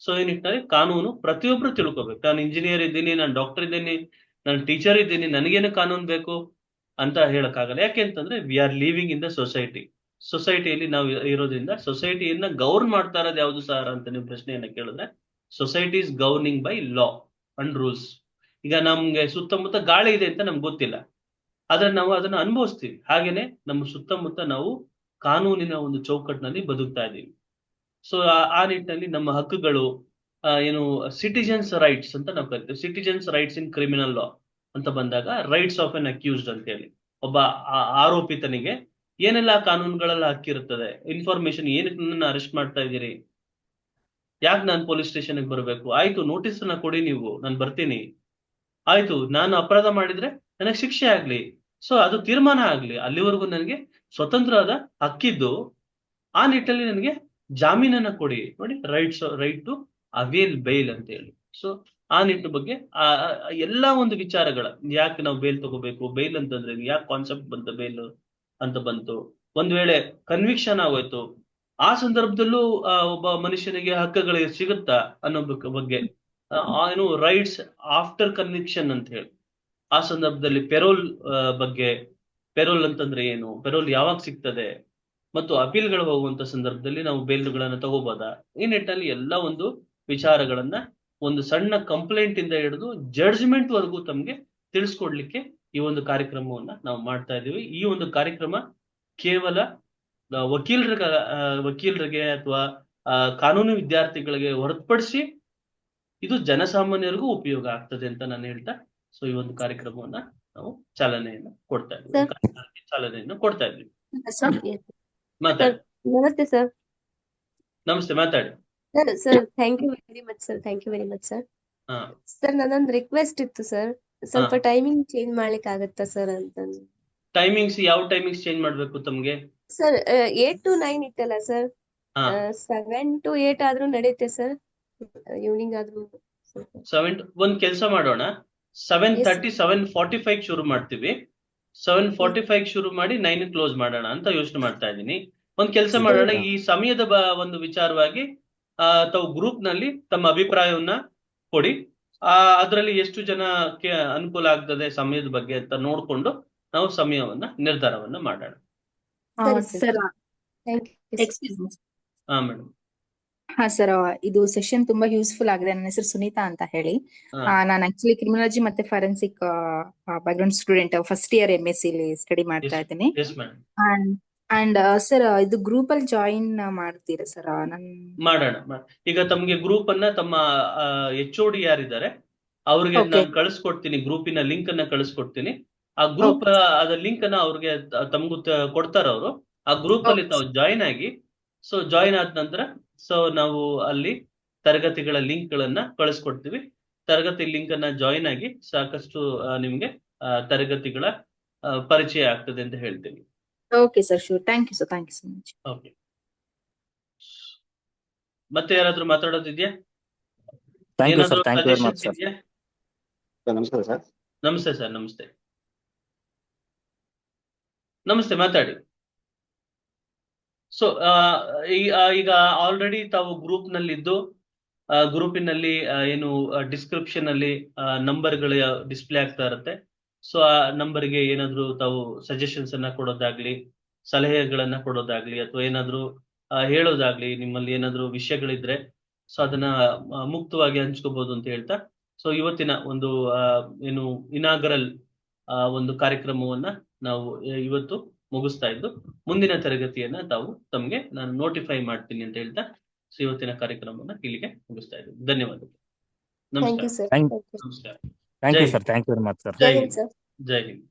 ಸೊ ಈ ನಿಟ್ಟಿನಲ್ಲಿ ಕಾನೂನು ಪ್ರತಿಯೊಬ್ರು ತಿಳ್ಕೊಬೇಕು. ನಾನು ಇಂಜಿನಿಯರ್ ಇದ್ದೀನಿ, ನಾನು ಡಾಕ್ಟರ್ ಇದ್ದೀನಿ, ನಾನು ಟೀಚರ್ ಇದ್ದೀನಿ, ನನಗೇನು ಕಾನೂನು ಬೇಕು ಅಂತ ಹೇಳಕ್ಕಾಗಲ್ಲ. ಯಾಕೆಂತಂದ್ರೆ we are living in the ಸೊಸೈಟಿಯಲ್ಲಿ ನಾವು ಇರೋದ್ರಿಂದ ಸೊಸೈಟಿಯನ್ನ ಗವರ್ನ್ ಮಾಡ್ತಾ ಇರೋದು ಯಾವ್ದು ಸರ್ ಅಂತ ನೀವು ಪ್ರಶ್ನೆಯನ್ನ ಕೇಳಿದ್ರೆ, society is governing by law and rules. ಈಗ ನಮ್ಗೆ ಸುತ್ತಮುತ್ತ ಗಾಳಿ ಇದೆ ಅಂತ ನಮ್ಗೆ ಗೊತ್ತಿಲ್ಲ, ಆದ್ರೆ ನಾವು ಅದನ್ನ ಅನುಭವಿಸ್ತೀವಿ. ಹಾಗೇನೆ ನಮ್ಮ ಸುತ್ತಮುತ್ತ ನಾವು ಕಾನೂನಿನ ಒಂದು ಚೌಕಟ್ಟಿನಲ್ಲಿ ಬದುಕ್ತಾ ಇದ್ದೀವಿ. ಸೊ ಆ ನಿಟ್ಟಿನಲ್ಲಿ ನಮ್ಮ ಹಕ್ಕುಗಳು ಏನು ಸಿಟಿಜನ್ಸ್ ರೈಟ್ಸ್ ಅಂತ ನಾವು ಕರಿತೀವಿ. ಸಿಟಿಜನ್ಸ್ ರೈಟ್ಸ್ ಇನ್ ಕ್ರಿಮಿನಲ್ ಲಾ ಅಂತ ಬಂದಾಗ ರೈಟ್ಸ್ ಆಫ್ ಎನ್ ಅಕ್ಯೂಸ್ಡ್ ಅಂತ ಹೇಳಿ, ಒಬ್ಬ ಆರೋಪಿತನಿಗೆ ಏನೆಲ್ಲ ಕಾನೂನುಗಳೆಲ್ಲ ಹಕ್ಕಿರುತ್ತದೆ. ಇನ್ಫಾರ್ಮೇಶನ್, ಏನಕ್ಕೆ ನನ್ನ ಅರೆಸ್ಟ್ ಮಾಡ್ತಾ ಇದ್ದೀರಿ, ಯಾಕೆ ನಾನು ಪೊಲೀಸ್ ಸ್ಟೇಷನ್ಗೆ ಬರಬೇಕು, ಆಯ್ತು ನೋಟಿಸ್ ನ ಕೊಡಿ ನೀವು, ನಾನು ಬರ್ತೀನಿ, ಆಯ್ತು ನಾನು ಅಪರಾಧ ಮಾಡಿದ್ರೆ ನನಗೆ ಶಿಕ್ಷೆ ಆಗ್ಲಿ, ಸೊ ಅದು ತೀರ್ಮಾನ ಆಗ್ಲಿ, ಅಲ್ಲಿವರೆಗೂ ನನಗೆ ಸ್ವತಂತ್ರವಾದ ಹಕ್ಕಿದ್ದು, ಆ ನಿಟ್ಟಲ್ಲಿ ನನಗೆ ಜಾಮೀನನ್ನ ಕೊಡಿ. ನೋಡಿ, ರೈಟ್ ಟು ಅವೇಲ್ ಬೇಲ್ ಅಂತ ಹೇಳಿ. ಸೊ ಆ ನಿಟ್ಟಿನ ಬಗ್ಗೆ ಎಲ್ಲಾ ಒಂದು ವಿಚಾರಗಳ, ಯಾಕೆ ನಾವು ಬೇಲ್ ತಗೋಬೇಕು, ಬೇಲ್ ಅಂತಂದ್ರೆ ಯಾಕೆ ಕಾನ್ಸೆಪ್ಟ್ ಬಂತು ಬೇಲ್ ಅಂತ ಬಂತು, ಒಂದ್ ವೇಳೆ ಕನ್ವಿಕ್ಷನ್ ಆಗೋಯ್ತು ಆ ಸಂದರ್ಭದಲ್ಲೂ ಒಬ್ಬ ಮನುಷ್ಯನಿಗೆ ಹಕ್ಕುಗಳು ಸಿಗುತ್ತಾ ಅನ್ನೋ ಬಗ್ಗೆ, ಏನು ರೈಟ್ಸ್ ಆಫ್ಟರ್ ಕನ್ವಿಕ್ಷನ್ ಅಂತ ಹೇಳಿ, ಆ ಸಂದರ್ಭದಲ್ಲಿ ಪೆರೋಲ್ ಬಗ್ಗೆ, ಪೆರೋಲ್ ಅಂತಂದ್ರೆ ಏನು, ಪೆರೋಲ್ ಯಾವಾಗ ಸಿಗ್ತದೆ, ಮತ್ತು ಅಪೀಲ್ಗಳು ಹೋಗುವಂತ ಸಂದರ್ಭದಲ್ಲಿ ನಾವು ಬೇಲ್ಗಳನ್ನ ತಗೋಬೋದಾ, ಈ ನಿಟ್ಟಿನಲ್ಲಿ ಎಲ್ಲ ಒಂದು ವಿಚಾರಗಳನ್ನ ಒಂದು ಸಣ್ಣ ಕಂಪ್ಲೇಂಟ್ ಇಂದ ಹಿಡಿದು ಜಡ್ಜ್ಮೆಂಟ್ ವರೆಗೂ ತಮ್ಗೆ ತಿಳಿಸ್ಕೊಡ್ಲಿಕ್ಕೆ ಈ ಒಂದು ಕಾರ್ಯಕ್ರಮವನ್ನ ನಾವು ಮಾಡ್ತಾ ಇದ್ದೀವಿ. ಈ ಒಂದು ಕಾರ್ಯಕ್ರಮ ಕೇವಲ ವಕೀಲರಿಗೆ ಅಥವಾ ಕಾನೂನು ವಿದ್ಯಾರ್ಥಿಗಳಿಗೆ ಹೊರತುಪಡಿಸಿ ಇದು ಜನಸಾಮಾನ್ಯರಿಗೂ ಉಪಯೋಗ ಆಗ್ತದೆ ಅಂತ ನಾನು ಹೇಳ್ತಾ, ಸೊ ಈ ಒಂದು ಕಾರ್ಯಕ್ರಮವನ್ನ ನಾವು ಚಾಲನೆಯನ್ನು ಕೊಡ್ತಾ ಇದ್ದೀವಿ. ಸರ್ ಮಾತಾಡಿ. ನಮಸ್ತೆ ಸರ್. ನಮಸ್ತೆ, ಮಾತಾಡಿ. Sir thank you very much sir. Thank you very much sir. ಹಾ ಸರ್ ನನ್ನೊಂದು ರಿಕ್ವೆಸ್ಟ್ ಇತ್ತು ಸರ್. ಸ್ವಲ್ಪ ಟೈಮಿಂಗ್ ಚೇಂಜ್ ಮಾಡ್ಲಿಕ್ಕೆ ಆಗತ್ತಾ ಸರ್ ಅಂತ. ಟೈಮಿಂಗ್ಸ್ ಯಾವ ಟೈಮಿಂಗ್ಸ್ ಚೇಂಜ್ ಮಾಡ್ಬೇಕು ತಮ್ಗೆ? ಸರ್ 8 to 9 ಇತ್ತಲ್ಲ ಸರ್. ಹಾ 7 to 8 ಆದ್ರೂ ನಡೆಯುತ್ತೆ ಸರ್. ಈವ್ನಿಂಗ್ ಆದ್ರೂ ಸ್ವಲ್ಪ. ಒಂದ್ ಕೆಲಸ ಮಾಡೋಣ, 7:30 7:45 ಶುರು ಮಾಡ್ತೀವಿ. 7:45 ಶುರು ಮಾಡಿ 9 ಕ್ಲೋಸ್ ಮಾಡೋಣ ಅಂತ ಯೋಚನೆ ಮಾಡ್ತಾ ಇದ್ದೀನಿ. ಒಂದ್ ಕೆಲಸ ಮಾಡೋಣ, ಈ ಸಮಯದ ಒಂದು ವಿಚಾರವಾಗಿ ತಾವು ಗ್ರೂಪ್ ನಲ್ಲಿ ತಮ್ಮ ಅಭಿಪ್ರಾಯವನ್ನ ಕೊಡಿ. ಅದರಲ್ಲಿ ಎಷ್ಟು ಜನಕ್ಕೆ ಅನುಕೂಲ ಆಗ್ತದೆ ಸಮಯದ ಬಗ್ಗೆ ಅಂತ ನೋಡ್ಕೊಂಡು ನಾವು ಸಮಯವನ್ನ ನಿರ್ಧಾರವನ್ನ ಮಾಡೋಣ. Sir thank you. Excuse me. ಹಾ ಮೇಡಮ್. ಹಾ ಸರ್, ಇದು ಸೆಷನ್ ತುಂಬಾ ಯೂಸ್ಫುಲ್ ಆಗಿದೆ. ನನ್ನ ಹೆಸರು ಸುನೀತಾ ಅಂತ ಹೇಳಿ. ನಾನು ಆಕ್ಚುಲಿ ಕ್ರಿಮಿನಾಲಜಿ ಮತ್ತೆ forensic background student, first year MSc ಇಲ್ಲಿ ಸ್ಟಡಿ ಮಾಡ್ತಾ ಇದ್ದೀನಿ. Yes madam. ಅಂಡ್ ಸರ್, ಇದು ಗ್ರೂಪ್ ಅಲ್ಲಿ ಜಾಯಿನ್ ಮಾಡ್ತೀರಾ ಸರ್? ಮಾಡೋಣ. ಈಗ ತಮ್ಗೆ ಗ್ರೂಪ್ ಅನ್ನ ತಮ್ಮ HOD ಯಾರಿದ್ದಾರೆ ಅವ್ರಿಗೆ ನಾನು ಕಳಿಸ್ಕೊಡ್ತೀನಿ, ಗ್ರೂಪಿನ ಲಿಂಕ್ ಅನ್ನ ಕಳಿಸ್ಕೊಡ್ತೀನಿ. ಆ ಗ್ರೂಪ್ ಅದ ಲಿಂಕ್ ಅನ್ನ ಅವ್ರಿಗೆ ತಮಗೂ ಕೊಡ್ತಾರ ಅವರು. ಆ ಗ್ರೂಪ್ ಅಲ್ಲಿ ತಾವು ಜಾಯಿನ್ ಆಗಿ, ಸೊ ಜಾಯಿನ್ ಆದ ನಂತರ ನಾವು ಅಲ್ಲಿ ತರಗತಿಗಳ ಲಿಂಕ್ ಗಳನ್ನ ಕಳಿಸ್ಕೊಡ್ತೀವಿ. ತರಗತಿ ಲಿಂಕ್ ಅನ್ನ ಜಾಯಿನ್ ಆಗಿ ಸಾಕಷ್ಟು ನಿಮ್ಗೆ ತರಗತಿಗಳ ಪರಿಚಯ ಆಗ್ತದೆ ಅಂತ ಹೇಳ್ತೀನಿ. Okay sir, sure. Thank you sir. Thank you so much. Okay. ಮತ್ತೆ ಯಾರಾದ್ರೂ ಮಾತಾಡೋದಿದ್ಯಾ? ಏನಾದ್ರೂ ಸಜೆಷನ್ಸ್ ಇದೆಯಾ? ನಮಸ್ಕಾರ ಸರ್. ನಮಸ್ತೆ ಸರ್. ನಮಸ್ತೆ. ನಮಸ್ತೆ, ಮಾತಾಡಿ. ಸೊ ಈಗ ಆಲ್ರೆಡಿ ತಾವು ಗ್ರೂಪ್ ನಲ್ಲಿದ್ದು, ಗ್ರೂಪಿನಲ್ಲಿ ಏನು ಡಿಸ್ಕ್ರಿಪ್ಷನ್ ಅಲ್ಲಿ ನಂಬರ್ಗಳು ಡಿಸ್ಪ್ಲೇ ಆಗ್ತಾ ಇರುತ್ತೆ. ಸೊ ಆ ನಂಬರ್ಗೆ ಏನಾದ್ರು ತಾವು ಸಜೆಷನ್ಸ್ ಅನ್ನ ಕೊಡೋದಾಗ್ಲಿ, ಸಲಹೆಗಳನ್ನ ಕೊಡೋದಾಗ್ಲಿ, ಅಥವಾ ಏನಾದ್ರು ಹೇಳೋದಾಗ್ಲಿ, ನಿಮ್ಮಲ್ಲಿ ಏನಾದ್ರು ವಿಷಯಗಳಿದ್ರೆ ಸೊ ಅದನ್ನ ಮುಕ್ತವಾಗಿ ಹಂಚ್ಕೋಬಹುದು ಅಂತ ಹೇಳ್ತಾ, ಸೊ ಇವತ್ತಿನ ಒಂದು ಏನು ಇನಾಗರಲ್ ಒಂದು ಕಾರ್ಯಕ್ರಮವನ್ನ ನಾವು ಇವತ್ತು ಮುಗಿಸ್ತಾ ಇದ್ದು, ಮುಂದಿನ ತರಗತಿಯನ್ನ ತಮ್ಗೆ ನಾನು ನೋಟಿಫೈ ಮಾಡ್ತೀನಿ ಅಂತ ಹೇಳ್ತಾ, ಸೊ ಇವತ್ತಿನ ಕಾರ್ಯಕ್ರಮವನ್ನ ಇಲ್ಲಿಗೆ ಮುಗಿಸ್ತಾ ಇದ್ದೀನಿ. ಧನ್ಯವಾದಗಳು. ನಮಸ್ಕಾರ. Thank you sir. ನಮಸ್ಕಾರ. Thank you sir. Thank you very much sir. ಜೈ ಜೈ ಹಿಂದ್. ಹಿಂದ್ ಸರ್. ಜೈ ಹಿಂದ್.